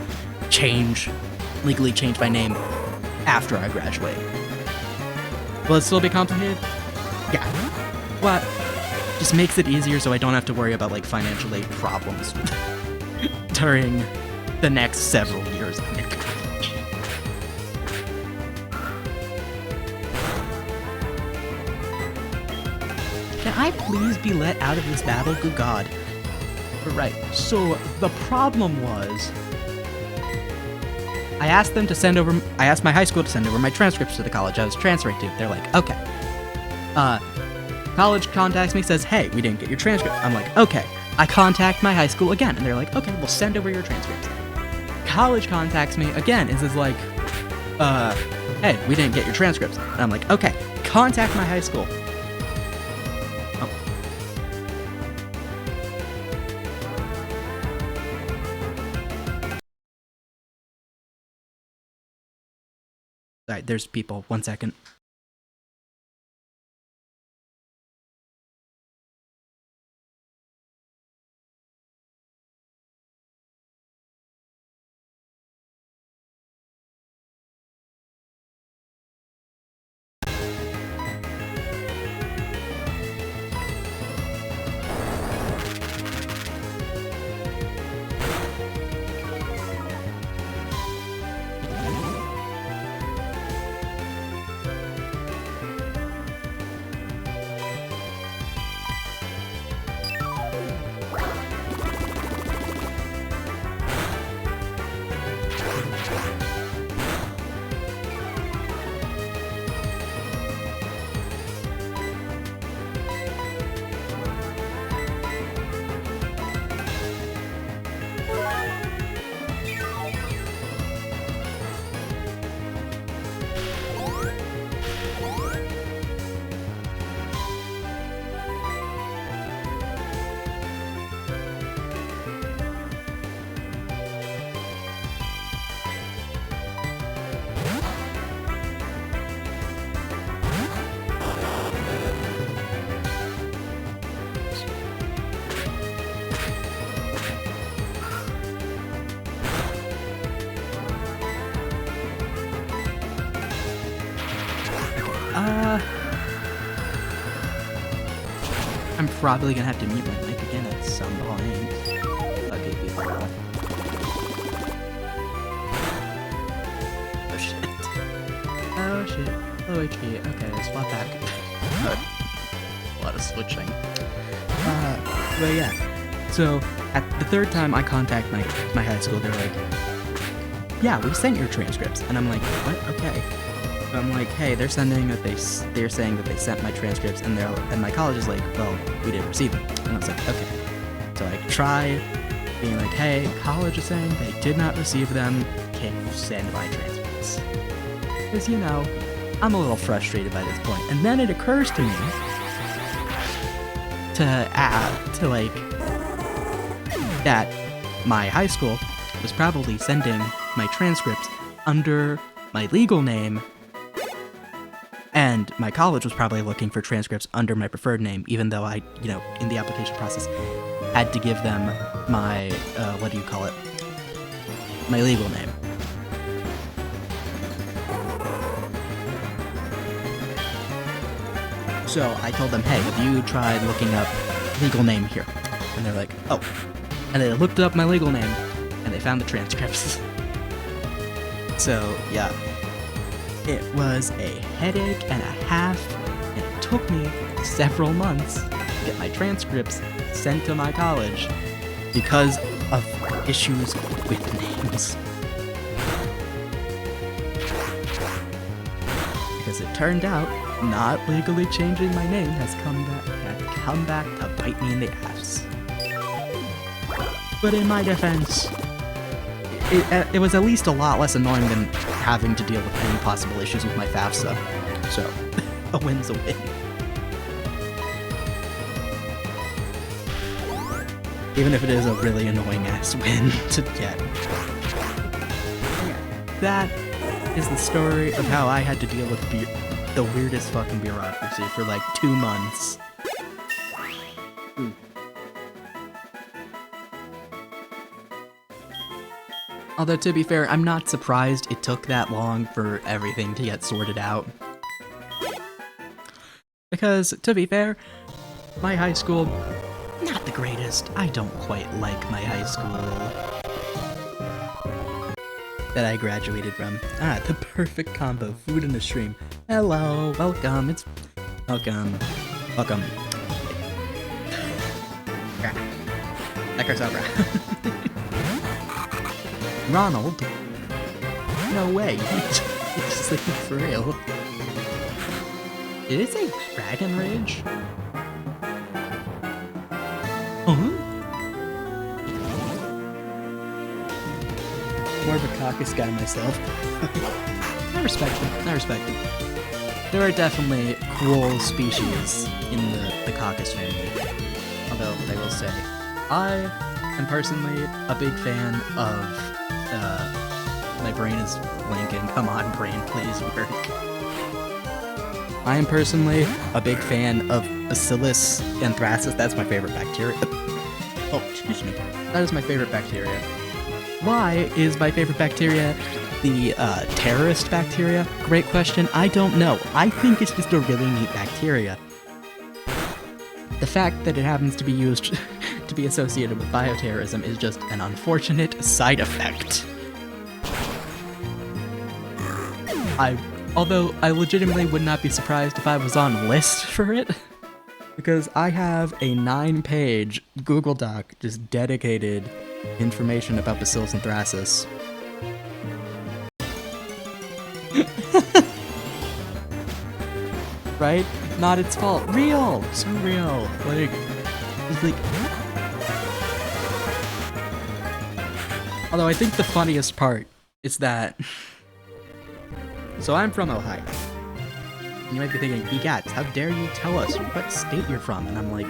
legally change my name after I graduate. Will it still be complicated? Yeah. But just makes it easier so I don't have to worry about, like, financial aid problems during the next several years. Can I please be let out of this battle? Good God. Right, so the problem was, I asked my high school to send over my transcripts to the college I was transferring to. They're like, okay. College contacts me, says, hey, we didn't get your transcript. I'm like, okay. I contact my high school again, and they're like, okay, we'll send over your transcripts. College contacts me again, and says like, hey, we didn't get your transcripts. And I'm like, okay, contact my high school. Alright, there's people. 1 second. I'm probably gonna have to mute my mic again at some point. Okay, people. Oh shit. Oh shit. Low HP. Okay, swap back. A lot of switching. But yeah. So, at the third time I contact my high school, they're like, yeah, we sent your transcripts. And I'm like, what? Okay. So I'm like, hey, they're saying that they sent my transcripts, and my college is like, well, we didn't receive them. And I was like, okay. So I try being like, hey, college is saying they did not receive them. Can you send my transcripts? Because, you know, I'm a little frustrated by this point. And then it occurs to me that my high school was probably sending my transcripts under my legal name, and my college was probably looking for transcripts under my preferred name, even though I, you know, in the application process, had to give them my, my legal name. So I told them, hey, have you tried looking up legal name here? And they're like, oh. And they looked up my legal name, and they found the transcripts. So, yeah. It was a headache and a half, and it took me several months to get my transcripts sent to my college because of issues with names. Because it turned out, not legally changing my name had come back to bite me in the ass. But in my defense, it was at least a lot less annoying than having to deal with any possible issues with my FAFSA. So, a win's a win. Even if it is a really annoying ass win to get. That is the story of how I had to deal with the weirdest fucking bureaucracy for like 2 months. Although, to be fair, I'm not surprised it took that long for everything to get sorted out. Because, to be fair, my high school, not the greatest. I don't quite like my high school that I graduated from. Ah, the perfect combo, food and a stream. Hello, welcome, welcome. Ronald? No way, you're sleeping for real. Did it say Dragon Rage? More of a caucus guy myself. I respect it. There are definitely cool species in the caucus family. Although, I will say, I am personally a big fan of... my brain is blanking. Come on, brain, please work. I am personally a big fan of Bacillus anthracis. That's my favorite bacteria. Oh, excuse me. That is my favorite bacteria. Why is my favorite bacteria the terrorist bacteria? Great question. I don't know. I think it's just a really neat bacteria. The fact that it happens to be used to be associated with bioterrorism is just an unfortunate side effect. Although I legitimately would not be surprised if I was on a list for it, because I have a 9-page Google Doc just dedicated information about Bacillus anthracis. Right? Not its fault. Real! So real. It's like... Although I think the funniest part is that... So I'm from Ohio. You might be thinking, Egats, how dare you tell us what state you're from? And I'm like,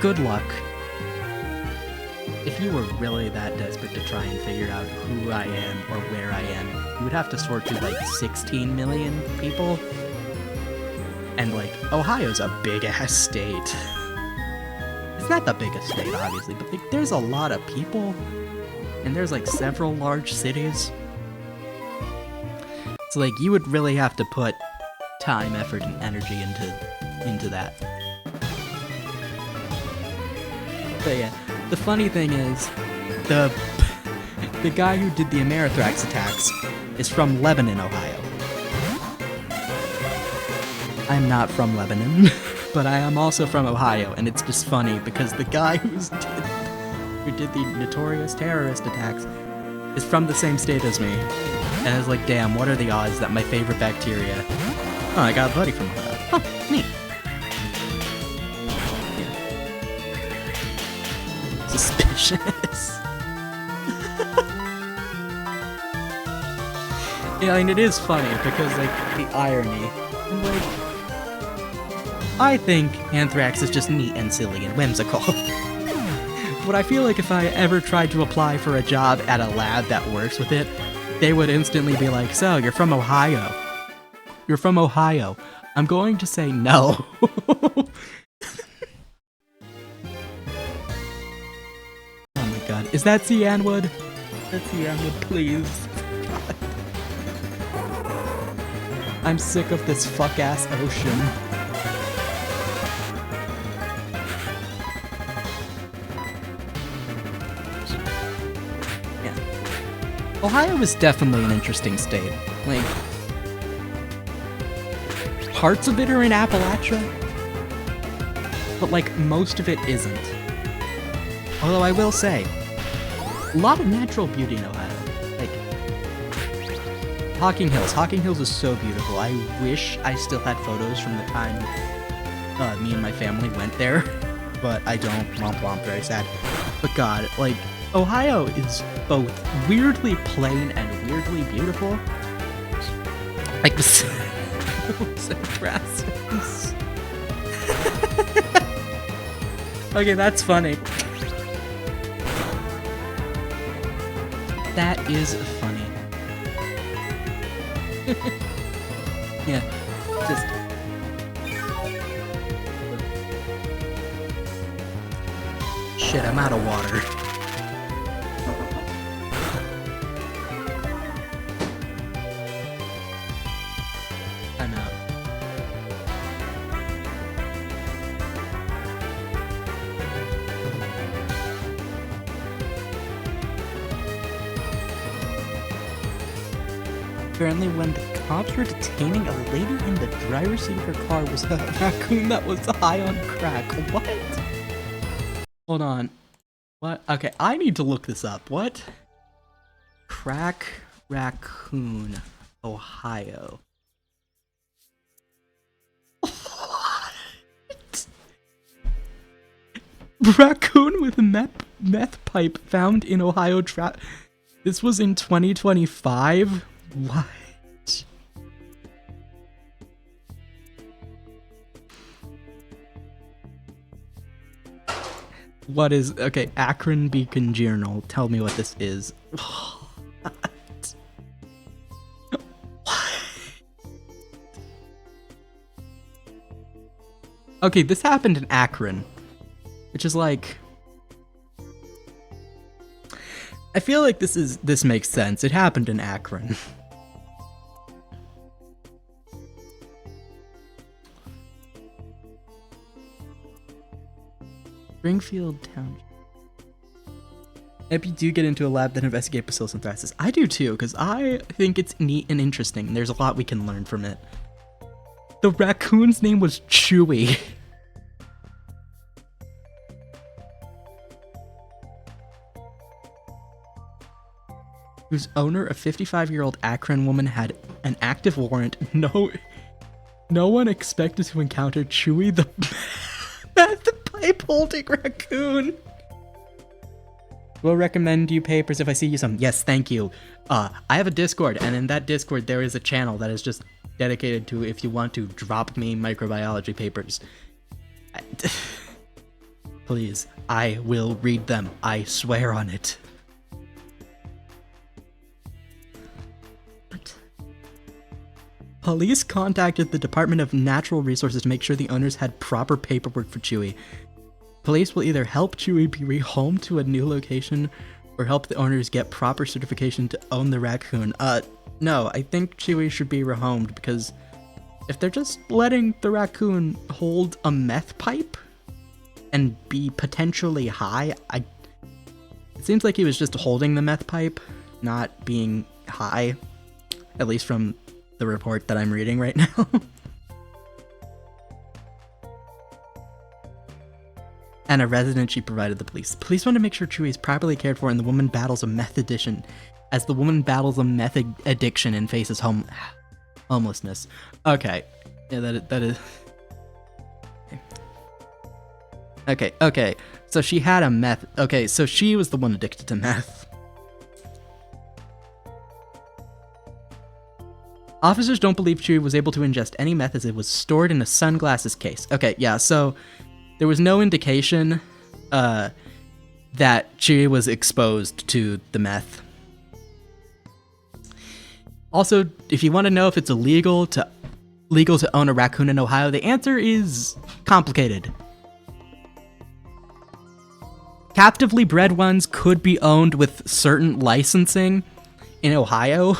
good luck. If you were really that desperate to try and figure out who I am or where I am, you would have to sort through like 16 million people. And like, Ohio's a big-ass state. It's not the biggest state, obviously, but like, there's a lot of people. And there's like several large cities. So like, you would really have to put time, effort, and energy into that. But yeah, the funny thing is, the guy who did the Amerithrax attacks is from Lebanon, Ohio. I'm not from Lebanon, but I am also from Ohio, and it's just funny because the guy who did the notorious terrorist attacks is from the same state as me. And I was like, damn, what are the odds that my favorite bacteria... Oh, I got a buddy from Ohio. Oh, neat. Yeah. Suspicious. Yeah, I mean, it is funny because, like, the irony. And, like, I think anthrax is just neat and silly and whimsical. But I feel like if I ever tried to apply for a job at a lab that works with it, they would instantly be like, so, you're from Ohio. You're from Ohio. I'm going to say no. Oh my god. Is that cyanwood? That's cyanwood, please. God. I'm sick of this fuck-ass ocean. Ohio is definitely an interesting state. Like, parts of it are in Appalachia, but like most of it isn't. Although I will say, a lot of natural beauty in Ohio. Like, Hocking Hills. Hocking Hills is so beautiful. I wish I still had photos from the time me and my family went there, but I don't. Womp womp, very sad. But god, like, Ohio is both weirdly plain and weirdly beautiful. Like the grasses. Okay, that's funny. That is funny. Yeah, just... Shit, I'm out of water. I'm out. Apparently when the cops were detaining a lady in the driver's seat of her car was a raccoon that was high on crack. What? Hold on. What? Okay, I need to look this up. What? Crack raccoon, Ohio. What? Raccoon with meth pipe found in Ohio trap. This was in 2025? What? What is... Okay, Akron Beacon Journal. Tell me what this is. What? What? Okay, this happened in Akron. Which is like... I feel like this makes sense. It happened in Akron. Springfield Township. I hope you do get into a lab that investigates bacillus anthracis. I do too, because I think it's neat and interesting. There's a lot we can learn from it. The raccoon's name was Chewy. Whose owner, a 55-year-old Akron woman, had an active warrant. No one expected to encounter Chewy the pipe-holding raccoon. Will recommend you papers if I see you some. Yes, thank you. I have a Discord, and in that Discord there is a channel that is just dedicated to if you want to drop me microbiology papers. Please, I will read them. I swear on it. Police contacted the Department of Natural Resources to make sure the owners had proper paperwork for Chewy. Police will either help Chewy be rehomed to a new location or help the owners get proper certification to own the raccoon. No, I think Chewy should be rehomed because if they're just letting the raccoon hold a meth pipe and be potentially high, it seems like he was just holding the meth pipe, not being high, at least from the report that I'm reading right now. And a resident she provided the police. The police want to make sure Chewie is properly cared for and the woman battles a meth addiction, as the woman battles a meth addiction and faces homelessness. Okay. Yeah, that is... Okay. So she had a meth... Okay, so she was the one addicted to meth. Officers don't believe Chewie was able to ingest any meth as it was stored in a sunglasses case. Okay, yeah, so... There was no indication that Chewie was exposed to the meth. Also, if you want to know if it's illegal to own a raccoon in Ohio, the answer is complicated. Captively bred ones could be owned with certain licensing in Ohio,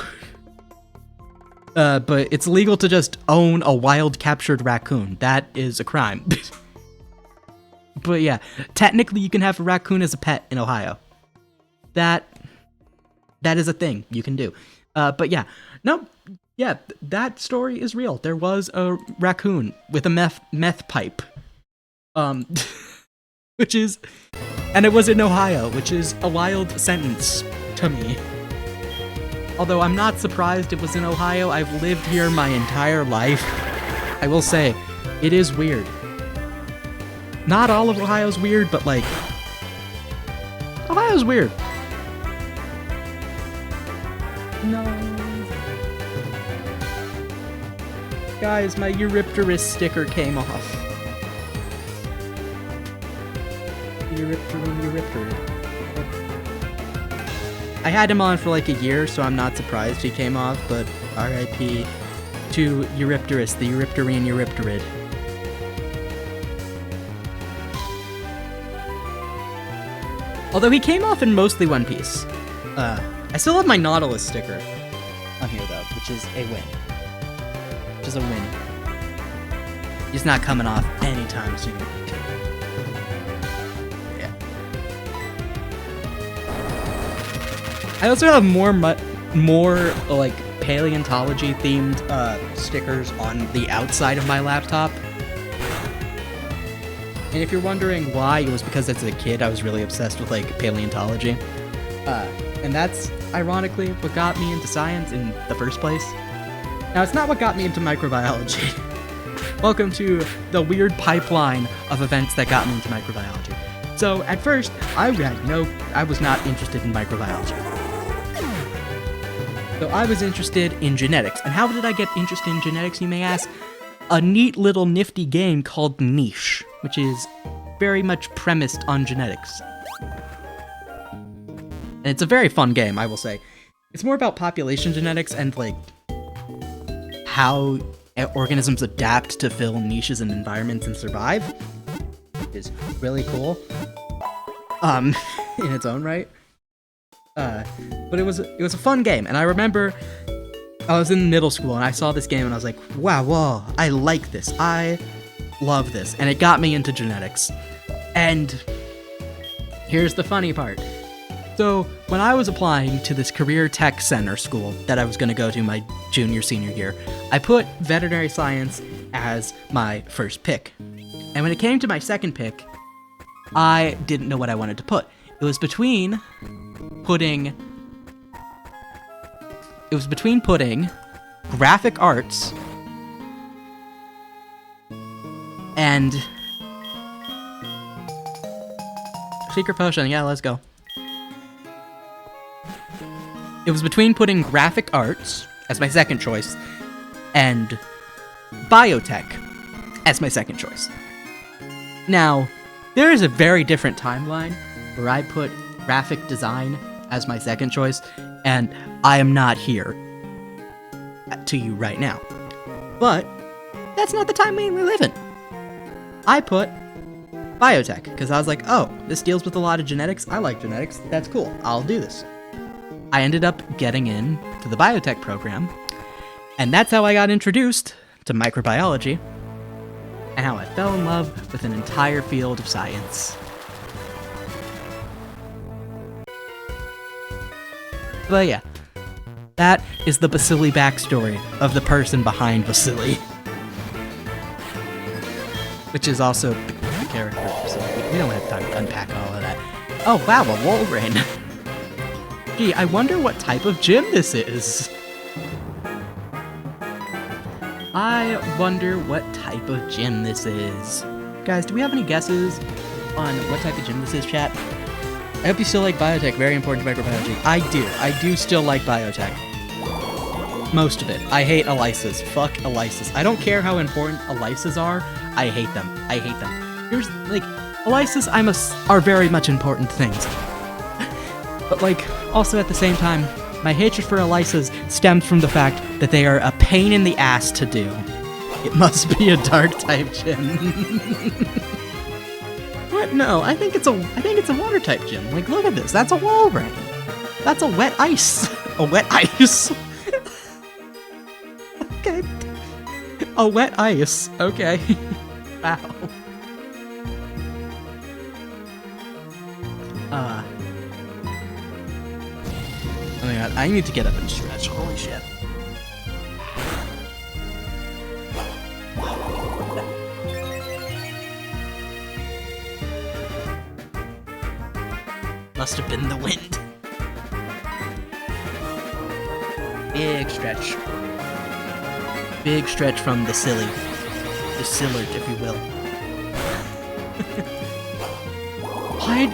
but it's illegal to just own a wild captured raccoon. That is a crime. But yeah, technically you can have a raccoon as a pet in Ohio. That is a thing you can do. But yeah, that story is real. There was a raccoon with a meth pipe. Which is, and it was in Ohio, which is a wild sentence to me. Although I'm not surprised it was in Ohio. I've lived here my entire life. I will say, it is weird. Not all of Ohio's weird, but like, Ohio's weird. No. Guys, my Eurypterus sticker came off. Eurypterus. I had him on for like a year, so I'm not surprised he came off, but RIP to Eurypterus, the Eurypterian Eurypterid. Although he came off in mostly one piece. I still have my Nautilus sticker on here though, which is a win. Which is a win. He's not coming off anytime soon. Yeah. I also have more like paleontology themed stickers on the outside of my laptop. And if you're wondering why, it was because as a kid I was really obsessed with like paleontology. And that's ironically what got me into science in the first place. Now it's not what got me into microbiology. Welcome to the weird pipeline of events that got me into microbiology. So at first, I was not interested in microbiology. So I was interested in genetics. And how did I get interested in genetics, you may ask? A neat little nifty game called Niche, which is very much premised on genetics. And it's a very fun game, I will say. It's more about population genetics and like how organisms adapt to fill niches in environments and survive. Which is really cool. In its own right. But it was a fun game, and I remember I was in middle school and I saw this game and I was like, wow, whoa, I like this. I love this. And it got me into genetics. And here's the funny part. So when I was applying to this career tech center school that I was going to go to my senior year, I put veterinary science as my first pick. And when it came to my second pick, I didn't know what I wanted to put. It was between putting graphic arts and secret potion. Yeah, let's go. It was between putting graphic arts as my second choice and biotech as my second choice. Now, there is a very different timeline where I put graphic design as my second choice, and I am not here to you right now. But that's not the timeline we live in. I put biotech because I was like, oh, this deals with a lot of genetics. I like genetics. That's cool. I'll do this. I ended up getting in to the biotech program, and that's how I got introduced to microbiology, and how I fell in love with an entire field of science. But yeah, that is the Bacilli backstory of the person behind Bacilli. Which is also the character of Bacilli. We don't have time to unpack all of that. Oh wow, a Wolverine. Gee, I wonder what type of gym this is. I wonder what type of gym this is. Guys, do we have any guesses on what type of gym this is, chat? I hope you still like biotech. Very important to microbiology. I do. I do still like biotech. Most of it. I hate ELISAs. Fuck ELISAs. I don't care how important ELISAs are. I hate them. I hate them. Here's, like, ELISAs are very much important things. But, like, also at the same time, my hatred for ELISAs stems from the fact that they are a pain in the ass to do. It must be a dark type gym. What? No, I think it's a water type gym. Like, look at this. That's a Wolverine. That's a wet ice. A wet ice. Okay. A wet ice. Okay. Wow. Oh my god, I need to get up and stretch. Holy shit. Must have been the wind. Big stretch. Big stretch from the silly. The Sillard, if you will. Hide.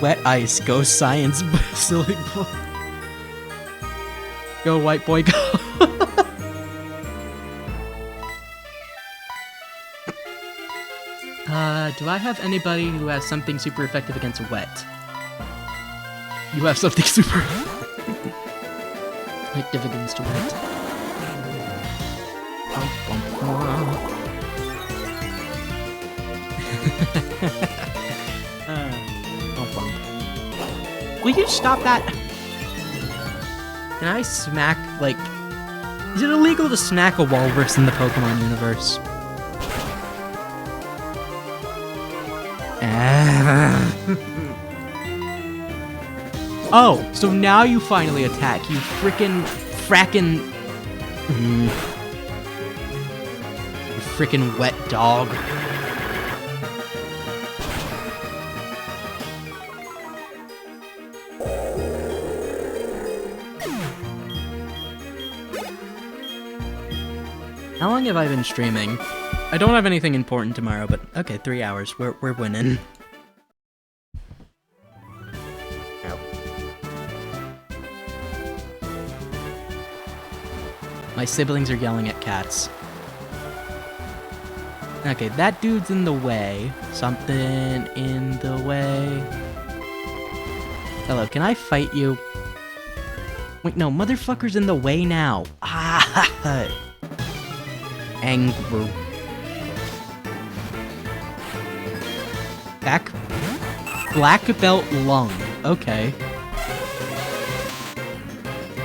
Wet ice, go science, silly boy. Go white boy, go. Do I have anybody who has something super effective against wet? You have something super effective against wet. Will you stop that? Can I smack, like... Is it illegal to smack a walrus in the Pokemon universe? Oh, so now you finally attack, you frickin' you frickin' wet dog. How long have I been streaming? I don't have anything important tomorrow, but okay, 3 hours. We're winning. Ow. My siblings are yelling at cats. Okay, that dude's in the way. Something in the way. Hello, can I fight you? Wait, no, motherfucker's in the way now. Ah, anger. Back. Black belt lung. Okay.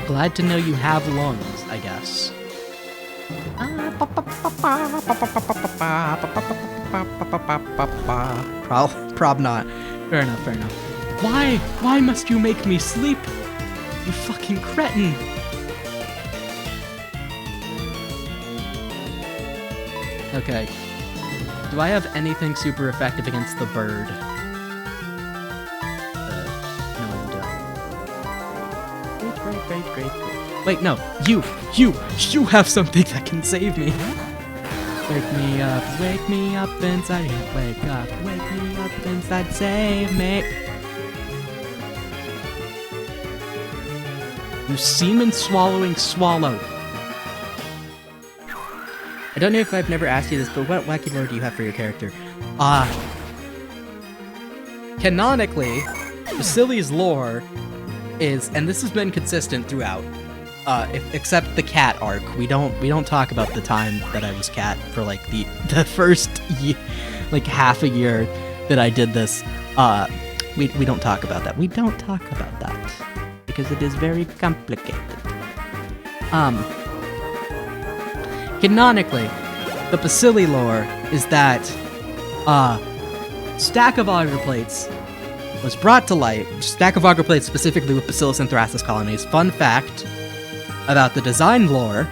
Glad to know you have lungs, I guess. Prob not. Fair enough, fair enough. Why? Why must you make me sleep? You fucking cretin. Okay. Do I have anything super effective against the bird? No, I don't. Great. Wait, no. You have something that can save me. Wake me up inside here. Wake me up inside, save me. You semen-swallowing swallow. I don't know if I've never asked you this, but what wacky lore do you have for your character? Canonically, Bacilli's lore is, and this has been consistent throughout, except the cat arc. We don't talk about the time that I was cat for like the first like half a year that I did this. We don't talk about that. We don't talk about that because it is very complicated. Canonically, the Bacilli lore is that stack of auger plates was brought to light. Stack of auger plates specifically with Bacillus anthracis colonies. Fun fact about the design lore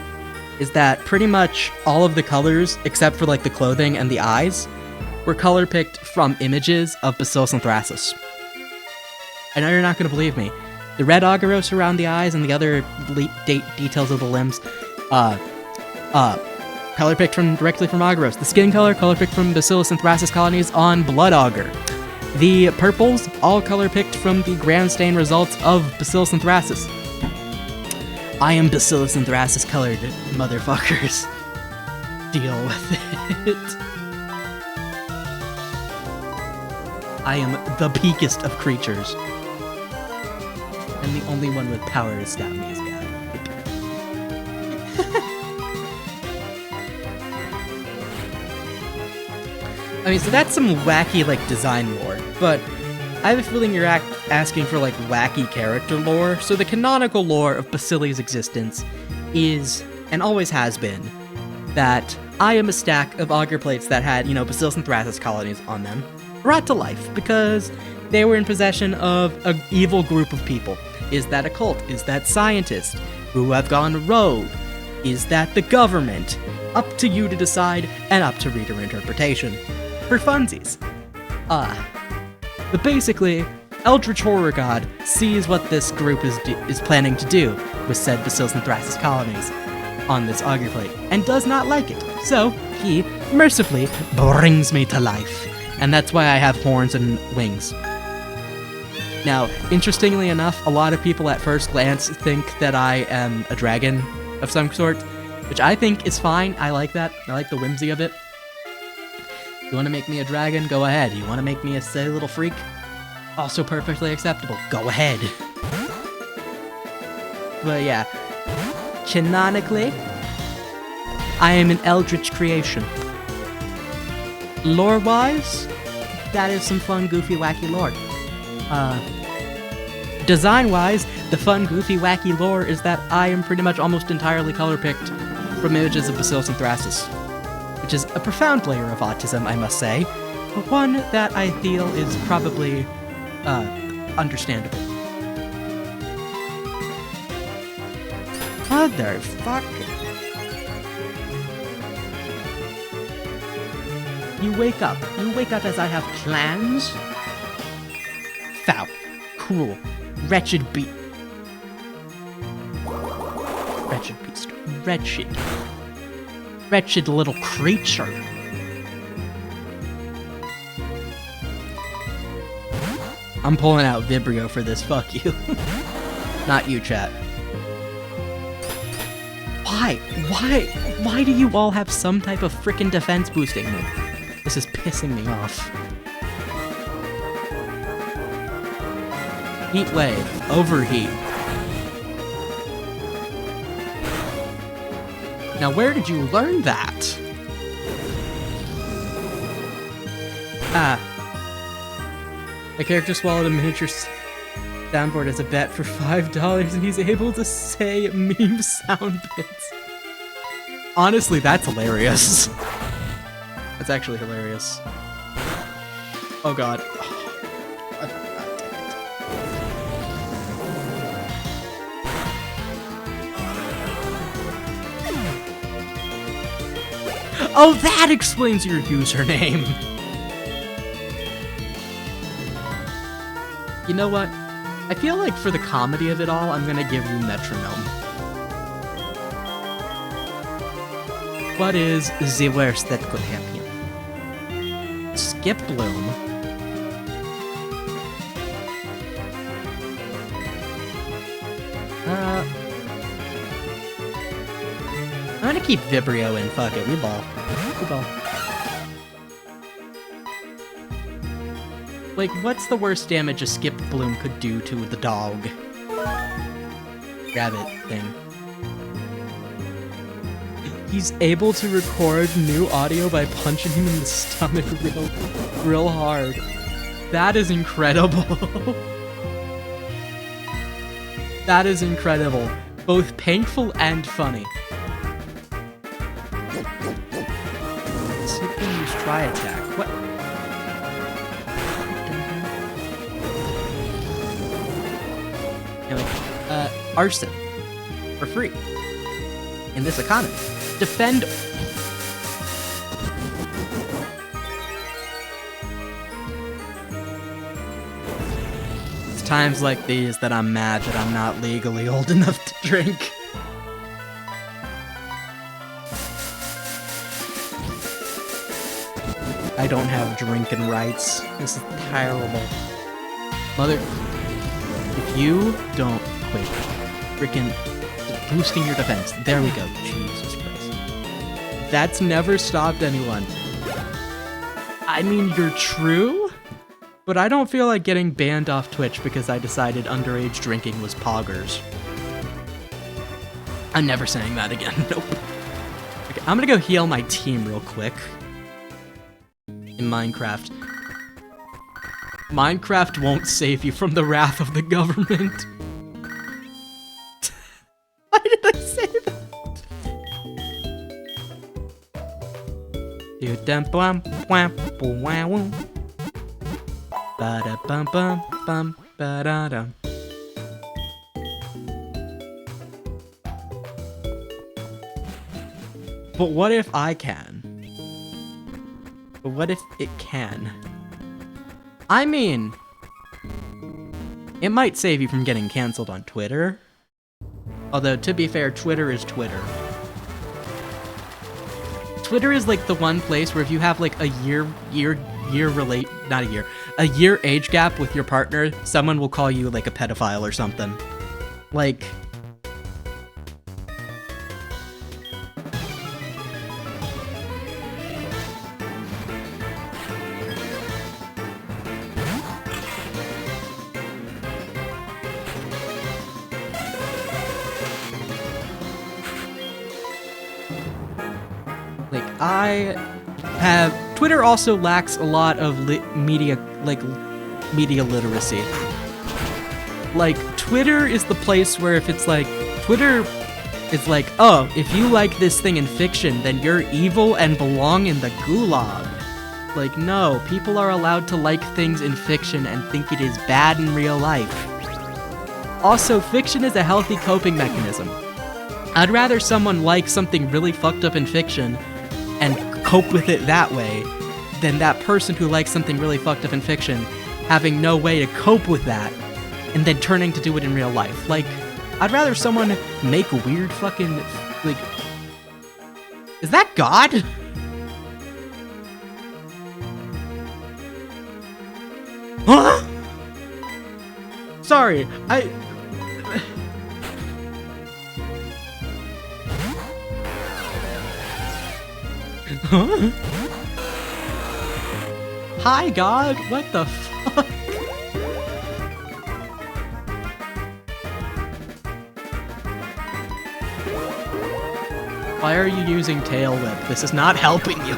is that pretty much all of the colors, except for like the clothing and the eyes, were color picked from images of Bacillus anthracis. I know you're not going to believe me. The red auguros around the eyes and the other details of the limbs, color picked directly from auguros. The skin color picked from Bacillus anthracis colonies on blood auger. The purples, all color picked from the ground stain results of Bacillus anthracis. I am Bacillus anthracis colored, motherfuckers. Deal with it. I am the peakest of creatures. I'm the only one with power to stab me as bad. I mean, so that's some wacky, like, design lore, but I have a feeling you're asking for, like, wacky character lore. So the canonical lore of Bacilli's existence is, and always has been, that I am a stack of auger plates that had, Bacillus anthracis colonies on them, brought to life because they were in possession of an evil group of people. Is that a cult? Is that scientists who have gone rogue? Is that the government? Up to you to decide, and up to reader interpretation. For funsies. But basically, Eldritch Horror God sees what this group is planning to do with said Bacillus anthracis colonies on this auger plate, and does not like it. So, he mercifully brings me to life. And that's why I have horns and wings. Now, interestingly enough, a lot of people at first glance think that I am a dragon of some sort, which I think is fine. I like that. I like the whimsy of it. You want to make me a dragon? Go ahead. You want to make me a silly little freak? Also perfectly acceptable. Go ahead. But yeah, canonically, I am an eldritch creation. Lore-wise, that is some fun, goofy, wacky lore. Design-wise, the fun, goofy, wacky lore is that I am pretty much almost entirely color-picked from images of Bacillus anthracis, which is a profound layer of autism, I must say, but one that I feel is probably, understandable. Motherfucker. You wake up as I have plans? Foul, cruel, wretched beast. Wretched little creature. I'm pulling out Vibrio for this, fuck you. Not you, chat. Why do you all have some type of frickin' defense boosting move? This is pissing me off. Heat wave. Overheat. Now where did you learn that? My character swallowed a miniature soundboard as a bet for $5 and he's able to say meme sound bits. Honestly, that's hilarious. That's actually hilarious. Oh god. Oh, that explains your username! You know what? I feel like for the comedy of it all, I'm gonna give you Metronome. What is the worst that could happen? Skip Bloom. I'm gonna keep Vibrio in. Fuck it, we ball. Like, what's the worst damage a Skip Bloom could do to the dog? Rabbit thing. He's able to record new audio by punching him in the stomach real hard. That is incredible. That is incredible. Both painful and funny. try attack. What? Anyway, arson. For free. In this economy. Defend... It's times like these that I'm mad that I'm not legally old enough to drink. I don't have drinking rights. This is terrible. Mother, if you don't quit freaking boosting your defense, there we go. Jesus Christ. That's never stopped anyone. I mean, you're true, but I don't feel like getting banned off Twitch because I decided underage drinking was poggers. I'm never saying that again. Nope. Okay, I'm gonna go heal my team real quick. In Minecraft. Minecraft won't save you from the wrath of the government. Why did I say that? But what if I can? But what if it can? I mean, it might save you from getting canceled on Twitter. Although, to be fair, Twitter is Twitter. Twitter is like the one place where if you have like a year age gap with your partner, someone will call you like a pedophile or something. Like... Twitter also lacks a lot of media literacy. Like, Twitter is the place where if it's like, Twitter is like, oh, if you like this thing in fiction, then you're evil and belong in the gulag. Like, no, people are allowed to like things in fiction and think it is bad in real life. Also, fiction is a healthy coping mechanism. I'd rather someone like something really fucked up in fiction and cope with it that way than that person who likes something really fucked up in fiction having no way to cope with that and then turning to do it in real life. Like, I'd rather someone make weird fucking, like... Is that God? Huh? Sorry, Huh? Hi, God! What the fuck? Why are you using Tail Whip? This is not helping you.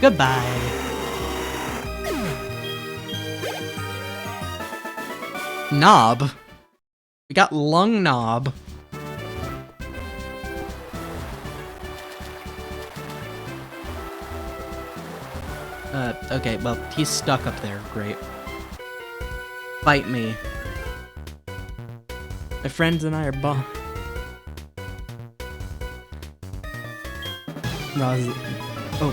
Goodbye. Knob? We got Lung Knob. Okay, well, he's stuck up there. Great. Fight me. My friends and I are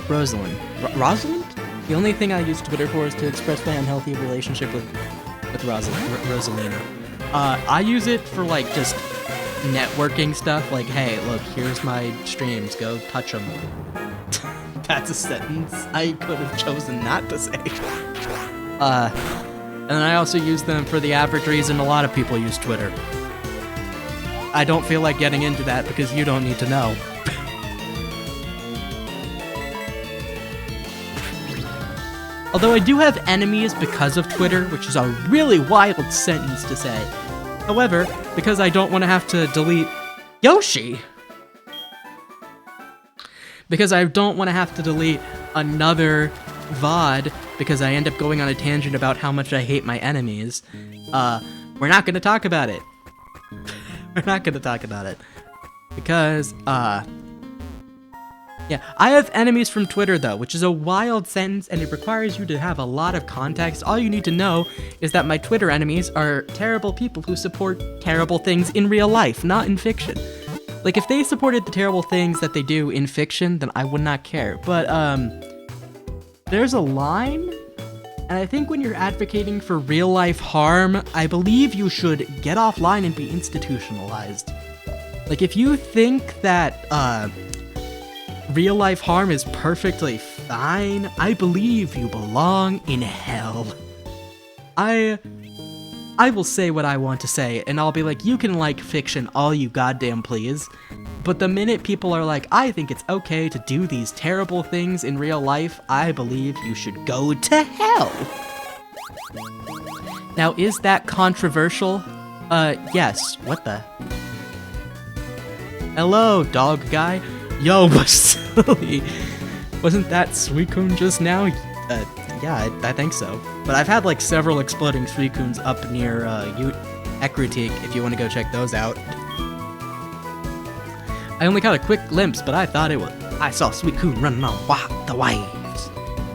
Rosalind. Rosalind? The only thing I use Twitter for is to express my unhealthy relationship with Rosalina. I use it for, like, just networking stuff. Like, hey, look, here's my streams. Go touch them. That's a sentence I could have chosen not to say. And then I also use them for the average reason a lot of people use Twitter. I don't feel like getting into that because you don't need to know. Although I do have enemies because of Twitter, which is a really wild sentence to say. However, because I don't want to have to delete Yoshi, because I don't want to have to delete another VOD because I end up going on a tangent about how much I hate my enemies, we're not going to talk about it. We're not going to talk about it. Because, yeah, I have enemies from Twitter, though, which is a wild sentence, and it requires you to have a lot of context. All you need to know is that my Twitter enemies are terrible people who support terrible things in real life, not in fiction. Like, if they supported the terrible things that they do in fiction, then I would not care. But, there's a line, and I think when you're advocating for real-life harm, I believe you should get offline and be institutionalized. Like, if you think that, real-life harm is perfectly fine, I believe you belong in hell. I will say what I want to say, and I'll be like, you can like fiction all you goddamn please, but the minute people are like, I think it's okay to do these terrible things in real life, I believe you should go to hell. Now, is that controversial? Yes. What the? Hello, dog guy. Yo, but silly. Wasn't that Suicune just now? Yeah, I think so. But I've had like several exploding Suicunes up near Ekritique if you want to go check those out. I only caught a quick glimpse, but I thought I saw Suicune running on the waves.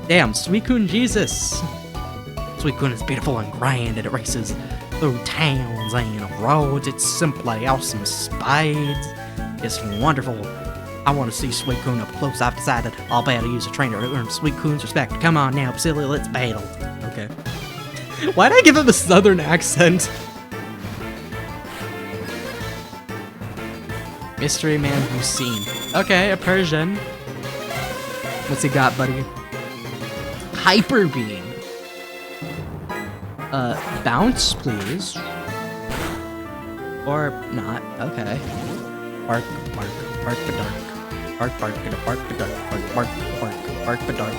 Damn, Suicune Jesus. Suicune is beautiful and grand, and it races through towns and roads. It's simply awesome spies. It's wonderful. I want to see Suicune up close. I've decided I'll battle use a trainer to earn Suicune's respect. Come on now, silly, let's battle. Okay. Why'd I give him a southern accent? Mystery man who's seen. Okay, a Persian. What's he got, buddy? Hyper beam. Bounce, please. Or not. Okay. Bark, bark, bark, dark. Bark, bark, bark, bark, bark, bark, bark, bark, bark.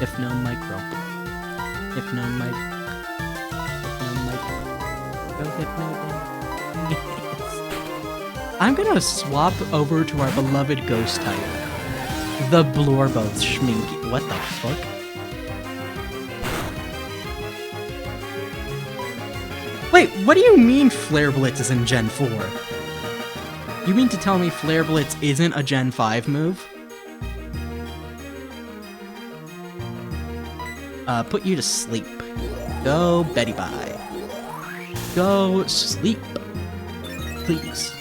If no micro. If no mic. Go hypno. I'm gonna swap over to our beloved ghost type. The Blorboth Schminky. What the fuck? Wait, what do you mean Flare Blitz is in Gen 4? You mean to tell me Flare Blitz isn't a Gen 5 move? Put you to sleep. Go Betty Bye. Go sleep. Please.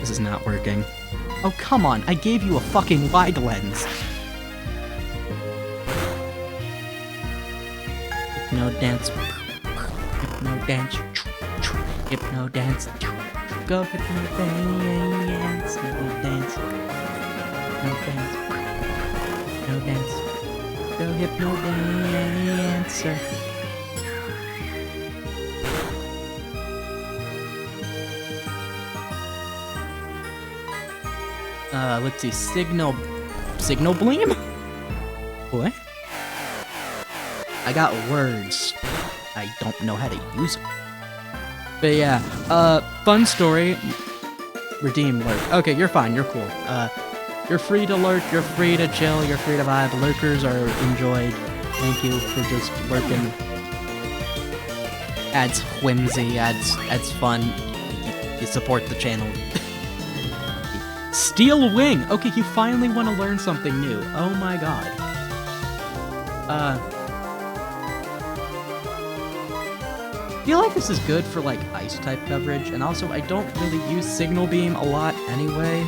This is not working. Oh, come on, I gave you a fucking wide lens. Hypno dance. Hypno dance. Hypno dance. Go hypno dance. Hypno dance. Hypno dance. Hypno dance. Go hypno dancer. Let's see, signal beam? What? I got words. I don't know how to use them. But yeah, fun story. Redeem lurk. Okay, you're fine, you're cool. You're free to lurk, you're free to chill, you're free to vibe. Lurkers are enjoyed. Thank you for just lurking. Adds whimsy, adds fun. You support the channel. Steel Wing! Okay, you finally want to learn something new. Oh my god. I feel like this is good for, like, ice-type coverage, and also I don't really use Signal Beam a lot anyway.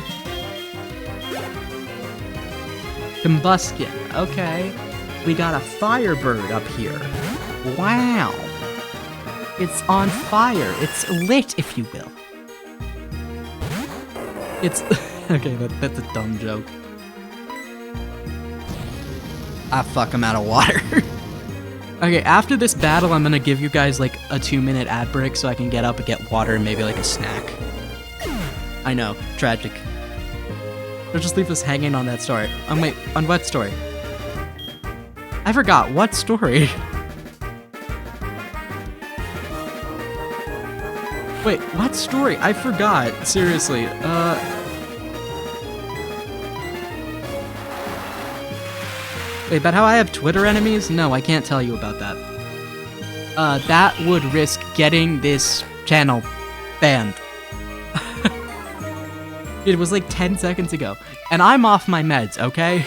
Combustion. Okay. We got a Firebird up here. Wow. It's on fire. It's lit, if you will. It's... okay, that's a dumb joke. Ah, fuck, I'm out of water. Okay, after this battle, I'm gonna give you guys, like, a 2-minute ad break so I can get up and get water and maybe, like, a snack. I know, tragic. I'll just leave this hanging on that story. Oh, wait, on what story? I forgot, what story? Wait, what story? I forgot, seriously. Wait, but how I have Twitter enemies? No, I can't tell you about that. That would risk getting this channel banned. It was like 10 seconds ago. And I'm off my meds, okay?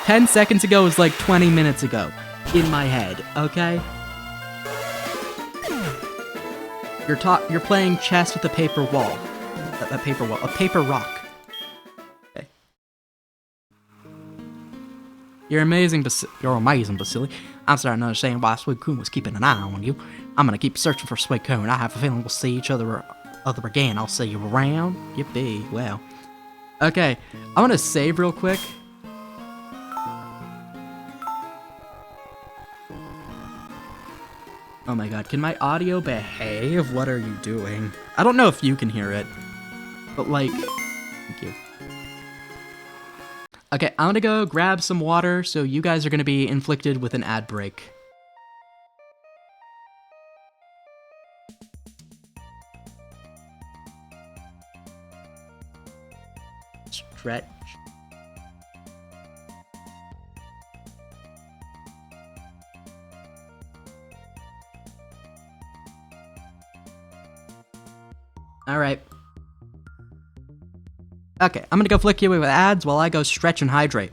10 seconds ago was like 20 minutes ago. In my head, okay? You're playing chess with a paper wall. A paper wall. A paper rock. Okay. You're amazing, Basili. I'm starting to understand why Suicune was keeping an eye on you. I'm gonna keep searching for Suicune. I have a feeling we'll see each other again. I'll see you around. Yippee. Wow. Okay, I want to save real quick. Oh my god, can my audio behave? What are you doing? I don't know if you can hear it, but like, thank you. Okay, I'm gonna go grab some water, so you guys are gonna be inflicted with an ad break. Stretch. Alright. Okay, I'm gonna go flick you away with ads while I go stretch and hydrate.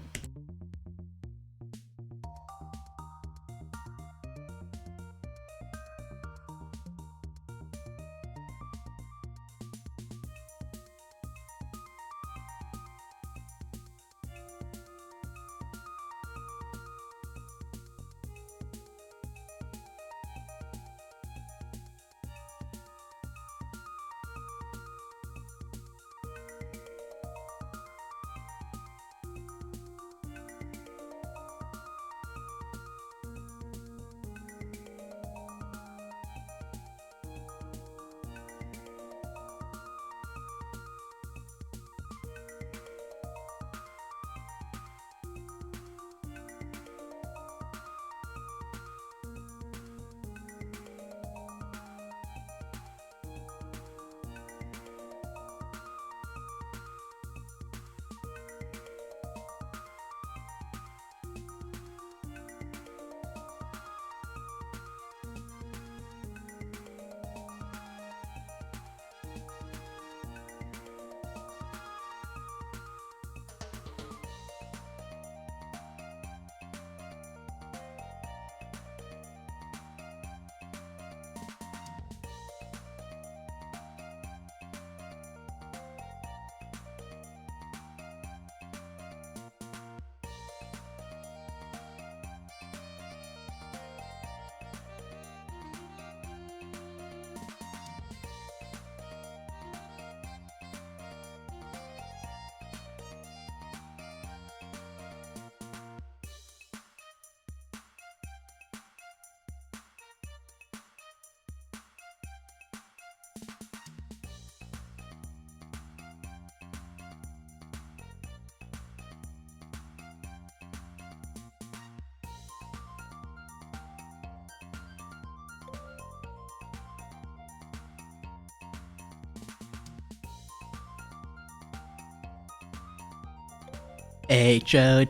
H-O-T-T-O-G-O,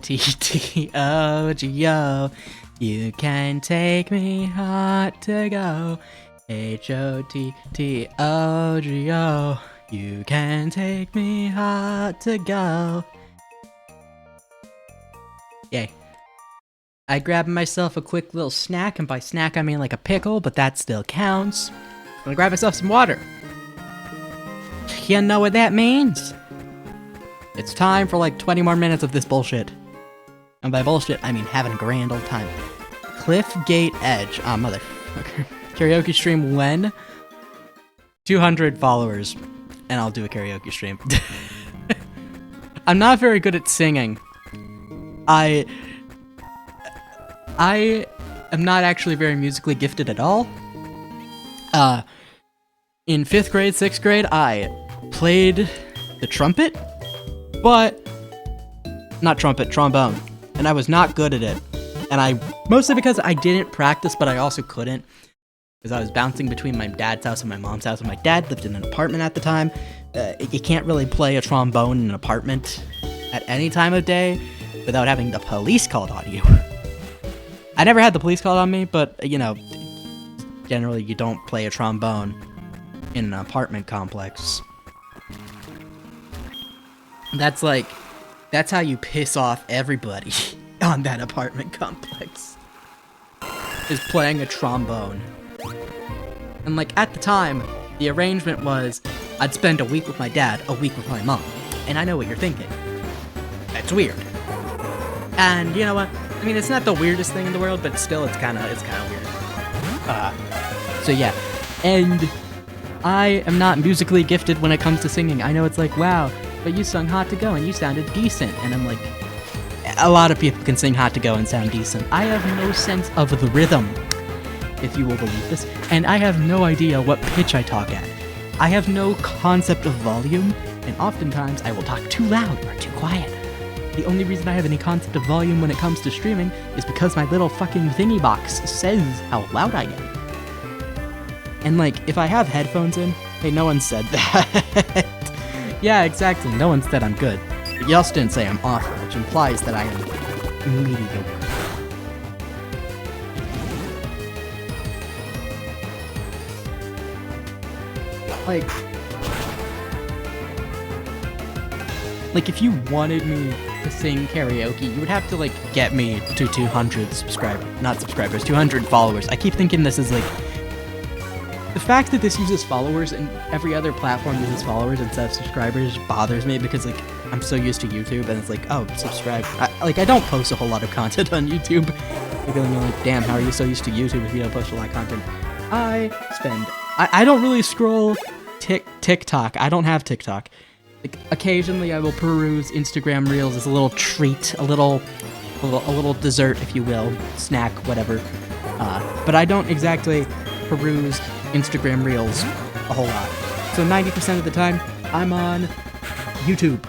you can take me hot to go. H-O-T-T-O-G-O, you can take me hot to go. Yay. I grabbed myself a quick little snack, and by snack I mean like a pickle, but that still counts. I'm gonna grab myself some water. You know what that means? It's time for like 20 more minutes of this bullshit. And by bullshit, I mean having a grand old time. Cliffgate Edge. Ah, motherfucker. Karaoke stream when? 200 followers. And I'll do a karaoke stream. I'm not very good at singing. I am not actually very musically gifted at all. In 5th grade, 6th grade, I played the trumpet. But, not trumpet, trombone. And I was not good at it. And mostly because I didn't practice, but I also couldn't. Because I was bouncing between my dad's house and my mom's house. And my dad lived in an apartment at the time. You can't really play a trombone in an apartment at any time of day. without having the police called on you. I never had the police called on me, but, you know, generally you don't play a trombone in an apartment complex. That's how you piss off everybody on that apartment complex. Is playing a trombone. And like at the time, the arrangement was I'd spend a week with my dad, a week with my mom. And I know what you're thinking. That's weird. And you know what? I mean, it's not the weirdest thing in the world, but still, it's kind of weird. So yeah, and I am not musically gifted when it comes to singing. I know it's like, wow, but you sung Hot to Go and you sounded decent. And I'm like, a lot of people can sing Hot to Go and sound decent. I have no sense of the rhythm, if you will believe this, and I have no idea what pitch I talk at. I have no concept of volume, and oftentimes I will talk too loud or too quiet. The only reason I have any concept of volume when it comes to streaming is because my little fucking thingy box says how loud I am. And like, if I have headphones in, hey, no one said that. Yeah, exactly, no one said I'm good. But you also didn't say I'm awful, which implies that I am mediocre. Like if you wanted me to sing karaoke, you would have to like get me to 200 200 followers. I keep thinking this is like, the fact that this uses followers and every other platform uses followers instead of subscribers bothers me because like I'm so used to YouTube and it's like, oh, subscribe. I don't post a whole lot of content on YouTube. People are like, damn, how are you so used to YouTube if you don't post a lot of content? I don't really scroll TikTok. I don't have TikTok. Like occasionally I will peruse Instagram Reels as a little treat, a little dessert, if you will, snack, whatever. But I don't exactly peruse Instagram Reels a whole lot. So 90% of the time, I'm on YouTube.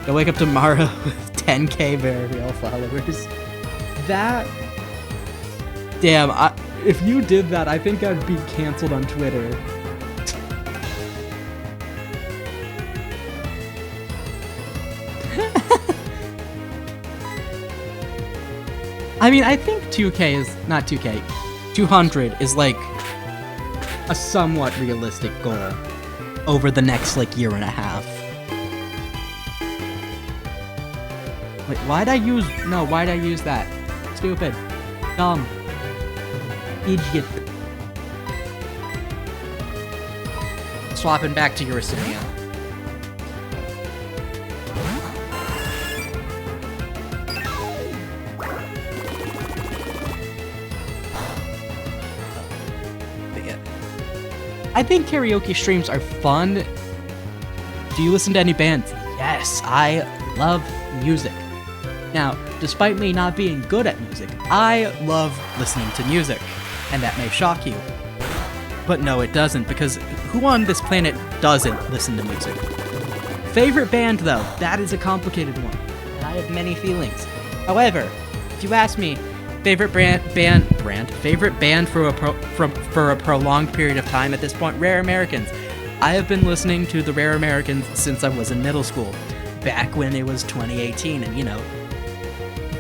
I wake up tomorrow with 10k very real followers. Damn, if you did that, I think I'd be canceled on Twitter. I mean, I think 200 is like a somewhat realistic goal over the next like year and a half. Wait, why'd I use that? Stupid. Dumb. Idiot. Swapping back to Ursinia. I think karaoke streams are fun. Do you listen to any bands? Yes, I love music. Now, despite me not being good at music, I love listening to music. And that may shock you. But no, it doesn't, because who on this planet doesn't listen to music? Favorite band, though, that is a complicated one. And I have many feelings. However, if you ask me, favorite band for a prolonged period of time at this point, Rare Americans. I have been listening to the Rare Americans since I was in middle school, back when it was 2018, and you know,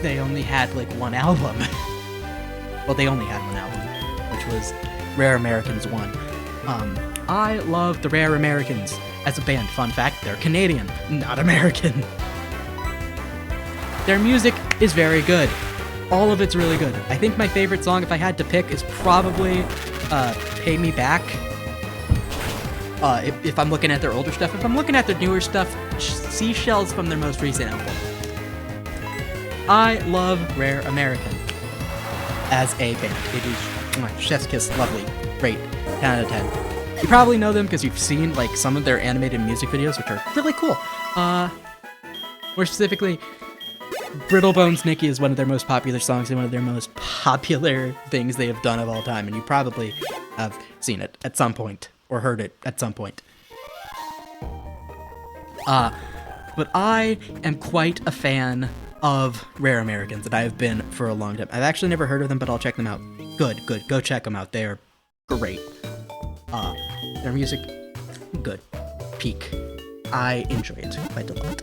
they only had like one album. Well, they only had one album, which was Rare Americans 1. I love the Rare Americans as a band. Fun fact, they're Canadian, not American. Their music is very good. All of it's really good. I think my favorite song, if I had to pick, is probably Pay Me Back. If I'm looking at their older stuff. If I'm looking at their newer stuff, Seashells from their most recent album. I love Rare American as a band. It is chef's kiss, lovely, great, 10 out of 10. You probably know them because you've seen like some of their animated music videos, which are really cool. More specifically, Brittle Bones Nikki is one of their most popular songs and one of their most popular things they have done of all time, and you probably have seen it at some point, or heard it at some point. But I am quite a fan of Rare Americans, and I have been for a long time. I've actually never heard of them, but I'll check them out. Good, go check them out. They're great. Their music, good. Peak. I enjoy it quite a lot.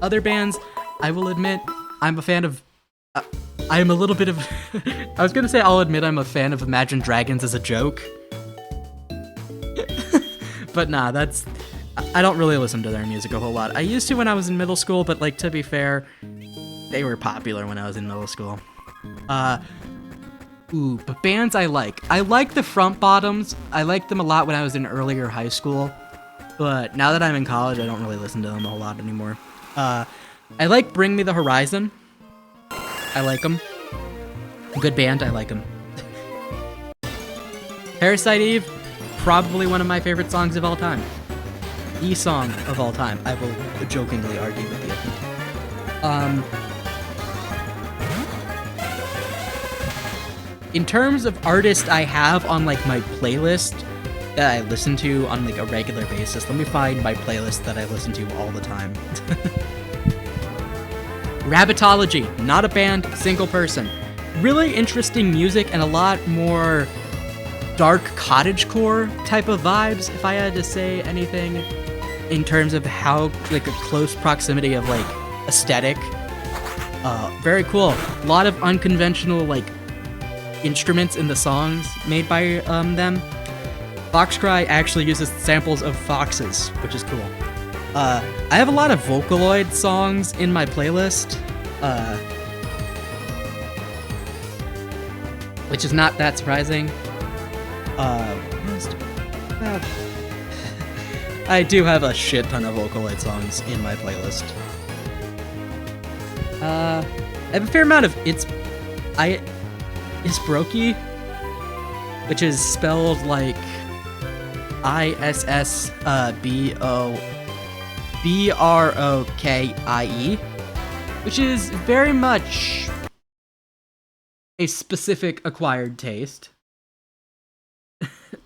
Other bands, I will admit, I'm a fan of... I am a little bit of... I was gonna say I'll admit I'm a fan of Imagine Dragons as a joke. But nah, that's... I don't really listen to their music a whole lot. I used to when I was in middle school, but like, to be fair, they were popular when I was in middle school. Ooh, but bands I like. I like the Front Bottoms. I liked them a lot when I was in earlier high school. But now that I'm in college, I don't really listen to them a whole lot anymore. I like Bring Me the Horizon. I like them. Good band, I like them. Parasite Eve, probably one of my favorite songs of all time. The song of all time, I will jokingly argue with you. In terms of artists I have on like my playlist that I listen to on like a regular basis, let me find my playlist that I listen to all the time. Rabbitology, not a band, single person. Really interesting music and a lot more dark cottagecore type of vibes, if I had to say anything, in terms of how, like, a close proximity of, like, aesthetic. Very cool. A lot of unconventional, like, instruments in the songs made by them. Foxcry actually uses samples of foxes, which is cool. I have a lot of Vocaloid songs in my playlist, which is not that surprising. I do have a shit ton of Vocaloid songs in my playlist. I have a fair amount of Isbroki, which is spelled like ISSBROKIE, which is very much a specific acquired taste.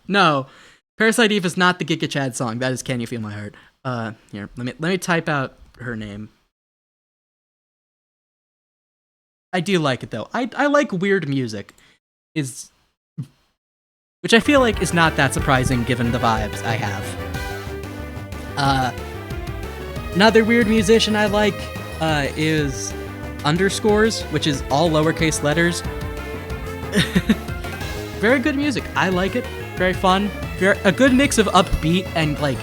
No, Parasite Eve is not the Giga Chad song. That is Can You Feel My Heart. Here, let me type out her name. I do like it though. I like weird music, which I feel like is not that surprising given the vibes I have. Another weird musician I like is Underscores, which is all lowercase letters. Very good music. I like it. Very fun. A good mix of upbeat and, like,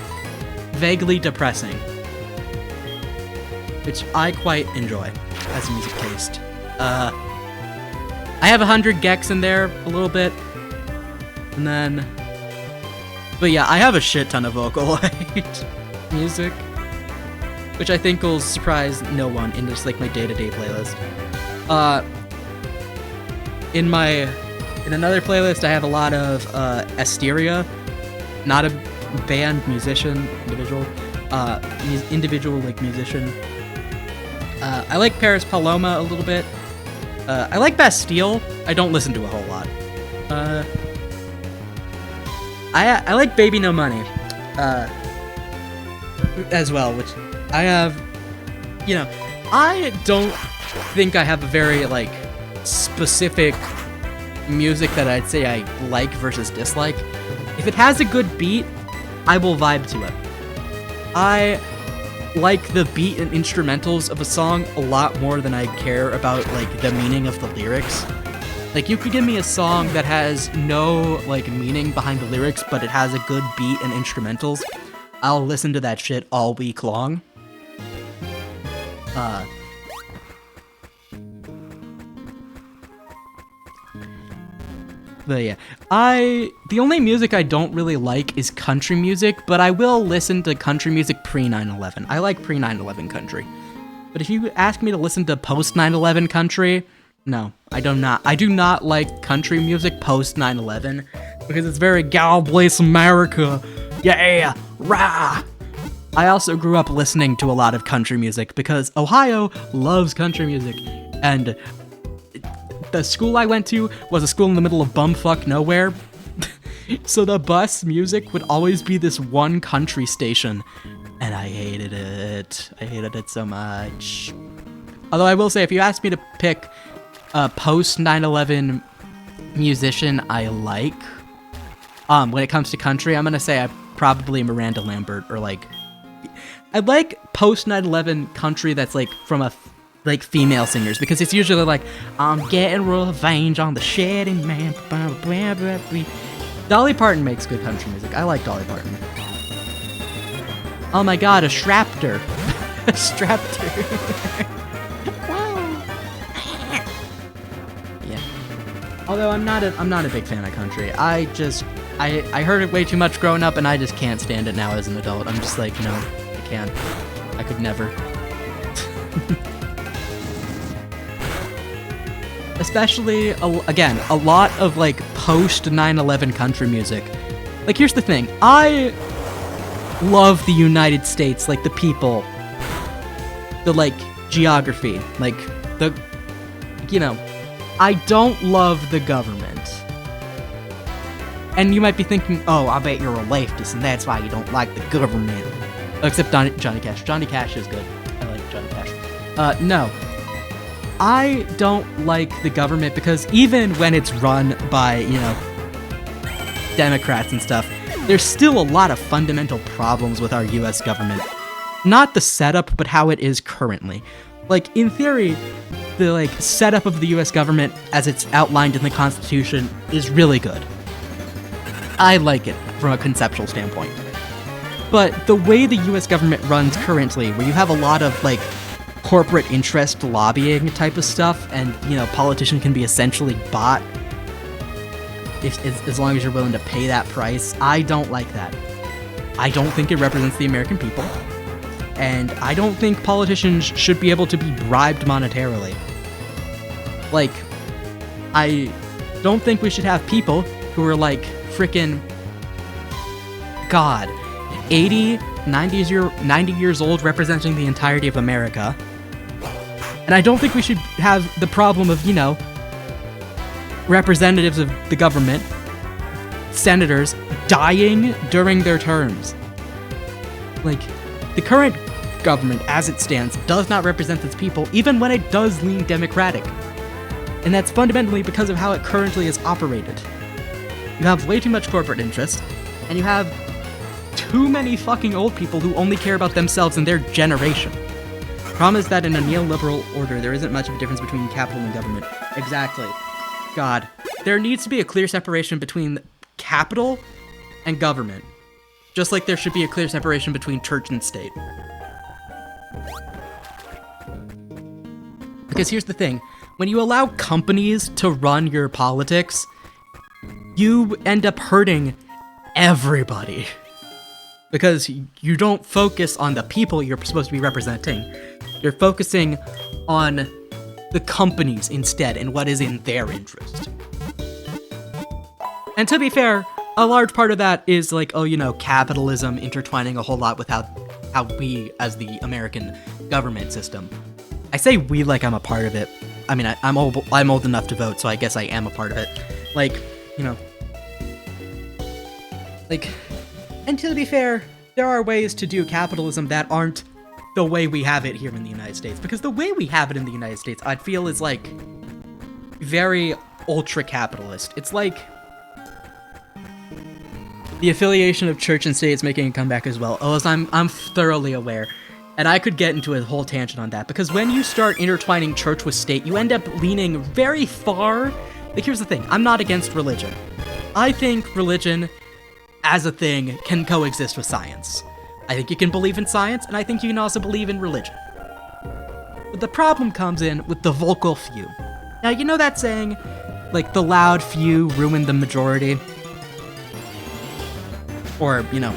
vaguely depressing, which I quite enjoy as a music taste. I have 100 Gex in there a little bit, and then... But yeah, I have a shit ton of Vocaloid music, which I think will surprise no one in just, like, my day-to-day playlist. In another playlist, I have a lot of Asteria, not a band, musician, individual like musician. I like Paris Paloma a little bit. I like Bastille. I don't listen to a whole lot. I like Baby No Money as well, which I have. You know, I don't think I have a very like specific music that I'd say I like versus dislike. If it has a good beat, I will vibe to it. I like the beat and instrumentals of a song a lot more than I care about like the meaning of the lyrics. Like, you could give me a song that has no like meaning behind the lyrics, but it has a good beat and instrumentals, I'll listen to that shit all week long. But yeah, the only music I don't really like is country music, but I will listen to country music pre-9/11. I like pre-9/11 country. But if you ask me to listen to post-9/11 country, no, I do not. I do not like country music post-9/11 because it's very God bless America. Yeah, rah. I also grew up listening to a lot of country music because Ohio loves country music, and the school I went to was a school in the middle of bumfuck nowhere, so the bus music would always be this one country station, and I hated it. I hated it so much. Although I will say, if you ask me to pick a post-9/11 musician I like, when it comes to country, I'm gonna say I probably Miranda Lambert, or like, I like post 9/11 country that's like from like female singers, because it's usually like, I'm getting revenge on the shedding man. Dolly Parton makes good country music. I like Dolly Parton. Oh my god, a Shraptor. A Straptor. Yeah. Although I'm not a big fan of country. I heard it way too much growing up, and I just can't stand it now as an adult. I'm just like, no, I can't. I could never. Especially, again, a lot of, like, post-9/11 country music. Like, here's the thing. I love the United States, like, the people. The, like, geography. Like, the... You know, I don't love the government. And you might be thinking, oh, I bet you're a leftist, and that's why you don't like the government. Except Johnny Cash. Johnny Cash is good. I like Johnny Cash. No. I don't like the government because even when it's run by, you know, Democrats and stuff, there's still a lot of fundamental problems with our US government. Not the setup, but how it is currently. Like, in theory, the, like, setup of the US government as it's outlined in the Constitution is really good. I like it from a conceptual standpoint. But the way the US government runs currently, where you have a lot of, like, corporate interest lobbying type of stuff, and, you know, politician can be essentially bought as long as you're willing to pay that price. I don't like that. I don't think it represents the American people, and I don't think politicians should be able to be bribed monetarily. Like, I don't think we should have people who are like frickin' God, 80, 90 years old representing the entirety of America. And I don't think we should have the problem of, you know, representatives of the government, senators, dying during their terms. Like, the current government, as it stands, does not represent its people, even when it does lean Democratic. And that's fundamentally because of how it currently is operated. You have way too much corporate interest, and you have too many fucking old people who only care about themselves and their generation. Problem is that in a neoliberal order, there isn't much of a difference between capital and government. Exactly. God. There needs to be a clear separation between capital and government. Just like there should be a clear separation between church and state. Because here's the thing. When you allow companies to run your politics, you end up hurting everybody. Because you don't focus on the people you're supposed to be representing. You're focusing on the companies instead and what is in their interest. And to be fair, a large part of that is like, oh, you know, capitalism intertwining a whole lot with how we, as the American government system. I say we like I'm a part of it. I mean, I'm old enough to vote, so I guess I am a part of it. Like, you know. Like, and to be fair, there are ways to do capitalism that aren't the way we have it here in the United States. Because the way we have it in the United States, I feel, is like very ultra-capitalist. It's like the affiliation of church and state is making a comeback as well. Oh, as I'm thoroughly aware. And I could get into a whole tangent on that. Because when you start intertwining church with state, you end up leaning very far. Like, here's the thing. I'm not against religion. I think religion as a thing can coexist with science. I think you can believe in science, and I think you can also believe in religion. But the problem comes in with the vocal few. Now, you know that saying, like, the loud few ruin the majority? Or, you know,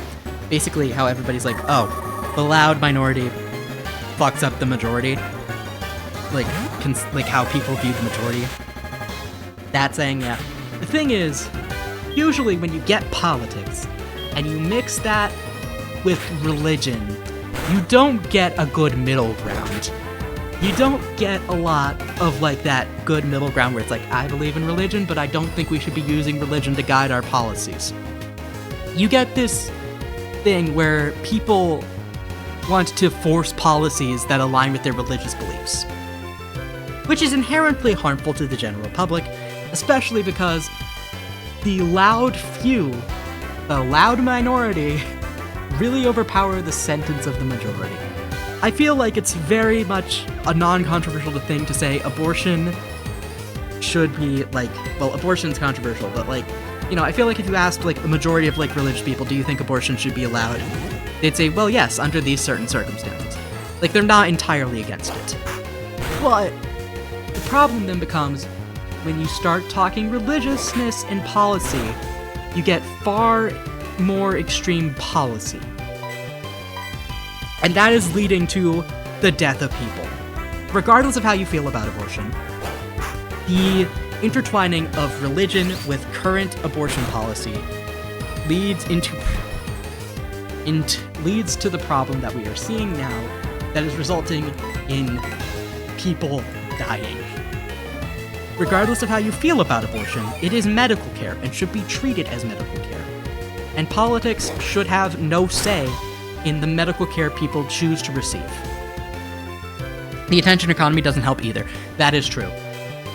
basically how everybody's like, oh, the loud minority fucks up the majority. Like how people view the majority. That saying, yeah. The thing is, usually when you get politics, and you mix that with religion, you don't get a good middle ground. You don't get a lot of, like, that good middle ground where it's like, I believe in religion, but I don't think we should be using religion to guide our policies. You get this thing where people want to force policies that align with their religious beliefs, which is inherently harmful to the general public, especially because the loud few, the loud minority, really overpower the sentence of the majority. I feel like it's very much a non-controversial thing to say abortion should be, like, well, abortion's controversial, but, like, you know, I feel like if you asked, like, a majority of, like, religious people, do you think abortion should be allowed? They'd say, well, yes, under these certain circumstances. Like, they're not entirely against it. But the problem then becomes when you start talking religiousness and policy, you get far more extreme policy. And that is leading to the death of people. Regardless of how you feel about abortion, the intertwining of religion with current abortion policy leads leads to the problem that we are seeing now that is resulting in people dying. Regardless of how you feel about abortion, it is medical care and should be treated as medical care. And politics should have no say in the medical care people choose to receive. The attention economy doesn't help either. That is true.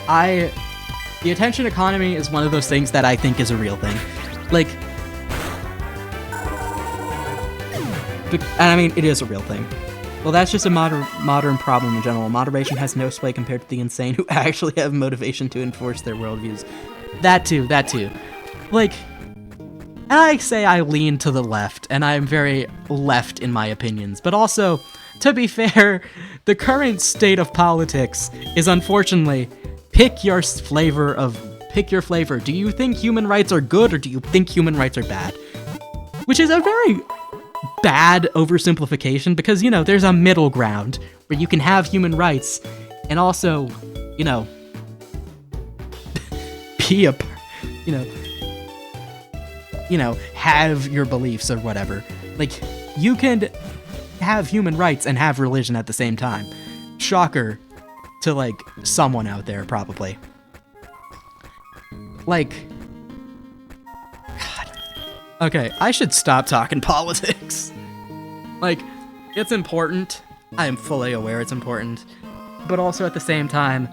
The attention economy is one of those things that I think is a real thing. Like, and I mean, it is a real thing. Well, that's just a modern problem in general. Moderation has no sway compared to the insane who actually have motivation to enforce their worldviews. That too. Like, I say I lean to the left, and I'm very left in my opinions, but also, to be fair, the current state of politics is unfortunately pick your flavor. Do you think human rights are good, or do you think human rights are bad? Which is a very bad oversimplification, because, you know, there's a middle ground where you can have human rights and also, you know, be a, have your beliefs or whatever. Like, you can have human rights and have religion at the same time. Shocker to, like, someone out there, probably. Like, God. Okay, I should stop talking politics. Like, it's important. I am fully aware it's important. But also, at the same time,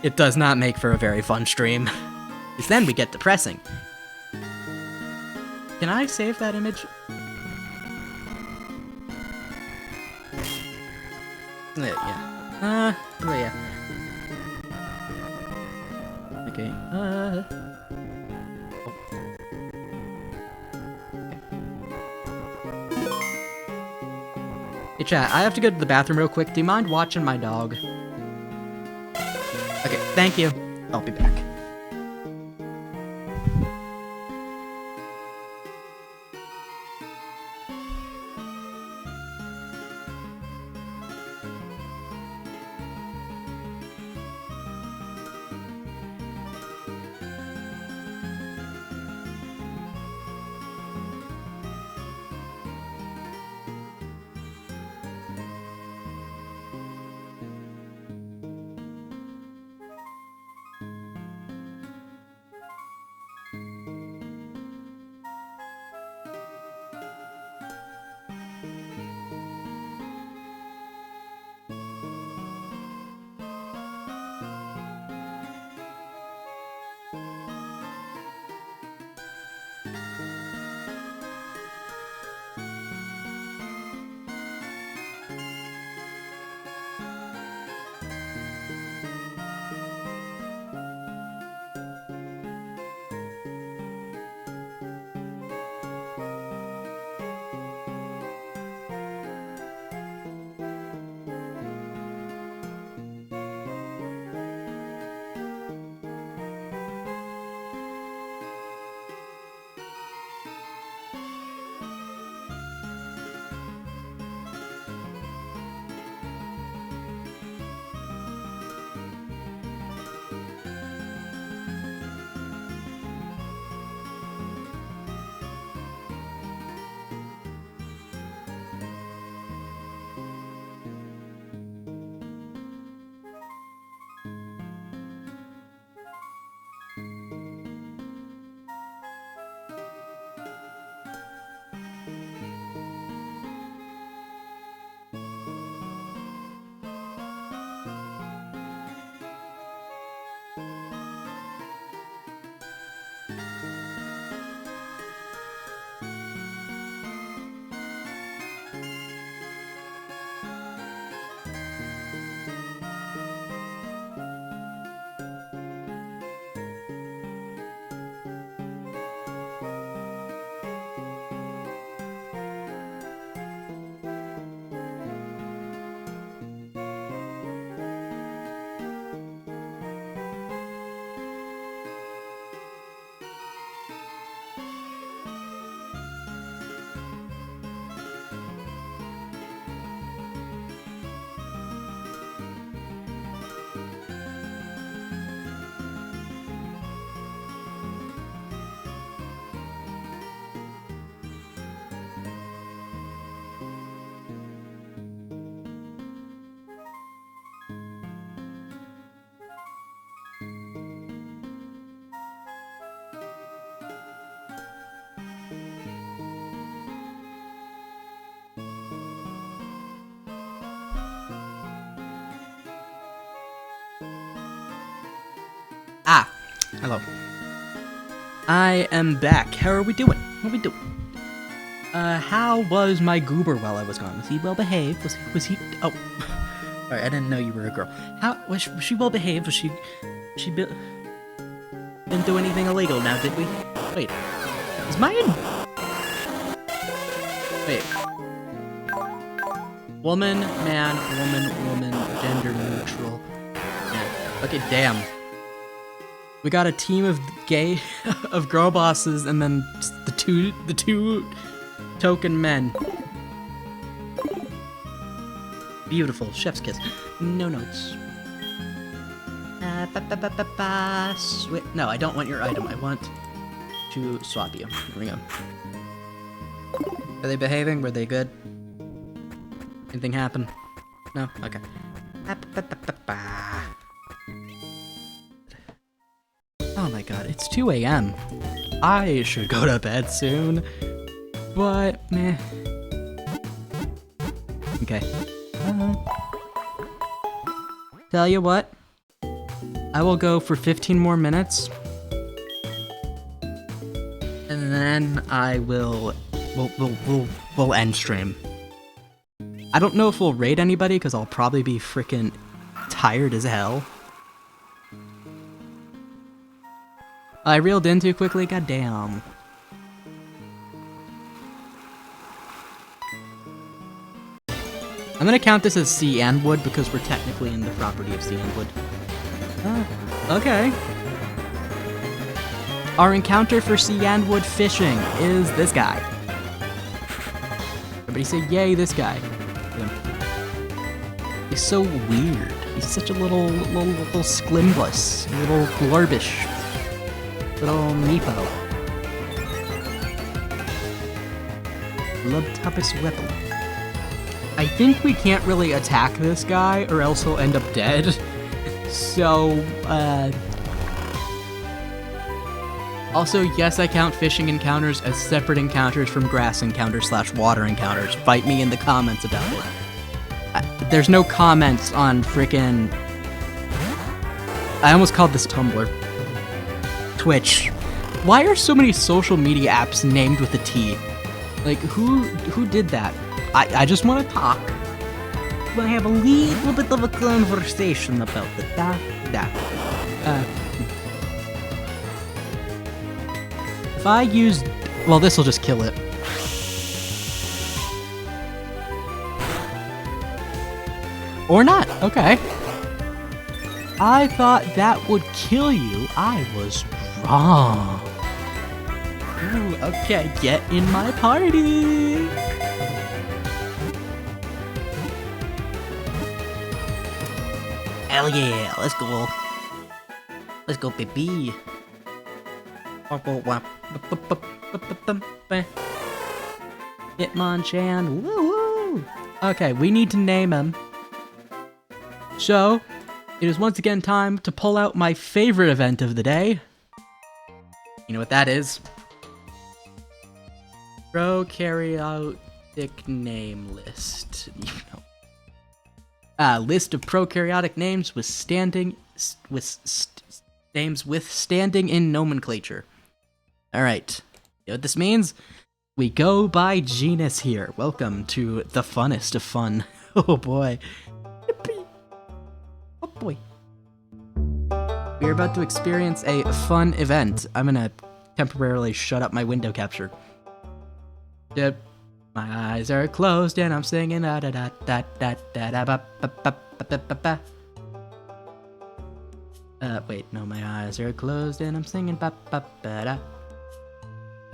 it does not make for a very fun stream. Because then we get depressing. Can I save that image? Yeah. Yeah. Okay, Hey chat, I have to go to the bathroom real quick. Do you mind watching my dog? Okay, thank you. I'll be back. Hello. I am back. How are we doing? What are we doing? How was my goober while I was gone? Was he well behaved? Was he? Oh, sorry, I didn't know you were a girl. How was she well behaved? Was she didn't do anything illegal now, did we? Wait, is mine? Wait. Woman, man, woman, gender neutral. Yeah. Okay, damn. We got a team of of girl bosses, and then the two token men. Beautiful, chef's kiss. No notes. No, I don't want your item. I want to swap you. Here we go. Are they behaving? Were they good? Anything happen? No? Okay. Oh my god, it's 2 a.m. I should go to bed soon, but meh. Okay. Tell you what, I will go for 15 more minutes, and then I we'll end stream. I don't know if we'll raid anybody, because I'll probably be freaking tired as hell. I reeled in too quickly, goddamn. I'm gonna count this as sea and wood because we're technically in the property of sea and wood. Okay. Our encounter for sea and wood fishing is this guy. Everybody say yay, this guy. He's so weird. He's such a little sklimbless, little glorbish. Little Meepo. Lubtubus weapon. I think we can't really attack this guy or else he'll end up dead. So, also, yes, I count fishing encounters as separate encounters from grass encounters / water encounters. Fight me in the comments about it. There's no comments on frickin'... I almost called this Tumblr. Twitch. Why are so many social media apps named with a T? Like, who did that? I just want to talk. I want to have a little bit of a conversation about it. If I use... Well, this will just kill it. Or not. Okay. I thought that would kill you. I was wrong. Ooh, okay, get in my party. Hell yeah, let's go. Let's go, baby. Hitmonchan, woo-woo. Okay, we need to name him. So, it is once again time to pull out my favorite event of the day. You know what that is? Prokaryotic name list. You know. List of prokaryotic names names withstanding in nomenclature. Alright. You know what this means? We go by genus here. Welcome to the funnest of fun. Oh boy. Yippee. Oh boy. We're about to experience a fun event. I'm gonna temporarily shut up my window capture. Yep. My eyes are closed and I'm singing da da da da da da da ba ba ba ba ba ba. Wait, no, my eyes are closed and I'm singing ba ba ba da.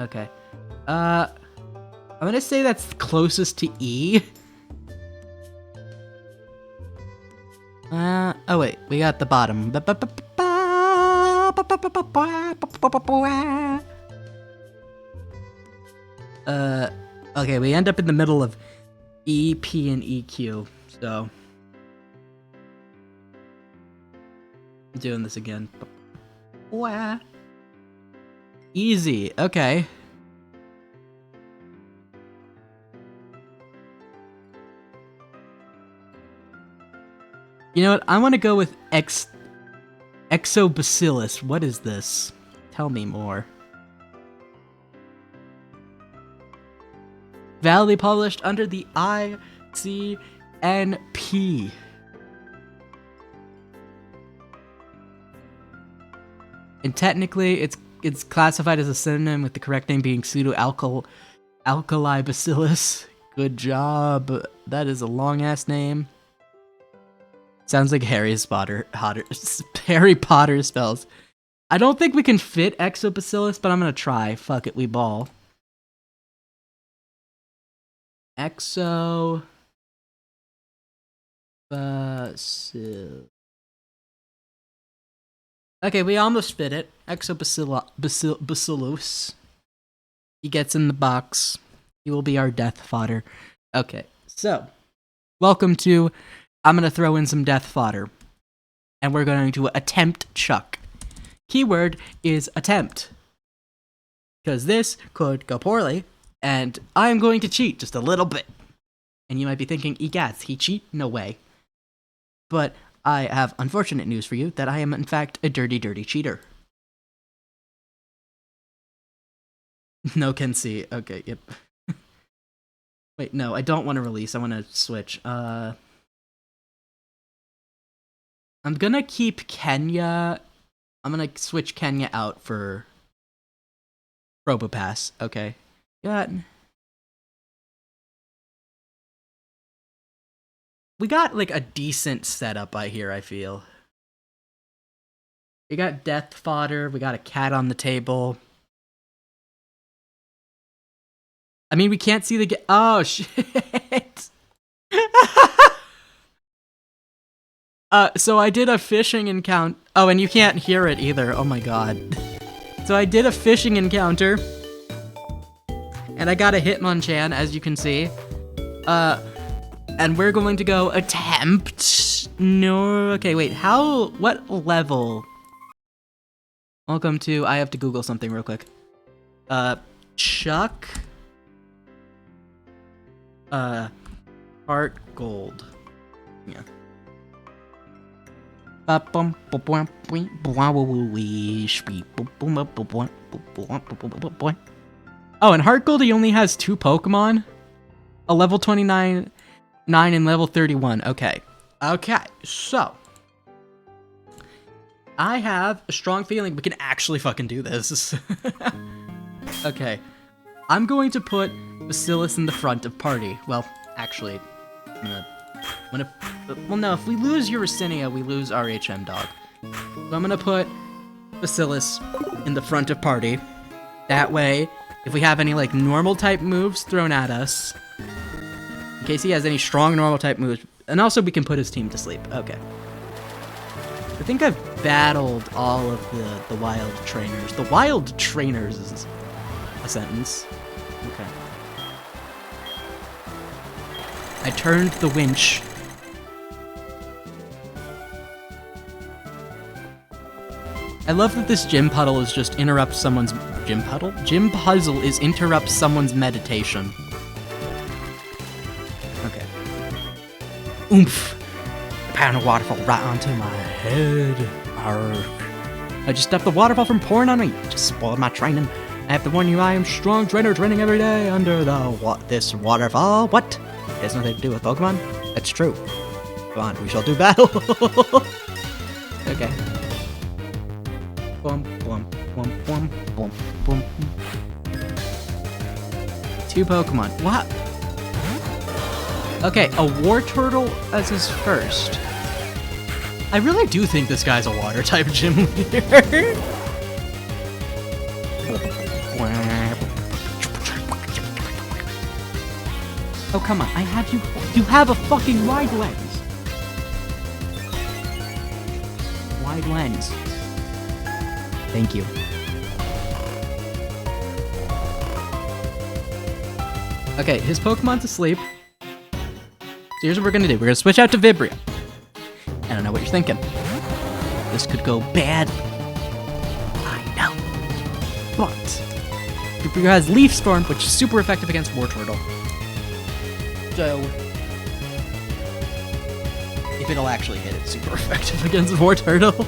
Okay. I'm gonna say that's closest to E. Oh wait, we got the bottom. Okay, we end up in the middle of E, P, and EQ, so... I'm doing this again. Easy, okay. You know what, I want to go with X... Exobacillus, what is this? Tell me more. Validly published under the ICNP. And technically, it's classified as a synonym with the correct name being pseudo-alkali bacillus. Good job. That is a long-ass name. Sounds like Harry Potter spells. I don't think we can fit Exobacillus, but I'm gonna try. Fuck it, we ball. Exobacillus. Okay, we almost fit it. Exobacillus. He gets in the box. He will be our death fodder. Okay, so welcome to. I'm gonna throw in some death fodder, and we're going to attempt Chuck. Keyword is attempt, because this could go poorly, and I'm going to cheat just a little bit. And you might be thinking, "Egats, he cheat? No way." But I have unfortunate news for you that I am in fact a dirty, dirty cheater. No can see. Okay, yep. Wait, no, I don't want to release. I want to switch. I'm gonna keep Kenya. I'm gonna switch Kenya out for Probopass. Okay. We got like a decent setup by here, I feel. We got death fodder, we got a cat on the table. I mean, we can't see the oh shit. So I did a fishing encounter. Oh, and you can't hear it either. Oh my god. So I did a fishing encounter. And I got a Hitmonchan, as you can see. And we're going to go attempt. No, okay, wait. What level? Welcome to. I have to Google something real quick. Chuck. Heart gold. Yeah. Oh, and Heart Gold, he only has 2 Pokemon. A level 29, 9, and level 31. Okay. Okay, so. I have a strong feeling we can actually fucking do this. Okay. I'm going to put Bacillus in the front of party. Well, actually, well, no, if we lose Uricinia, we lose our HM dog. So I'm gonna put Bacillus in the front of party. That way, if we have any, like, normal type moves thrown at us, in case he has any strong normal type moves, and also we can put his team to sleep. Okay. I think I've battled all of the wild trainers. The wild trainers is a sentence. Okay. I turned the winch. I love that this gym puddle is just interrupt someone's gym puddle? Gym puzzle is interrupt someone's meditation. Okay. Oomph! A pound of waterfall right onto my head. Arrgh. I just stopped the waterfall from pouring on me. Just spoiled my training. I have to warn you, I am strong trainer training every day under this waterfall. What? It has nothing to do with Pokemon? That's true. Come on, we shall do battle. Okay. Boom, boom, boom, boom, boom, boom. 2 Pokemon. What? Okay, a Wartortle as his first. I really do think this guy's a water type gym leader. Oh, come on. I have you. You have a fucking wide lens. Wide lens. Thank you. Okay, his Pokemon's asleep. So here's what we're gonna do. We're gonna switch out to Vibria. I don't know what you're thinking. This could go bad. I know. But Vibria has Leaf Storm, which is super effective against Wartortle. So if it'll actually hit, it's super effective against Wartortle.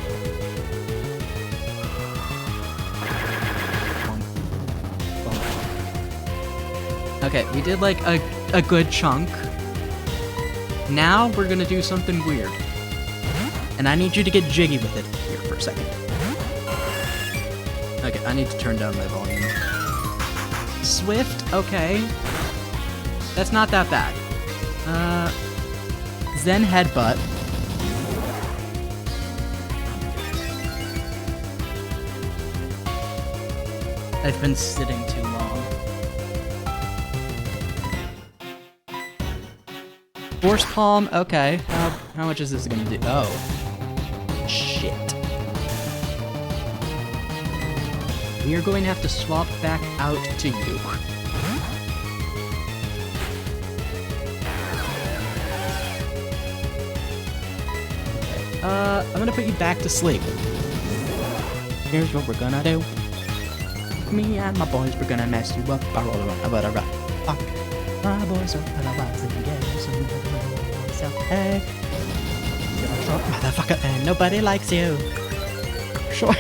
Okay, we did like a good chunk. Now we're gonna do something weird. And I need you to get jiggy with it here for a second. Okay, I need to turn down my volume. Swift, okay. That's not that bad. Zen Headbutt. I've been sitting too long. Force Palm, okay. How much is this gonna do? Oh. Shit. We are going to have to swap back out to you. Okay. I'm gonna put you back to sleep. Here's what we're gonna do. Me and my boys, we're gonna mess you up. Fuck. My boys are otherwise in the game, so hey. You're a short motherfucker and nobody likes you. Sure.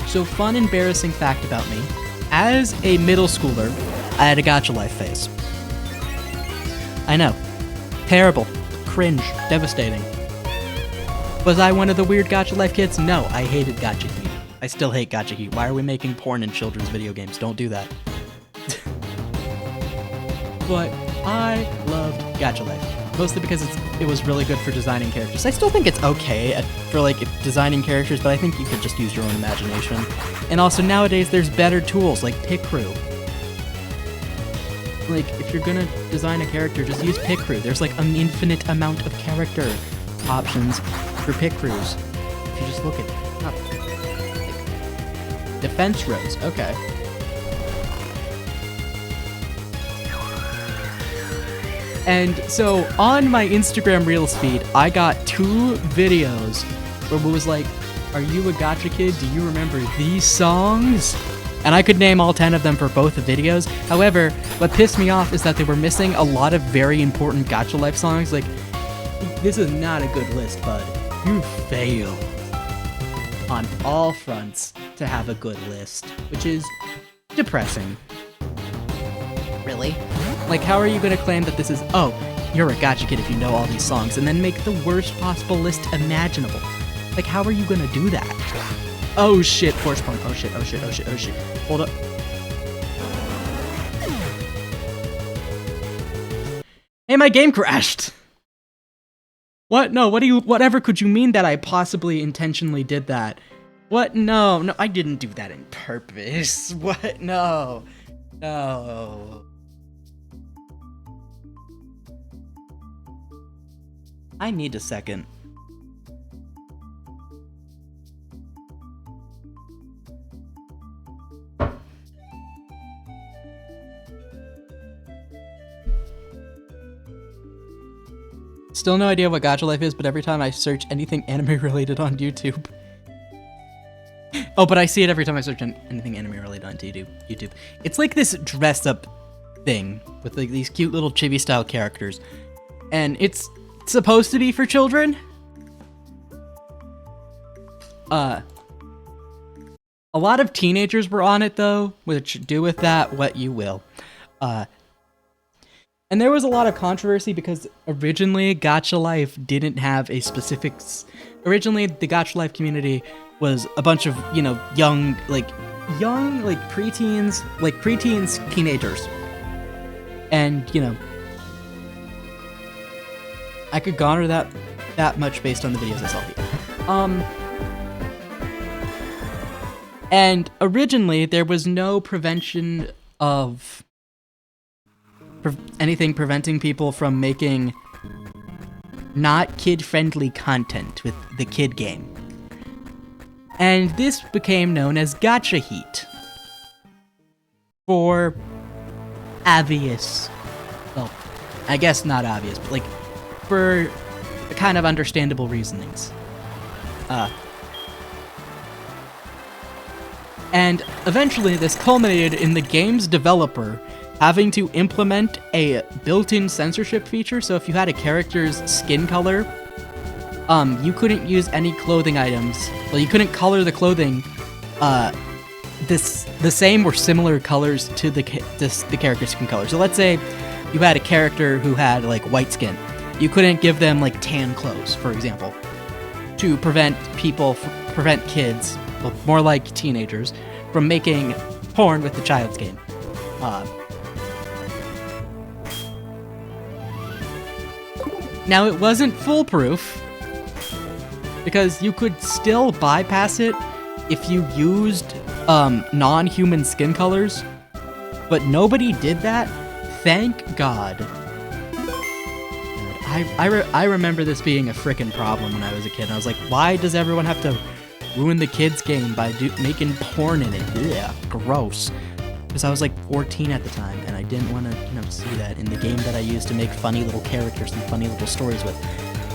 So, fun, embarrassing fact about me. As a middle schooler, I had a gacha life phase. I know. Terrible. Cringe. Devastating. Was I one of the weird gacha life kids? No, I hated gacha heat. I still hate gacha heat. Why are we making porn in children's video games? Don't do that. But I loved gacha life. Mostly because it was really good for designing characters. I still think it's okay for like designing characters, but I think you could just use your own imagination. And also nowadays there's better tools like Pick Crew. Like if you're gonna design a character, just use Pick Crew. There's like an infinite amount of character options for Pick Crews. If you just look at it. Like, defense rows, okay. And so on my Instagram Reels feed, I got 2 videos where it was like, are you a gacha kid? Do you remember these songs? And I could name all 10 of them for both the videos. However, what pissed me off is that they were missing a lot of very important gacha life songs. Like, this is not a good list, bud. You fail on all fronts to have a good list, which is depressing. Really? Like, how are you gonna claim that this is, oh, you're a gacha kid if you know all these songs, and then make the worst possible list imaginable? Like, how are you gonna do that? Oh shit, force pump. Oh shit, oh shit, oh shit, oh shit. Hold up. Hey, my game crashed! What? No, whatever could you mean that I possibly intentionally did that? What? No, I didn't do that on purpose. What? No. No. I need a second. Still no idea what gacha life is, but every time I search anything anime related on YouTube. Oh, but I see it every time I search anything anime related on YouTube. It's like this dress up thing with like these cute little chibi style characters. And it's supposed to be for children. A lot of teenagers were on it though, which do with that what you will. And there was a lot of controversy because originally Gacha Life didn't have a specific... Originally, the Gacha Life community was a bunch of, you know, young, preteens, teenagers. And, you know, I could garner that much based on the videos I saw here. And originally, there was no prevention of... anything preventing people from making not kid-friendly content with the kid game. And this became known as Gacha Heat. For obvious, well, I guess not obvious, but like, for kind of understandable reasonings. And eventually this culminated in the game's developer having to implement a built-in censorship feature, so if you had a character's skin color you couldn't use any clothing items. Well, you couldn't color the clothing the same or similar colors to the character's skin color. So let's say you had a character who had like white skin. You couldn't give them like tan clothes, for example, to prevent kids, well, more like teenagers, from making porn with the child's game. Now, it wasn't foolproof, because you could still bypass it if you used non-human skin colors, but nobody did that. Thank God. I remember this being a frickin' problem when I was a kid. I was like, why does everyone have to ruin the kids' game by making porn in it? Yeah, gross. Because I was like 14 at the time, and I didn't want to, see that in the game that I used to make funny little characters and funny little stories with.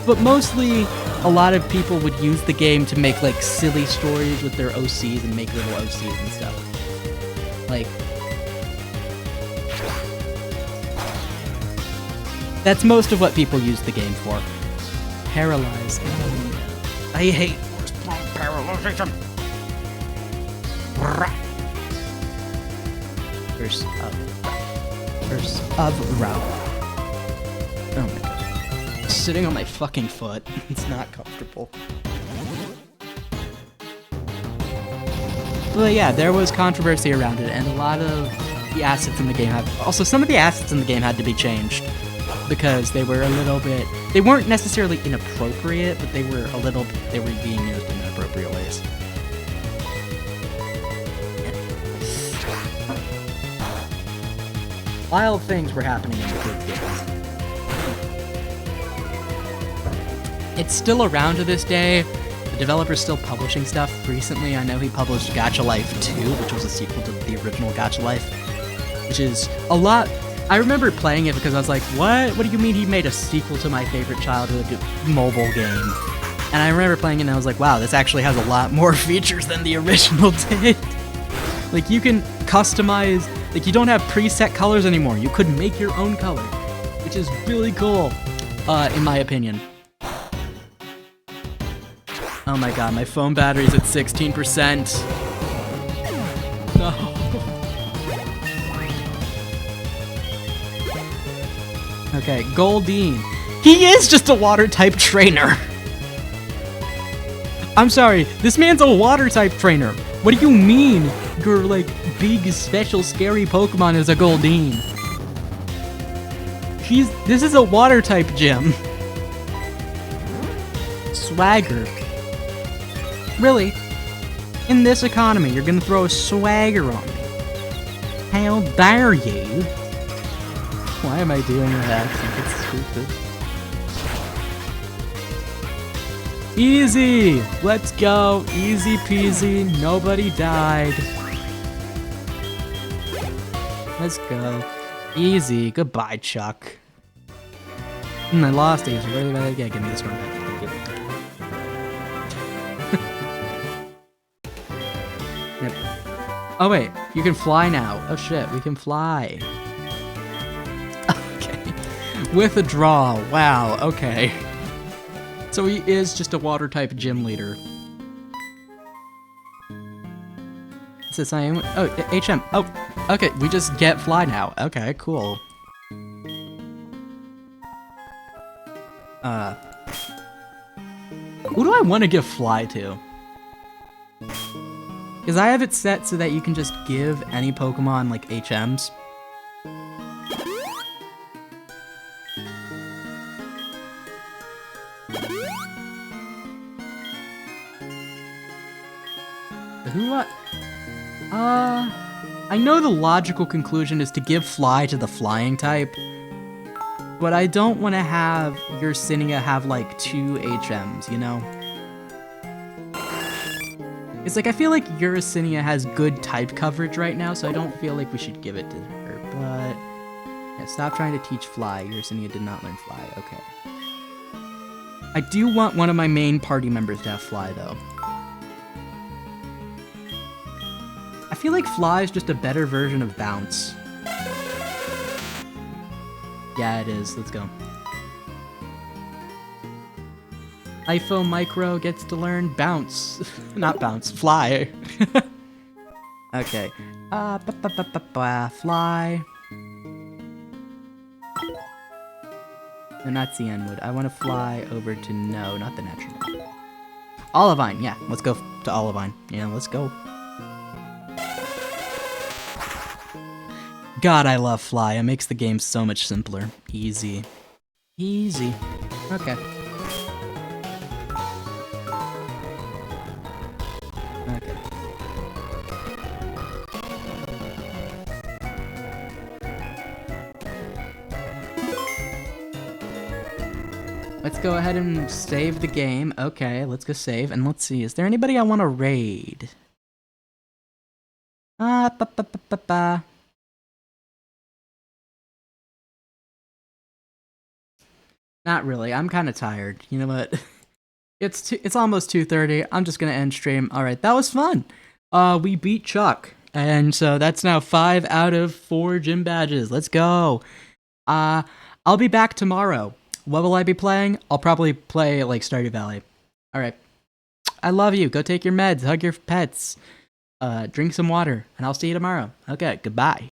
But mostly, a lot of people would use the game to make like silly stories with their OCs and make little OCs and stuff. Like, that's most of what people use the game for. Paralyzed. I hate paralyzation. Curse of Route. Oh my god. Sitting on my fucking foot. It's not comfortable. But yeah, there was controversy around it, and a lot of the assets in the game some of the assets in the game had to be changed. Because they were they weren't necessarily inappropriate, but they were being used in inappropriate ways. Wild things were happening in the kids' games. It's still around to this day. The developer's still publishing stuff. Recently, I know he published Gacha Life 2, which was a sequel to the original Gacha Life, which is a lot. I remember playing it because I was like, what? What do you mean he made a sequel to my favorite childhood mobile game? And I remember playing it and I was like, wow, this actually has a lot more features than the original did. Like, you can customize, like, you don't have preset colors anymore. You could make your own color, which is really cool, in my opinion. Oh my god, my phone battery's at 16%. No. Okay, Goldine. He is just a water-type trainer. I'm sorry, this man's a water-type trainer. What do you mean your, like, big, special, scary Pokemon is a Goldine? This is a water-type gym. Swagger. Really? In this economy, you're gonna throw a swagger on me? How dare you? Why am I doing that accent? It's stupid. Easy! Let's go! Easy peasy. Nobody died. Let's go. Easy. Goodbye, Chuck. I lost it. Really bad. Yeah, give me this one back. Thank you. Yep. Oh, wait. You can fly now. Oh, shit. We can fly. Withdraw. Wow, okay. So he is just a water-type gym leader. It says I am... Oh, HM. Oh, okay, we just get fly now. Okay, cool. Who do I want to give fly to? Because I have it set so that you can just give any Pokemon, like, HMs. I know the logical conclusion is to give fly to the flying type, but I don't want to have your Ursinia have like 2 HMs, you know? It's like, I feel like Ursinia has good type coverage right now, so I don't feel like we should give it to her, but... Yeah, stop trying to teach fly. Ursinia did not learn fly, okay. I do want one of my main party members to have fly, though. I feel like fly is just a better version of bounce. Yeah, it is. Let's go. IFO Micro gets to learn bounce. Not bounce, fly. Okay. Fly. No, not Cianwood. I want to fly over to no, not the natural. Olivine, yeah. Let's go to Olivine. Yeah, let's go. God, I love fly. It makes the game so much simpler. Easy. Easy. Okay. Okay. Let's go ahead and save the game. Okay, let's go save. And let's see, is there anybody I want to raid? Not really. I'm kind of tired. You know what? It's almost 2:30. I'm just gonna end stream. All right, that was fun. We beat Chuck, and so that's now 5 out of 4 gym badges. Let's go. I'll be back tomorrow. What will I be playing? I'll probably play like Stardew Valley. All right. I love you. Go take your meds. Hug your pets. Drink some water, and I'll see you tomorrow. Okay. Goodbye.